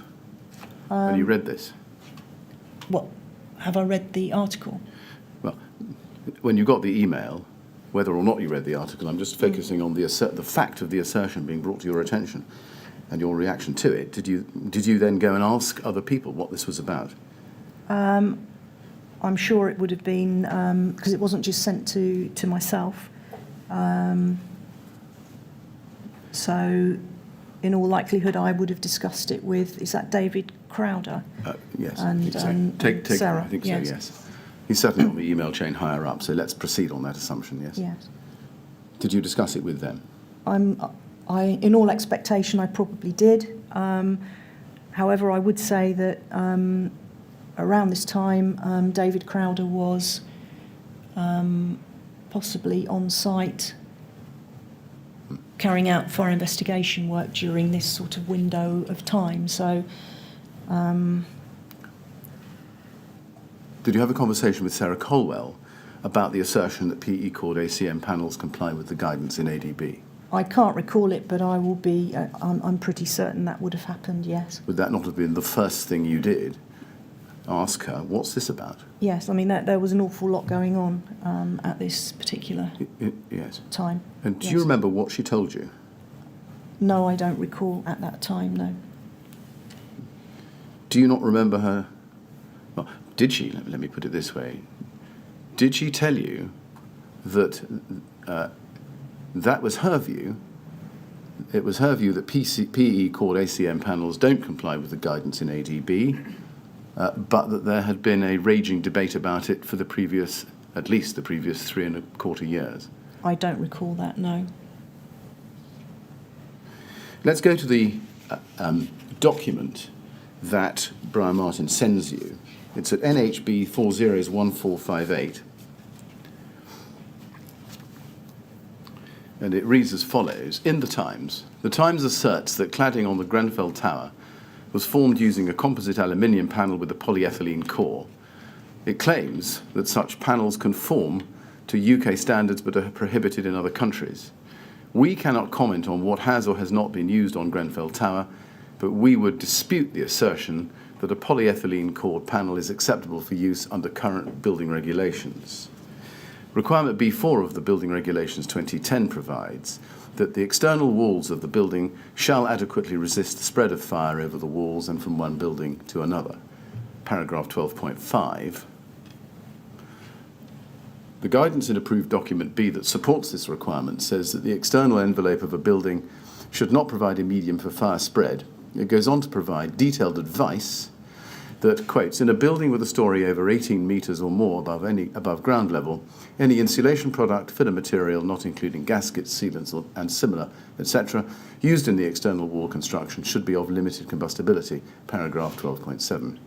Speaker 3: when you read this?
Speaker 2: What, have I read the article?
Speaker 3: Well, when you got the email, whether or not you read the article, I'm just focusing on the fact of the assertion being brought to your attention and your reaction to it. Did you then go and ask other people what this was about?
Speaker 2: I'm sure it would have been, because it wasn't just sent to myself. So, in all likelihood, I would have discussed it with, is that David Crowder?
Speaker 3: Yes,
Speaker 2: and, Sarah.
Speaker 3: I think
Speaker 2: yes.
Speaker 3: so, yes. He's certainly on the email chain higher up, so let's proceed on that assumption, yes.
Speaker 2: Yes.
Speaker 3: Did you discuss it with them?
Speaker 2: In all expectation, I probably did. However, I would say that around this time, David Crowder was possibly on site carrying out fire investigation work during this sort of window of time. So,
Speaker 3: did you have a conversation with Sarah Colwell about the assertion that PE cord ACM panels comply with the guidance in ADB?
Speaker 2: I can't recall it, but I will be. I'm pretty certain that would have happened. Yes.
Speaker 3: Would that not have been the first thing you did? Ask her, what's this about?
Speaker 2: Yes, I mean there was an awful lot going on at this particular
Speaker 3: yes.
Speaker 2: time.
Speaker 3: And do you remember what she told you?
Speaker 2: No, I don't recall at that time. No.
Speaker 3: Do you not remember her? Well, did she? Let me put it this way. Did she tell you that that was her view? It was her view that PE cord ACM panels don't comply with the guidance in ADB, but that there had been a raging debate about it for at least the previous 3.25 years.
Speaker 2: I don't recall that, no.
Speaker 3: Let's go to the document that Brian Martin sends you. It's at NHB 401458. And it reads as follows. In the Times asserts that cladding on the Grenfell Tower was formed using a composite aluminium panel with a polyethylene core. It claims that such panels conform to UK standards but are prohibited in other countries. We cannot comment on what has or has not been used on Grenfell Tower, but we would dispute the assertion that a polyethylene cored panel is acceptable for use under current building regulations. Requirement B4 of the Building Regulations 2010 provides that the external walls of the building shall adequately resist the spread of fire over the walls and from one building to another. Paragraph 12.5. The guidance in approved document B that supports this requirement says that the external envelope of a building should not provide a medium for fire spread. It goes on to provide detailed advice that, quotes, in a building with a story over 18 metres or more above ground level, any insulation product, filler material, not including gaskets, sealants, and similar, etc., used in the external wall construction should be of limited combustibility, paragraph 12.7.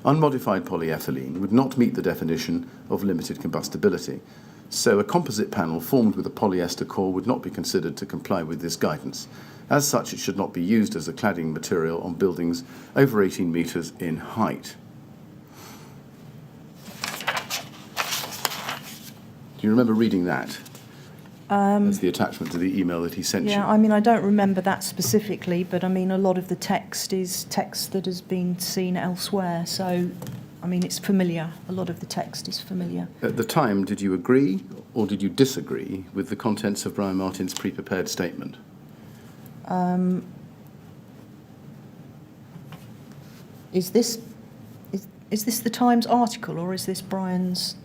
Speaker 3: Unmodified polyethylene would not meet the definition of limited combustibility, so a composite panel formed with a polyester core would not be considered to comply with this guidance. As such, it should not be used as a cladding material on buildings over 18 metres in height. Do you remember reading that as the attachment to the email that he sent you?
Speaker 2: Yeah, I mean, I don't remember that specifically, but I mean, a lot of the text is text that has been seen elsewhere. So, I mean, it's familiar. A lot of the text is familiar.
Speaker 3: At the time, did you agree or did you disagree with the contents of Brian Martin's pre-prepared statement?
Speaker 2: Is this the Times article, or is this Brian's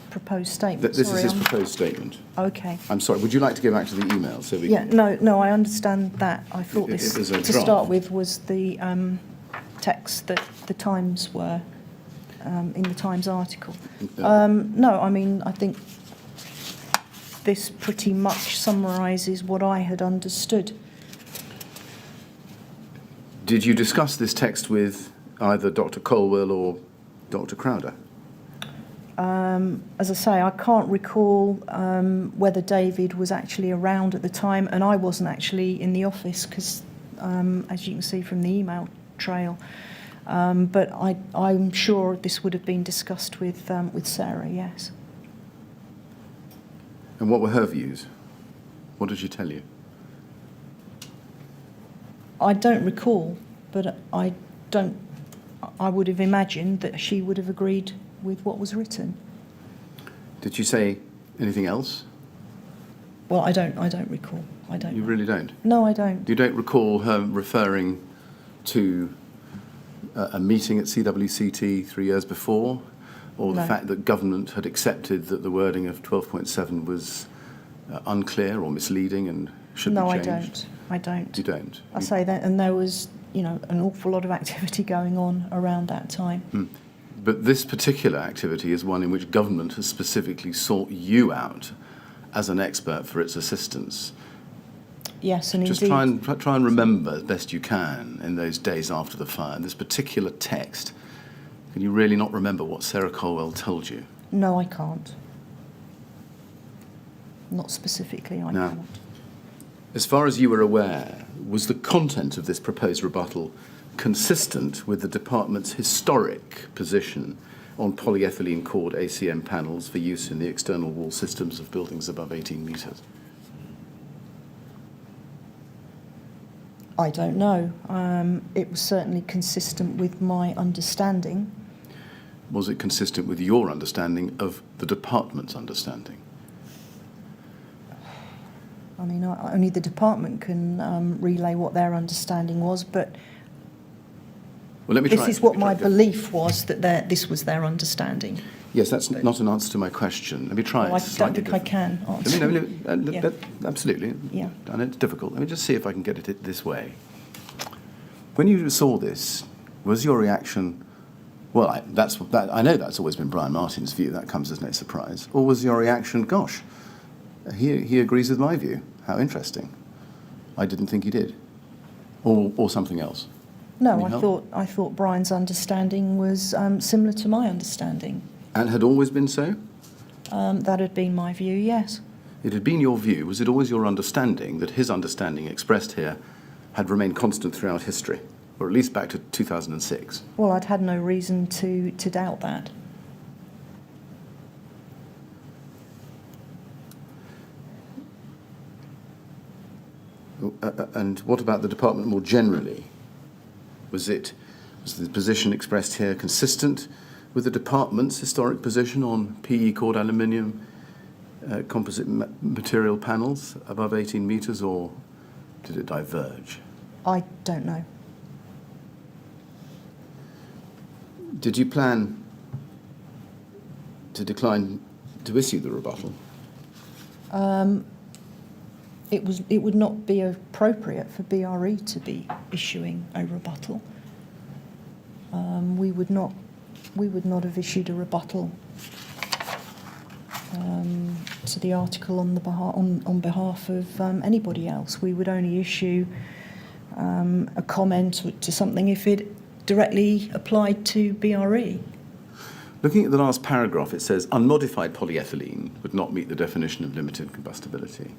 Speaker 2: proposed statement?
Speaker 3: This is his proposed statement.
Speaker 2: Okay.
Speaker 3: I'm sorry, would you like to go back to the email? So we
Speaker 2: Yeah, no, I understand that. I thought this,
Speaker 3: it was a
Speaker 2: to
Speaker 3: draft.
Speaker 2: start with, was the text that the Times were in the Times article. No, I mean, I think this pretty much summarises what I had understood.
Speaker 3: Did you discuss this text with either Dr. Colwell or Dr. Crowder?
Speaker 2: As I say, I can't recall whether David was actually around at the time, and I wasn't actually in the office because, as you can see from the email trail, but I'm sure this would have been discussed with Sarah, yes.
Speaker 3: And what were her views? What did she tell you?
Speaker 2: I don't recall, but I would have imagined that she would have agreed with what was written.
Speaker 3: Did you say anything else?
Speaker 2: Well, I don't recall. I don't.
Speaker 3: You really don't?
Speaker 2: No, I don't.
Speaker 3: You don't recall her referring to a meeting at CWCT 3 years before, or the
Speaker 2: No.
Speaker 3: fact that government had accepted that the wording of 12.7 was unclear or misleading and should
Speaker 2: No,
Speaker 3: be
Speaker 2: I
Speaker 3: changed?
Speaker 2: don't. I don't.
Speaker 3: You don't?
Speaker 2: I say that, and there was, an awful lot of activity going on around that time.
Speaker 3: But this particular activity is one in which government has specifically sought you out as an expert for its assistance.
Speaker 2: Yes, and
Speaker 3: Just
Speaker 2: indeed.
Speaker 3: try and remember as best you can in those days after the fire, this particular text. Can you really not remember what Sarah Colwell told you?
Speaker 2: No, I can't. Not specifically, I
Speaker 3: No.
Speaker 2: can't.
Speaker 3: As far as you were aware, was the content of this proposed rebuttal consistent with the department's historic position on polyethylene cord ACM panels for use in the external wall systems of buildings above 18 metres?
Speaker 2: I don't know. It was certainly consistent with my understanding.
Speaker 3: Was it consistent with your understanding of the department's understanding?
Speaker 2: I mean, only the department can relay what their understanding was, but
Speaker 3: Well, let me
Speaker 2: this
Speaker 3: try.
Speaker 2: is what my belief was, that this was their understanding.
Speaker 3: Yes, that's not an answer to my question. Let me try
Speaker 2: Well,
Speaker 3: it
Speaker 2: I don't
Speaker 3: slightly
Speaker 2: think I
Speaker 3: different.
Speaker 2: can answer. Yeah.
Speaker 3: Absolutely.
Speaker 2: Yeah.
Speaker 3: And it's difficult. Let me just see if I can get it this way. When you saw this, was your reaction, well, I know that's always been Brian Martin's view, that comes as no surprise, or was your reaction, gosh, he agrees with my view, how interesting, I didn't think he did, or something else?
Speaker 2: No,
Speaker 3: Any help?
Speaker 2: I thought Brian's understanding was similar to my understanding.
Speaker 3: And had always been so?
Speaker 2: That had been my view, yes.
Speaker 3: It had been your view, was it always your understanding that his understanding expressed here had remained constant throughout history, or at least back to 2006?
Speaker 2: Well, I'd had no reason to doubt that.
Speaker 3: And what about the department more generally? Was the position expressed here consistent with the department's historic position on PE cord aluminium composite material panels above 18 metres, or did it diverge?
Speaker 2: I don't know.
Speaker 3: Did you plan to decline to issue the rebuttal?
Speaker 2: It would not be appropriate for BRE to be issuing a rebuttal. We would not have issued a rebuttal to the article on behalf of anybody else. We would only issue a comment to something if it directly applied to BRE.
Speaker 3: Looking at the last paragraph, it says unmodified polyethylene would not meet the definition of limited combustibility.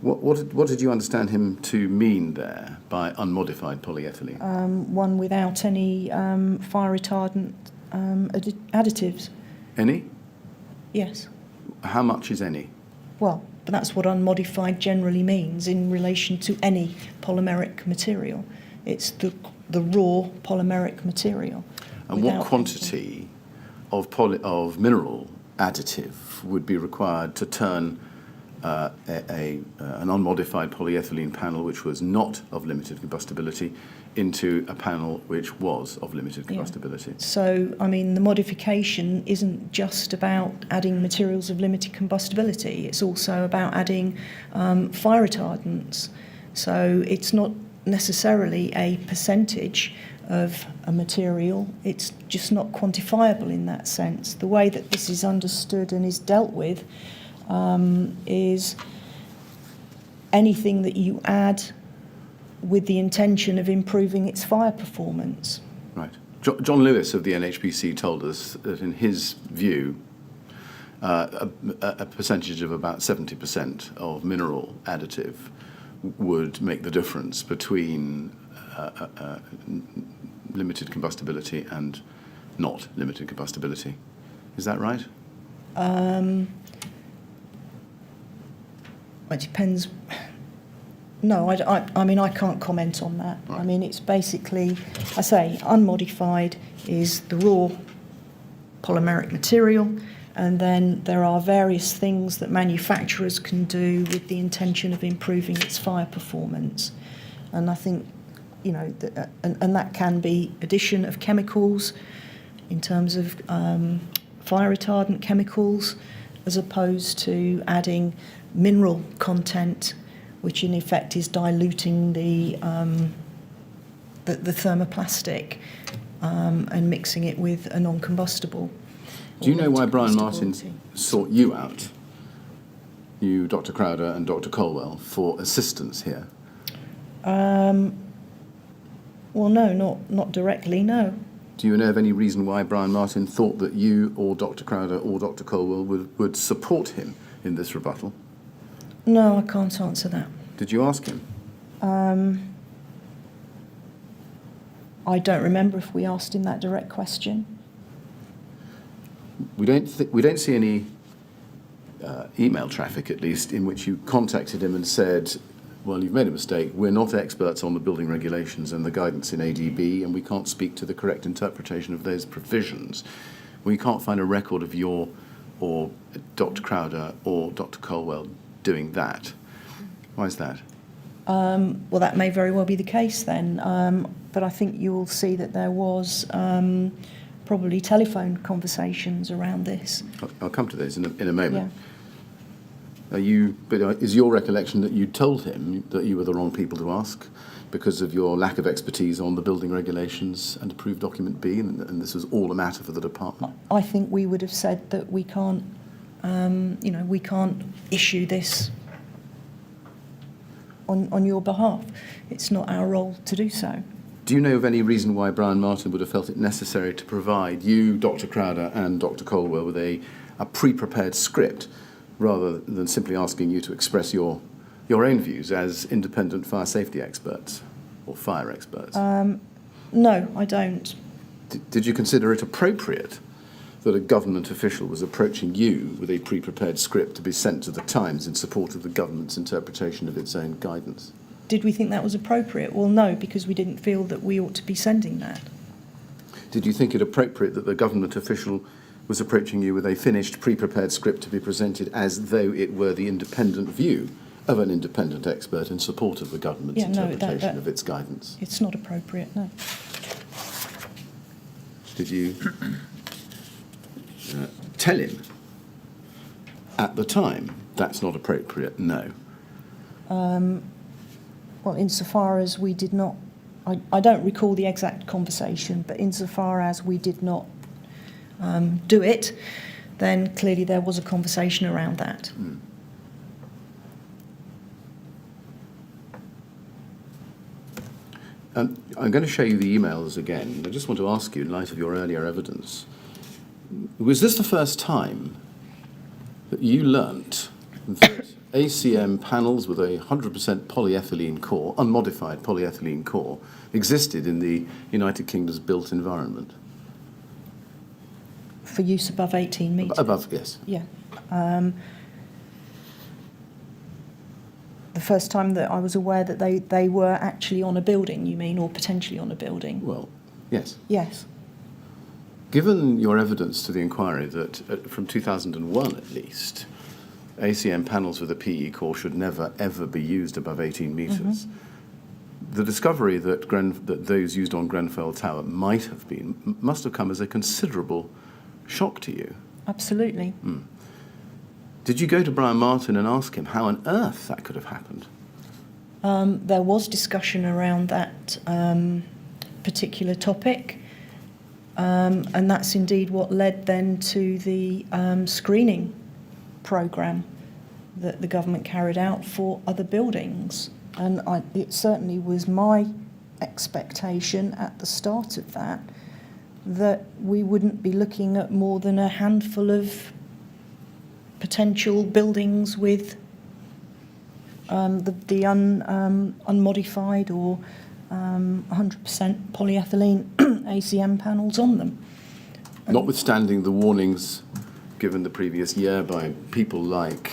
Speaker 3: What did you understand him to mean there by unmodified polyethylene?
Speaker 2: One without any fire retardant additives.
Speaker 3: Any?
Speaker 2: Yes.
Speaker 3: How much is any?
Speaker 2: Well, but that's what unmodified generally means in relation to any polymeric material. It's the raw polymeric material.
Speaker 3: And what quantity of mineral additive would be required to turn an unmodified polyethylene panel which was not of limited combustibility into a panel which was of limited combustibility?
Speaker 2: So, I mean, the modification isn't just about adding materials of limited combustibility, it's also about adding fire retardants. So it's not necessarily a percentage of a material, it's just not quantifiable in that sense. The way that this is understood and is dealt with is anything that you add with the intention of improving its fire performance.
Speaker 3: Right. John Lewis of the NHBC told us that in his view, a percentage of about 70% of mineral additive would make the difference between limited combustibility and not limited combustibility. Is that right?
Speaker 2: It depends. No, I mean, I can't comment on that.
Speaker 3: Right.
Speaker 2: I mean, it's basically, I say, unmodified is the raw polymeric material, and then there are various things that manufacturers can do with the intention of improving its fire performance. And I think, you know, and that can be addition of chemicals in terms of fire retardant chemicals, as opposed to adding mineral content, which in effect is diluting the thermoplastic and mixing it with a non-combustible.
Speaker 3: Do you know why Brian Martin sought you out, you, Dr. Crowder and Dr. Colwell, for assistance here?
Speaker 2: Well, no, not directly, no.
Speaker 3: Do you know of any reason why Brian Martin thought that you or Dr. Crowder or Dr. Colwell would support him in this rebuttal?
Speaker 2: No, I can't answer that.
Speaker 3: Did you ask him?
Speaker 2: I don't remember if we asked him that direct question.
Speaker 3: We don't see any email traffic, at least, in which you contacted him and said, well, you've made a mistake. We're not experts on the building regulations and the guidance in ADB, and we can't speak to the correct interpretation of those provisions. We can't find a record of your or Dr. Crowder or Dr. Colwell doing that. Why is that?
Speaker 2: Well, that may very well be the case then, but I think you will see that there was probably telephone conversations around this.
Speaker 3: I'll come to those in a moment.
Speaker 2: Yeah.
Speaker 3: Is your recollection that you told him that you were the wrong people to ask because of your lack of expertise on the building regulations and approved document B, and this was all a matter for the department?
Speaker 2: I think we would have said that we can't, we can't issue this on your behalf. It's not our role to do so.
Speaker 3: Do you know of any reason why Brian Martin would have felt it necessary to provide you, Dr. Crowder and Dr. Colwell with a pre-prepared script rather than simply asking you to express your own views as independent fire safety experts or fire experts?
Speaker 2: No, I don't.
Speaker 3: Did you consider it appropriate that a government official was approaching you with a pre-prepared script to be sent to the Times in support of the government's interpretation of its own guidance?
Speaker 2: Did we think that was appropriate? Well, no, because we didn't feel that we ought to be sending that.
Speaker 3: Did you think it appropriate that the government official was approaching you with a finished, pre-prepared script to be presented as though it were the independent view of an independent expert in support of the government's interpretation of its guidance?
Speaker 2: It's not appropriate, no.
Speaker 3: Did you tell him at the time that's not appropriate? No.
Speaker 2: Well, insofar as we did not, I don't recall the exact conversation, but insofar as we did not do it, then clearly there was a conversation around that.
Speaker 3: Mm. I'm going to show you the emails again. I just want to ask you, in light of your earlier evidence, was this the first time that you learnt that ACM panels with a 100% polyethylene core, unmodified polyethylene core, existed in the United Kingdom's built environment?
Speaker 2: For use above 18 metres?
Speaker 3: Above, yes.
Speaker 2: Yeah. The first time that I was aware that they were actually on a building, you mean, or potentially on a building?
Speaker 3: Well, yes.
Speaker 2: Yes.
Speaker 3: Given your evidence to the inquiry that from 2001 at least, ACM panels with a PE core should never ever be used above 18 metres, the discovery that those used on Grenfell Tower must have come as a considerable shock to you.
Speaker 2: Absolutely.
Speaker 3: Did you go to Brian Martin and ask him how on earth that could have happened?
Speaker 2: There was discussion around that particular topic, and that's indeed what led then to the screening programme that the government carried out for other buildings. And it certainly was my expectation at the start of that we wouldn't be looking at more than a handful of potential buildings with the unmodified or 100% polyethylene ACM panels on them.
Speaker 3: Notwithstanding the warnings given the previous year by people like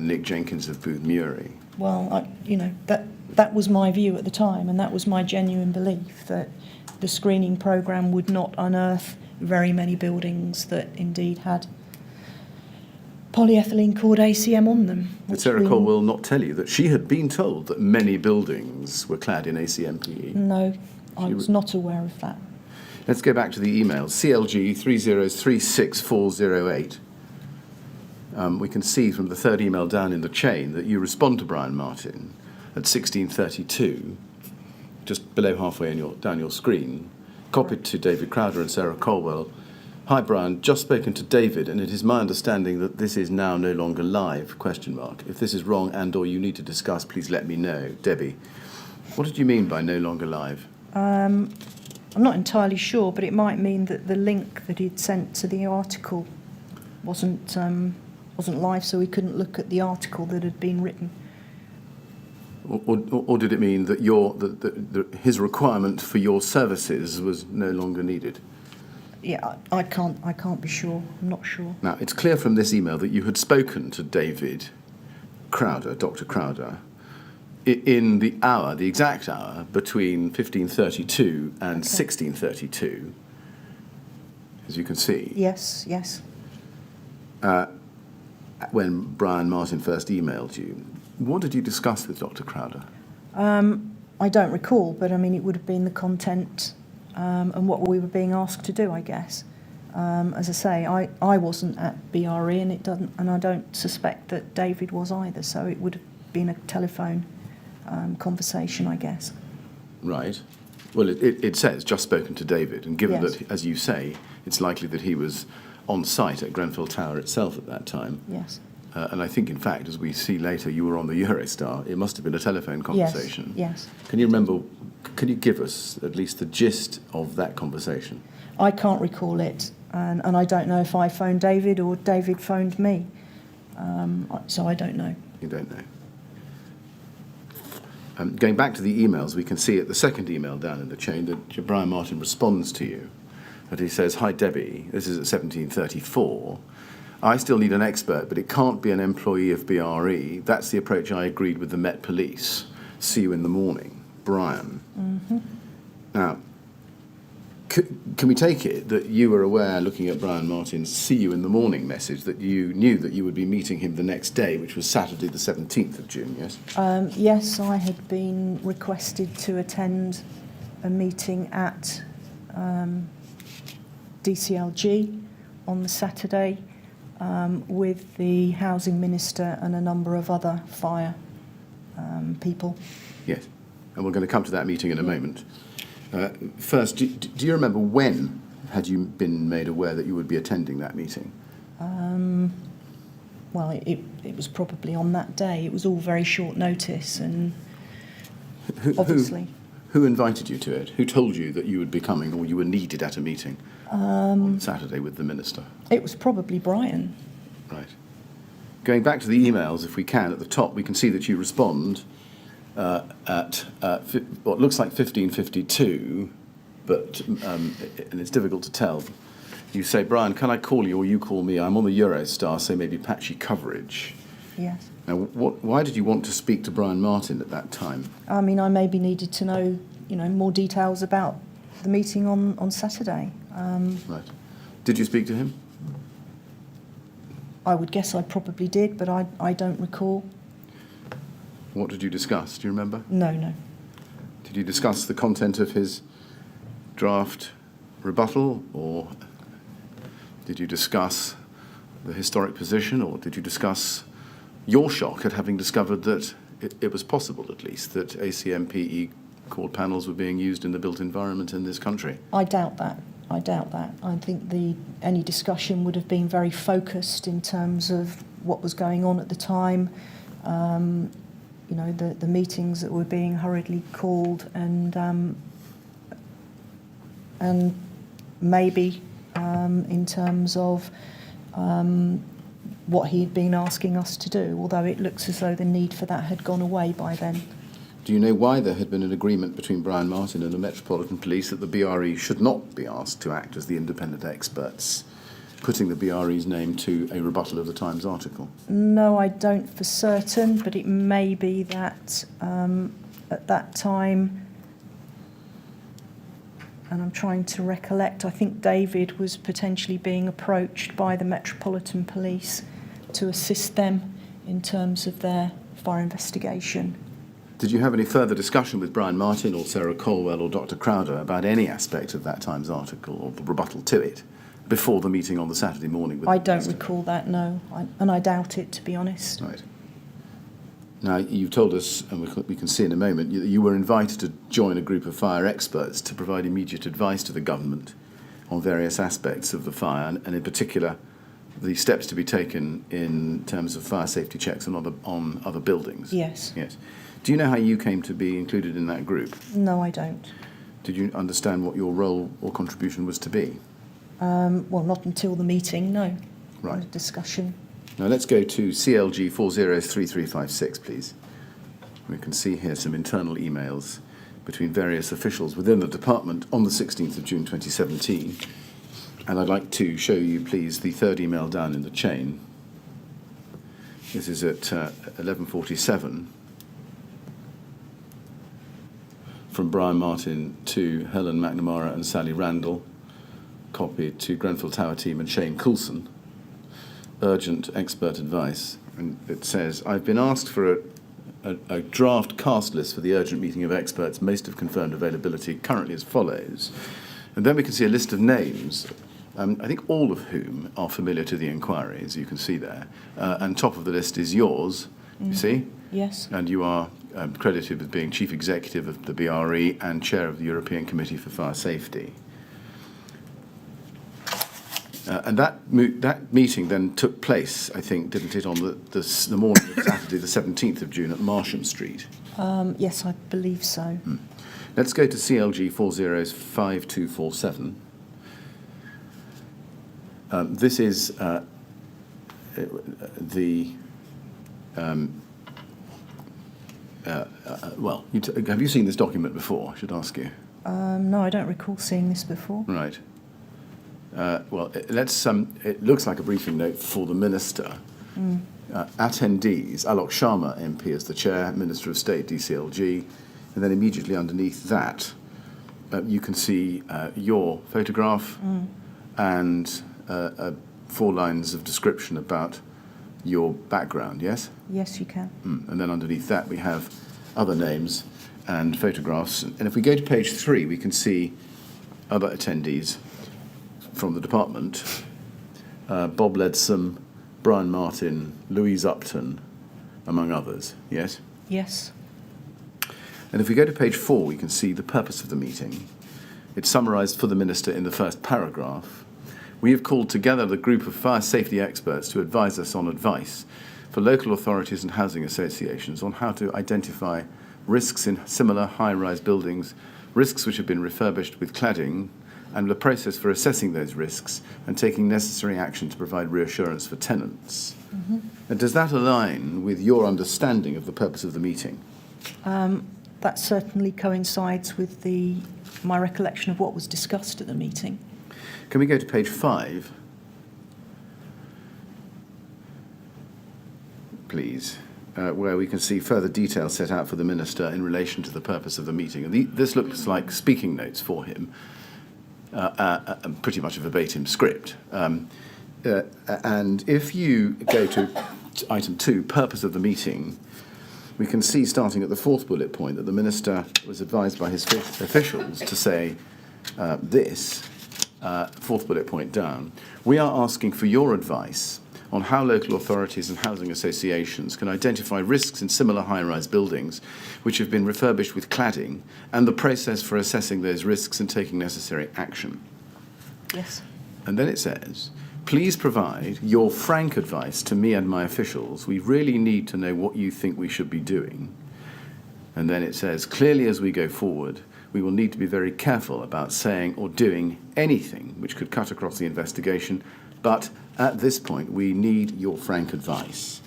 Speaker 3: Nick Jenkins of Booth Murie.
Speaker 2: Well, that was my view at the time, and that was my genuine belief that the screening programme would not unearth very many buildings that indeed had polyethylene cored ACM on them.
Speaker 3: But Sarah Cole will not tell you that she had been told that many buildings were clad in ACM PE.
Speaker 2: No, I was not aware of that.
Speaker 3: Let's go back to the email. CLG 3036408. We can see from the third email down in the chain that you respond to Brian Martin at 16:32, just below halfway down your screen, copied to David Crowder and Sarah Colwell. Hi Brian, just spoken to David, and it is my understanding that this is now no longer live, ? If this is wrong and or you need to discuss, please let me know. Debbie, what did you mean by no longer live?
Speaker 2: I'm not entirely sure, but it might mean that the link that he'd sent to the article wasn't live, so we couldn't look at the article that had been written.
Speaker 3: Or did it mean that his requirement for your services was no longer needed?
Speaker 2: Yeah, I can't be sure. I'm not sure.
Speaker 3: Now, it's clear from this email that you had spoken to David Crowder, Dr. Crowder, in the exact hour between 15:32 and 16:32, as you can see.
Speaker 2: Yes.
Speaker 3: When Brian Martin first emailed you. What did you discuss with Dr. Crowder?
Speaker 2: I don't recall, but I mean, it would have been the content and what we were being asked to do, I guess. As I say, I wasn't at BRE, and I don't suspect that David was either. So it would have been a telephone conversation, I guess.
Speaker 3: Right. Well, it says just spoken to David, and given
Speaker 2: Yes.
Speaker 3: that, as you say, it's likely that he was on site at Grenfell Tower itself at that time.
Speaker 2: Yes.
Speaker 3: And I think, in fact, as we see later, you were on the Eurostar. It must have been a telephone conversation.
Speaker 2: Yes.
Speaker 3: Can you give us at least the gist of that conversation?
Speaker 2: I can't recall it, and I don't know if I phoned David or David phoned me. So I don't know.
Speaker 3: You don't know. Going back to the emails, we can see at the second email down in the chain that Brian Martin responds to you. And he says, "Hi Debbie, this is at 17:34. I still need an expert, but it can't be an employee of BRE. That's the approach I agreed with the Met Police. See you in the morning. Brian." Mm-hmm. Now, can we take it that you were aware, looking at Brian Martin's "see you in the morning" message, that you knew that you would be meeting him the next day, which was Saturday the 17th of June, yes?
Speaker 2: Yes, I had been requested to attend a meeting at DCLG on the Saturday with the Housing Minister and a number of other fire people.
Speaker 3: Yes, and we're going to come to that meeting in a moment. First, do you remember when had you been made aware that you would be attending that meeting?
Speaker 2: Well, it was probably on that day. It was all very short notice, and obviously.
Speaker 3: Who invited you to it? Who told you that you would be coming or you were needed at a meeting on Saturday with the Minister?
Speaker 2: It was probably Brian.
Speaker 3: Right. going back to the emails, if we can, at the top, we can see that you respond at what looks like 15:52, but and it's difficult to tell. You say, Brian, can I call you or you call me? I'm on the Eurostar, so maybe patchy coverage.
Speaker 2: Yes.
Speaker 3: Now, why did you want to speak to Brian Martin at that time?
Speaker 2: I mean, I maybe needed to know, more details about the meeting on Saturday.
Speaker 3: Right. Did you speak to him?
Speaker 2: I would guess I probably did, but I don't recall.
Speaker 3: What did you discuss? Do you remember?
Speaker 2: No.
Speaker 3: Did you discuss the content of his draft rebuttal, or did you discuss the historic position, or did you discuss your shock at having discovered that it was possible, at least, that ACMPE core panels were being used in the built environment in this country?
Speaker 2: I doubt that. I think any discussion would have been very focused in terms of what was going on at the time, the meetings that were being hurriedly called, and maybe in terms of what he'd been asking us to do, although it looks as though the need for that had gone away by then.
Speaker 3: Do you know why there had been an agreement between Brian Martin and the Metropolitan Police that the BRE should not be asked to act as the independent experts, putting the BRE's name to a rebuttal of the Times article?
Speaker 2: No, I don't for certain, but it may be that at that time, and I'm trying to recollect, I think David was potentially being approached by the Metropolitan Police to assist them in terms of their fire investigation.
Speaker 3: Did you have any further discussion with Brian Martin or Sarah Colwell or Dr. Crowder about any aspect of that Times article or the rebuttal to it before the meeting on the Saturday morning?
Speaker 2: I don't recall that, no, and I doubt it, to be honest.
Speaker 3: Right. Now, you've told us, and we can see in a moment, you were invited to join a group of fire experts to provide immediate advice to the government on various aspects of the fire, and in particular, the steps to be taken in terms of fire safety checks on other buildings.
Speaker 2: Yes.
Speaker 3: Yes. Do you know how you came to be included in that group?
Speaker 2: No, I don't.
Speaker 3: Did you understand what your role or contribution was to be?
Speaker 2: Well, not until the meeting, no.
Speaker 3: Right.
Speaker 2: The discussion.
Speaker 3: Now let's go to CLG 403356, please. We can see here some internal emails between various officials within the department on the 16th of June 2017. And I'd like to show you, please, the third email down in the chain. This is at 11:47 from Brian Martin to Helen McNamara and Sally Randall, copied to Grenfell Tower team and Shane Coulson. Urgent expert advice. And it says, I've been asked for a draft cast list for the urgent meeting of experts, most have confirmed availability, currently as follows. And then we can see a list of names, I think all of whom are familiar to the inquiry, as you can see there. And top of the list is yours, you see?
Speaker 2: Yes.
Speaker 3: And you are credited with being Chief Executive of the BRE and Chair of the European Committee for Fire Safety. And that meeting then took place, I think, didn't it, on the morning of Saturday, the 17th of June at Marsham Street?
Speaker 2: Yes, I believe so.
Speaker 3: Let's go to CLG 405247. This is have you seen this document before? I should ask you.
Speaker 2: No, I don't recall seeing this before.
Speaker 3: Right. It looks like a briefing note for the Minister. Attendees, Alok Sharma MP as the Chair, Minister of State, DCLG, and then immediately underneath that, you can see your photograph and 4 lines of description about your background, yes?
Speaker 2: Yes, you can.
Speaker 3: And then underneath that we have other names and photographs. And if we go to page 3, we can see other attendees from the department. Bob Leadsom, Brian Martin, Louise Upton, among others, yes?
Speaker 2: Yes.
Speaker 3: And if we go to page 4, we can see the purpose of the meeting. It's summarised for the Minister in the first paragraph. We have called together the group of fire safety experts to advise us on advice for local authorities and housing associations on how to identify risks in similar high-rise buildings, risks which have been refurbished with cladding and the process for assessing those risks and taking necessary action to provide reassurance for tenants. And does that align with your understanding of the purpose of the meeting?
Speaker 2: That certainly coincides with my recollection of what was discussed at the meeting.
Speaker 3: Can we go to page 5, please, where we can see further details set out for the Minister in relation to the purpose of the meeting. And this looks like speaking notes for him, pretty much a verbatim script. And if you go to item 2, purpose of the meeting, we can see, starting at the 4th bullet point, that the Minister was advised by his officials to say this, 4th bullet point down: we are asking for your advice on how local authorities and housing associations can identify risks in similar high-rise buildings which have been refurbished with cladding, and the process for assessing those risks and taking necessary action.
Speaker 2: Yes.
Speaker 3: And then it says, please provide your frank advice to me and my officials. We really need to know what you think we should be doing. And then it says, clearly as we go forward, we will need to be very careful about saying or doing anything which could cut across the investigation, but at this point we need your frank advice.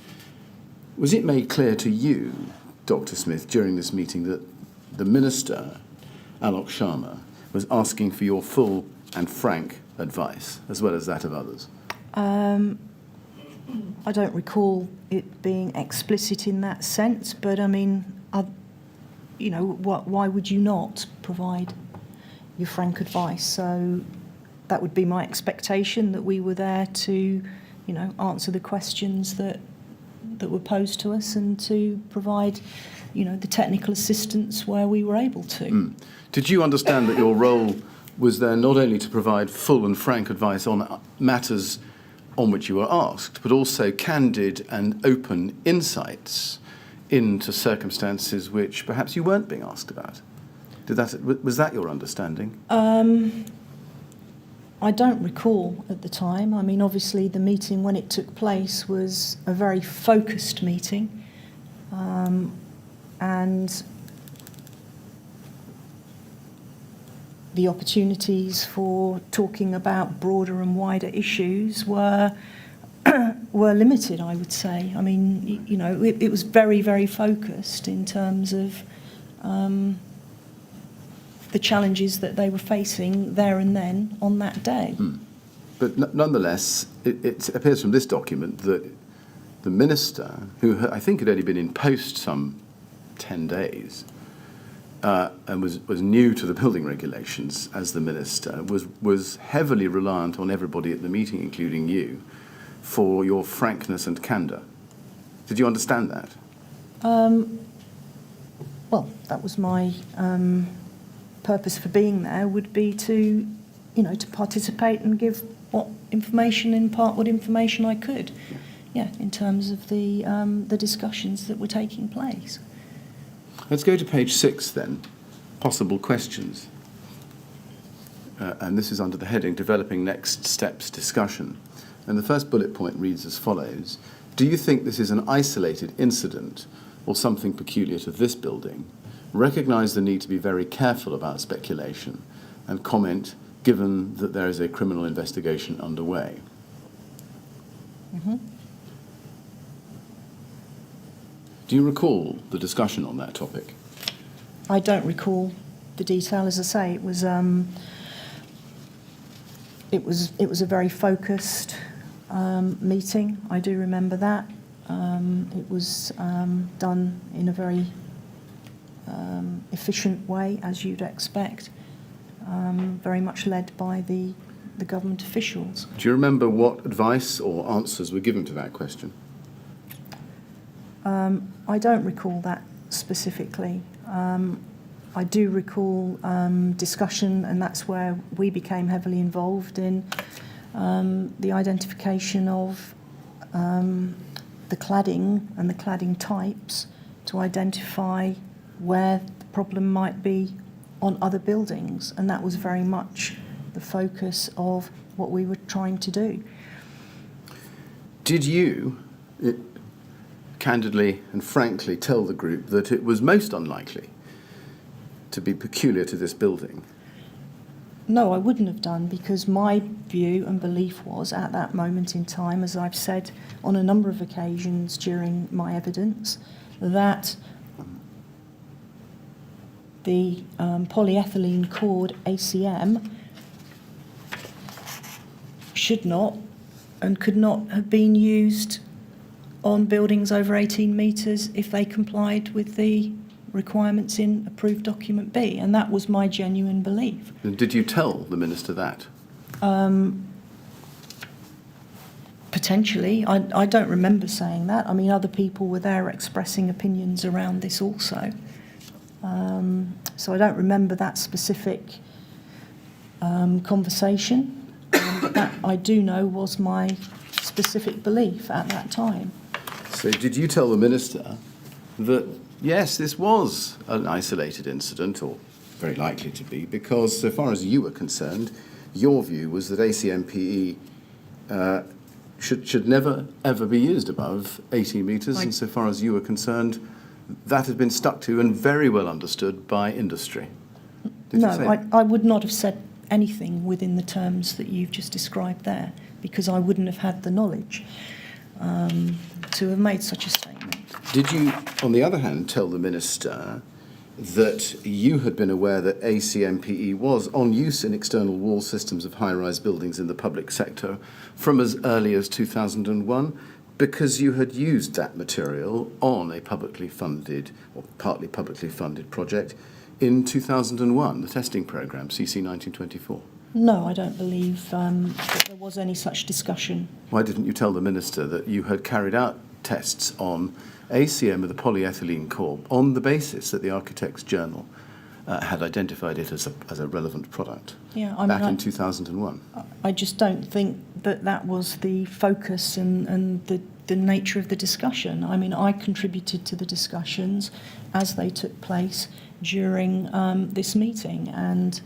Speaker 3: Was it made clear to you, Dr. Smith, during this meeting that the Minister, Alok Sharma, was asking for your full and frank advice, as well as that of others?
Speaker 2: I don't recall it being explicit in that sense, but I mean, why would you not provide your frank advice? So that would be my expectation, that we were there to, answer the questions that were posed to us and to provide, the technical assistance where we were able to.
Speaker 3: Did you understand that your role was there not only to provide full and frank advice on matters on which you were asked, but also candid and open insights into circumstances which perhaps you weren't being asked about? Was that your understanding?
Speaker 2: I don't recall at the time. I mean, obviously the meeting when it took place was a very focused meeting, and the opportunities for talking about broader and wider issues were limited, I would say. I mean, it was very, very focused in terms of the challenges that they were facing there and then on that day.
Speaker 3: But nonetheless, it appears from this document that the Minister, who I think had only been in post some 10 days, and was new to the building regulations as the Minister, was heavily reliant on everybody at the meeting, including you, for your frankness and candour. Did you understand that?
Speaker 2: Well, that was my purpose for being there, would be to, to participate and give what information I could. Yeah, in terms of the discussions that were taking place.
Speaker 3: Let's go to page 6 then, possible questions. And this is under the heading, Developing Next Steps Discussion. And the first bullet point reads as follows: do you think this is an isolated incident or something peculiar to this building? Recognise the need to be very careful about speculation and comment given that there is a criminal investigation underway. Do you recall the discussion on that topic?
Speaker 2: I don't recall the detail. As I say, it was a very focused meeting. I do remember that. It was done in a very efficient way, as you'd expect, very much led by the government officials.
Speaker 3: Do you remember what advice or answers were given to that question?
Speaker 2: I don't recall that specifically. I do recall discussion, and that's where we became heavily involved in the identification of the cladding and the cladding types to identify where the problem might be on other buildings, and that was very much the focus of what we were trying to do.
Speaker 3: Did you candidly and frankly tell the group that it was most unlikely to be peculiar to this building?
Speaker 2: No, I wouldn't have done, because my view and belief was, at that moment in time, as I've said on a number of occasions during my evidence, that the polyethylene cord ACM should not and could not have been used on buildings over 18 metres if they complied with the requirements in approved document B, and that was my genuine belief.
Speaker 3: And did you tell the Minister that?
Speaker 2: Potentially. I don't remember saying that. I mean, other people were there expressing opinions around this also. So I don't remember that specific conversation, but that I do know was my specific belief at that time.
Speaker 3: So did you tell the Minister that, yes, this was an isolated incident, or very likely to be, because so far as you were concerned, your view was that ACMPE should never, ever be used above 18 metres, and so far as you were concerned, that had been stuck to and very well understood by industry. Did you say
Speaker 2: No, I would not have said anything within the terms that you've just described there, because I wouldn't have had the knowledge to have made such a statement.
Speaker 3: Did you, on the other hand, tell the Minister that you had been aware that ACMPE was on use in external wall systems of high-rise buildings in the public sector from as early as 2001, because you had used that material on a publicly funded, or partly publicly funded project in 2001, the testing programme, CC 1924?
Speaker 2: No, I don't believe that there was any such discussion.
Speaker 3: Why didn't you tell the Minister that you had carried out tests on ACM of the polyethylene core on the basis that the Architects' Journal had identified it as a relevant product back in 2001?
Speaker 2: I just don't think that that was the focus and the nature of the discussion. I mean, I contributed to the discussions as they took place during this meeting, and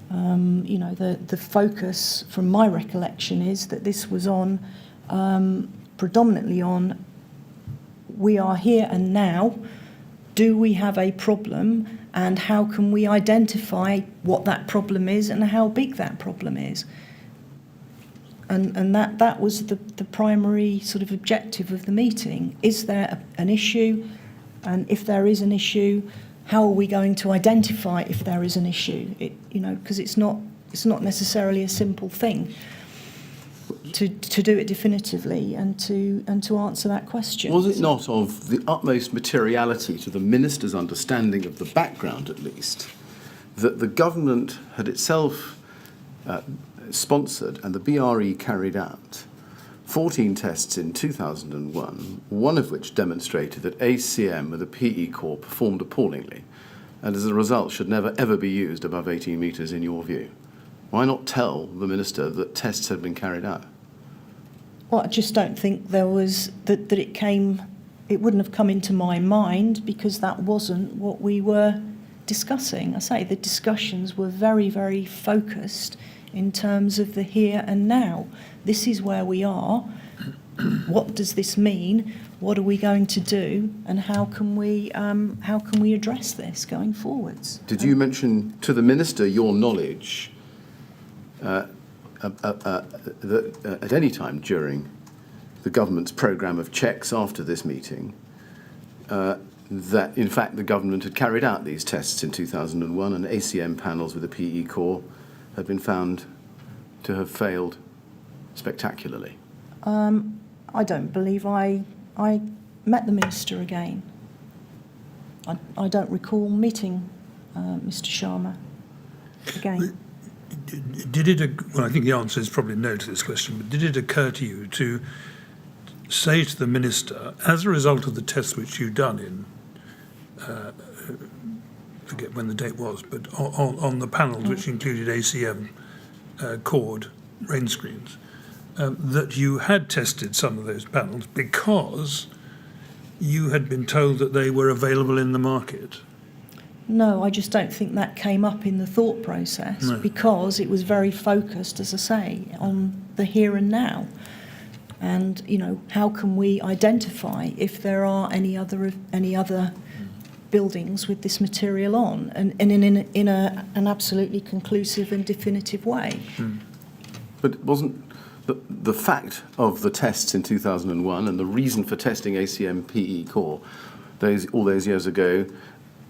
Speaker 2: you know, the focus from my recollection is that this was on predominantly on, we are here and now, do we have a problem, and how can we identify what that problem is and how big that problem is? And that was the primary sort of objective of the meeting. Is there an issue? And if there is an issue, how are we going to identify if there is an issue? Because it's not necessarily a simple thing to do it definitively and to answer that question.
Speaker 3: Was it not of the utmost materiality to the Minister's understanding of the background, at least, that the government had itself sponsored and the BRE carried out 14 tests in 2001, one of which demonstrated that ACM with a PE core performed appallingly, and as a result should never ever be used above 18 metres in your view? Why not tell the Minister that tests had been carried out?
Speaker 2: Well, I just don't think there was, that it wouldn't have come into my mind, because that wasn't what we were discussing. I say the discussions were very, very focused in terms of the here and now. This is where we are. What does this mean? What are we going to do? And how can we address this going forwards?
Speaker 3: Did you mention to the Minister your knowledge that at any time during the government's programme of checks after this meeting, that in fact the government had carried out these tests in 2001 and ACM panels with a PE core had been found to have failed spectacularly?
Speaker 2: I don't believe I met the Minister again. I don't recall meeting Mr. Sharma again.
Speaker 1: Well, I think the answer is probably no to this question, but did it occur to you to say to the Minister, as a result of the tests which you'd done in, forget when the date was, but on the panels which included ACM cord rain screens, that you had tested some of those panels because you had been told that they were available in the market?
Speaker 2: No, I just don't think that came up in the thought process, because it was very focused, as I say, on the here and now. And, how can we identify if there are any other buildings with this material on, and in an absolutely conclusive and definitive way.
Speaker 3: But wasn't the fact of the tests in 2001 and the reason for testing ACM PE core all those years ago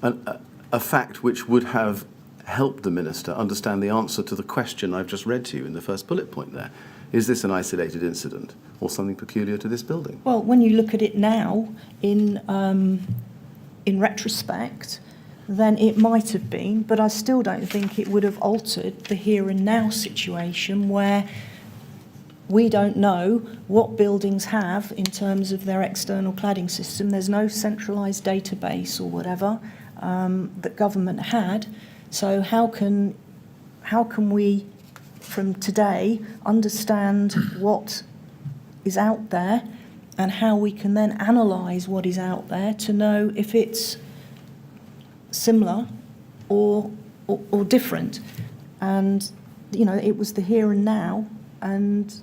Speaker 3: a fact which would have helped the minister understand the answer to the question I've just read to you in the first bullet point there? Is this an isolated incident or something peculiar to this building?
Speaker 2: Well, when you look at it now, in retrospect, then it might have been, but I still don't think it would have altered the here and now situation where we don't know what buildings have in terms of their external cladding system. There's no centralised database or whatever that government had. So how can we, from today, understand what is out there and how we can then analyse what is out there to know if it's similar or different? And, you know, it was the here and now, and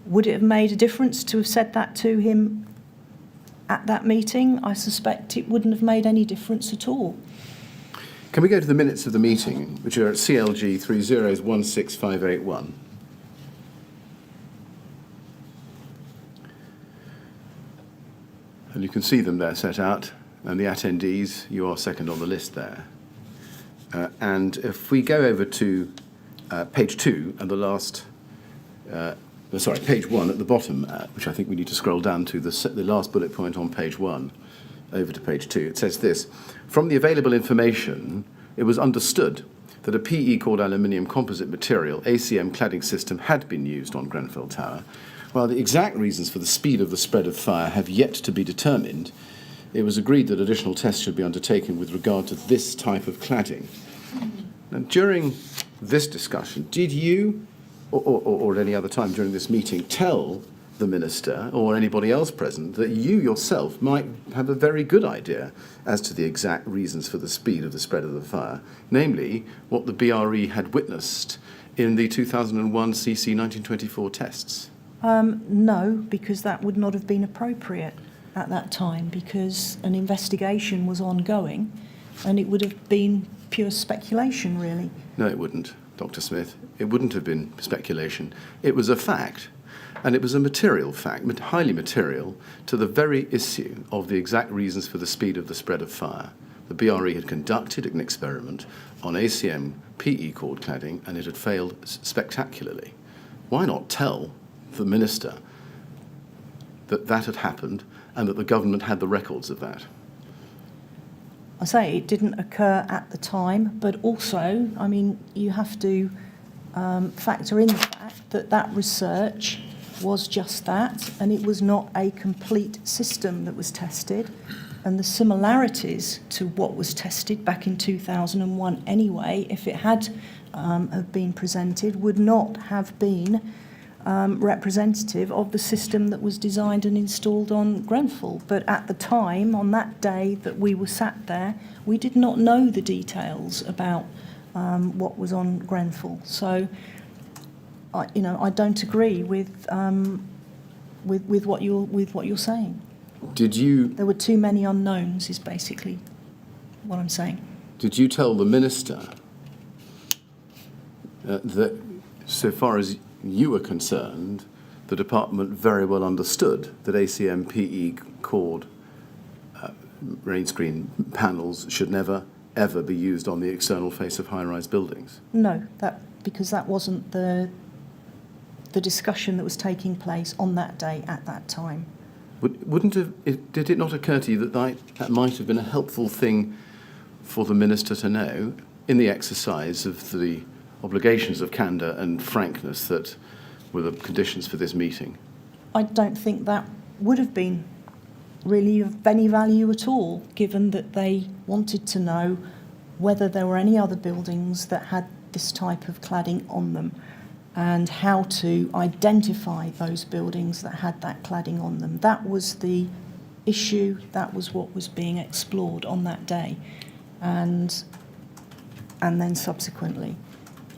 Speaker 2: would it have made a difference to have said that to him at that meeting? I suspect it wouldn't have made any difference at all.
Speaker 3: Can we go to the minutes of the meeting, which are at CLG 3016581? And you can see them there set out, and the attendees, you are second on the list there. And if we go over to page 2 and the last, page 1 at the bottom, which I think we need to scroll down to the last bullet point on page 1, over to page 2. It says this: from the available information, it was understood that a PE called aluminium composite material ACM cladding system had been used on Grenfell Tower. While the exact reasons for the speed of the spread of fire have yet to be determined, it was agreed that additional tests should be undertaken with regard to this type of cladding. And during this discussion, did you, or at any other time during this meeting, tell the minister or anybody else present that you yourself might have a very good idea as to the exact reasons for the speed of the spread of the fire, namely what the BRE had witnessed in the 2001 CC 1924 tests?
Speaker 2: No, because that would not have been appropriate at that time, because an investigation was ongoing and it would have been pure speculation, really.
Speaker 3: No, it wouldn't, Dr. Smith. It wouldn't have been speculation. It was a fact. And it was a material fact, highly material, to the very issue of the exact reasons for the speed of the spread of fire. The BRE had conducted an experiment on ACM PE cord cladding, and it had failed spectacularly. Why not tell the minister that that had happened and that the government had the records of that?
Speaker 2: I say it didn't occur at the time, but also, I mean, you have to factor in the fact that that research was just that, and it was not a complete system that was tested, and the similarities to what was tested back in 2001 anyway, if it had have been presented, would not have been representative of the system that was designed and installed on Grenfell. But at the time, on that day that we were sat there, we did not know the details about what was on Grenfell. So, I don't agree with what you're saying.
Speaker 3: Did you?
Speaker 2: There were too many unknowns, is basically what I'm saying.
Speaker 3: Did you tell the minister that, so far as you were concerned, the department very well understood that ACM PE cord rain screen panels should never ever be used on the external face of high-rise buildings?
Speaker 2: No, because that wasn't the discussion that was taking place on that day at that time.
Speaker 3: Did it not occur to you that that might have been a helpful thing for the minister to know in the exercise of the obligations of candour and frankness that were the conditions for this meeting?
Speaker 2: I don't think that would have been really of any value at all, given that they wanted to know whether there were any other buildings that had this type of cladding on them and how to identify those buildings that had that cladding on them. That was the issue, that was what was being explored on that day and then subsequently.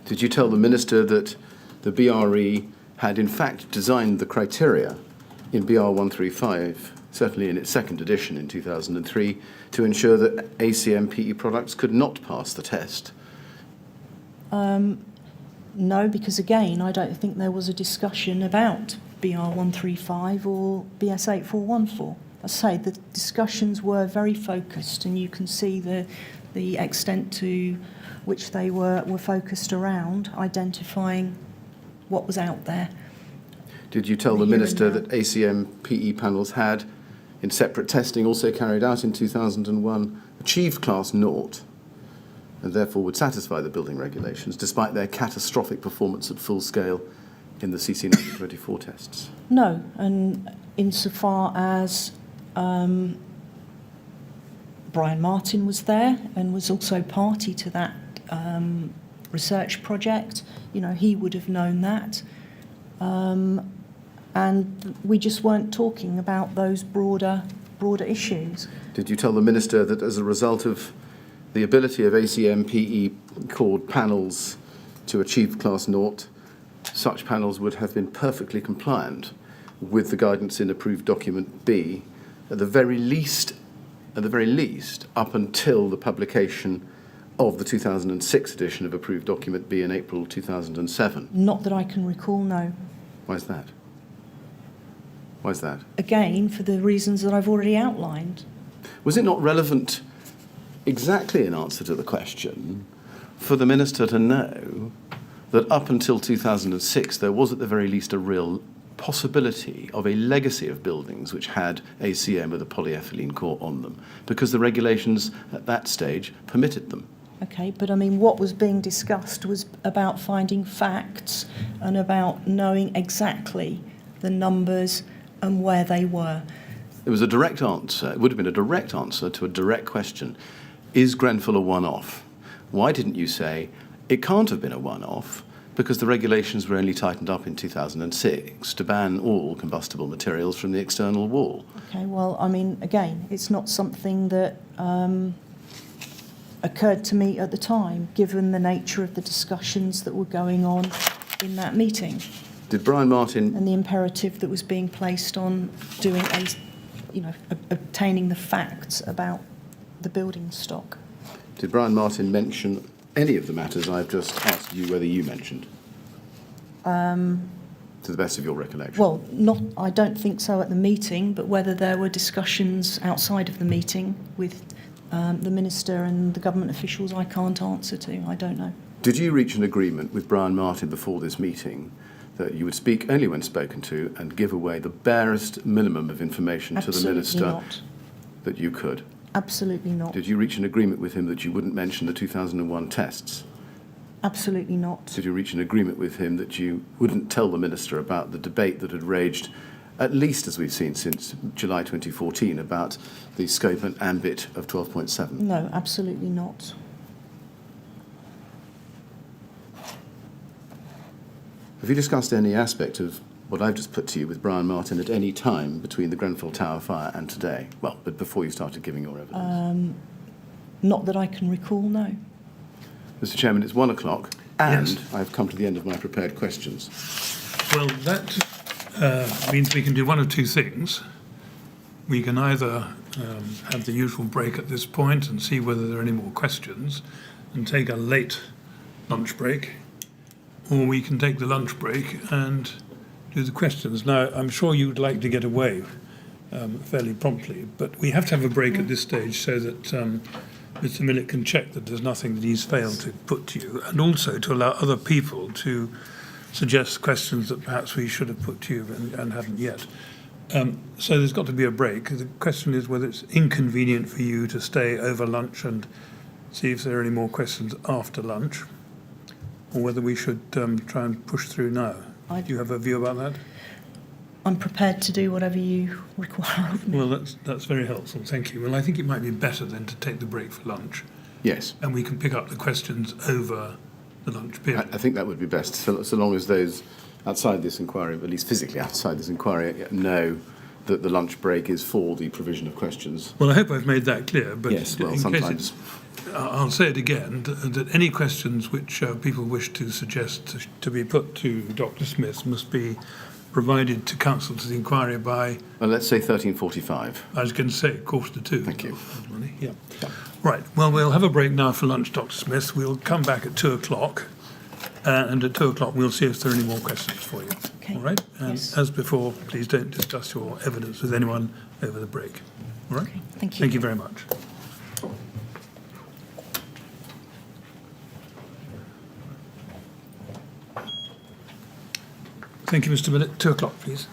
Speaker 3: Did you tell the minister that the BRE had in fact designed the criteria in BR 135 certainly in its second edition in 2003, to ensure that ACM PE products could not pass the test?
Speaker 2: No, because again, I don't think there was a discussion about BR135 or BS8414. I say the discussions were very focused, and you can see the extent to which they were focused around identifying what was out there.
Speaker 3: Did you tell the Minister that ACM PE panels had, in separate testing also carried out in 2001, achieved Class 0 and therefore would satisfy the building regulations despite their catastrophic performance at full scale in the CC 1924 tests?
Speaker 2: No, and insofar as Brian Martin was there and was also party to that research project, he would have known that. And we just weren't talking about those broader issues.
Speaker 3: Did you tell the Minister that as a result of the ability of ACM PE core panels to achieve Class 0, such panels would have been perfectly compliant with the guidance in approved document B, at the very least, up until the publication of the 2006 edition of approved document B in April 2007?
Speaker 2: Not that I can recall, no.
Speaker 3: Why is that? Why is that?
Speaker 2: Again, for the reasons that I've already outlined.
Speaker 3: Was it not relevant, exactly in answer to the question, for the Minister to know that up until 2006 there was at the very least a real possibility of a legacy of buildings which had ACM with a polyethylene core on them, because the regulations at that stage permitted them?
Speaker 2: Okay, but I mean, what was being discussed was about finding facts and about knowing exactly the numbers and where they were.
Speaker 3: It was a direct answer. It would have been a direct answer to a direct question. Is Grenfell a one-off? Why didn't you say it can't have been a one-off because the regulations were only tightened up in 2006 to ban all combustible materials from the external wall?
Speaker 2: Okay, well, I mean, again, it's not something that occurred to me at the time, given the nature of the discussions that were going on in that meeting.
Speaker 3: Did Brian Martin...
Speaker 2: And the imperative that was being placed on doing obtaining the facts about the building stock.
Speaker 3: Did Brian Martin mention any of the matters I've just asked you whether you mentioned? To the best of your recollection.
Speaker 2: Well, I don't think so at the meeting, but whether there were discussions outside of the meeting with the Minister and the government officials, I can't answer to. I don't know.
Speaker 3: Did you reach an agreement with Brian Martin before this meeting that you would speak only when spoken to and give away the barest minimum of information
Speaker 2: Absolutely
Speaker 3: to the Minister
Speaker 2: not.
Speaker 3: that you could?
Speaker 2: Absolutely not.
Speaker 3: Did you reach an agreement with him that you wouldn't mention the 2001 tests?
Speaker 2: Absolutely not.
Speaker 3: Did you reach an agreement with him that you wouldn't tell the Minister about the debate that had raged, at least as we've seen since July 2014, about the scope and ambit of 12.7?
Speaker 2: No, absolutely not.
Speaker 3: Have you discussed any aspect of what I've just put to you with Brian Martin at any time between the Grenfell Tower fire and today? Well, but before you started giving your evidence.
Speaker 2: Not that I can recall, no.
Speaker 3: Mr. Chairman, it's 1 o'clock and
Speaker 1: Yes.
Speaker 3: I've come to the end of my prepared questions.
Speaker 1: Well, that means we can do one of two things. We can either have the usual break at this point and see whether there are any more questions and take a late lunch break, or we can take the lunch break and do the questions. Now, I'm sure you'd like to get away fairly promptly, but we have to have a break at this stage so that Mr. Millett can check that there's nothing that he's failed to put to you, and also to allow other people to suggest questions that perhaps we should have put to you and haven't yet. So there's got to be a break. The question is whether it's inconvenient for you to stay over lunch and see if there are any more questions after lunch, or whether we should try and push through now. Do you have a view about that?
Speaker 2: I'm prepared to do whatever you require of me.
Speaker 1: Well, that's very helpful, thank you. Well, I think it might be better then to take the break for lunch,
Speaker 3: Yes.
Speaker 1: and we can pick up the questions over the lunch period.
Speaker 3: I think that would be best, so long as those outside this inquiry, at least physically outside this inquiry, know that the lunch break is for the provision of questions.
Speaker 1: Well, I hope I've made that clear, but
Speaker 3: Yes, well,
Speaker 1: in
Speaker 3: sometimes.
Speaker 1: case I'll say it again, that any questions which people wish to suggest to be put to Dr. Smith must be provided to council to the inquiry by,
Speaker 3: Well, let's say 13:45.
Speaker 1: I was going to say, 1:45.
Speaker 3: Thank you.
Speaker 1: Yeah. Right. Well, we'll have a break now for lunch, Dr. Smith. We'll come back at 2:00. And at 2:00, we'll see if there are any more questions for you.
Speaker 2: Okay.
Speaker 1: All right? And
Speaker 2: Yes.
Speaker 1: as before, please don't discuss your evidence with anyone over the break. All right?
Speaker 2: Okay. Thank you.
Speaker 1: Thank you very much. Thank you, Mr. Millett. 2:00, please.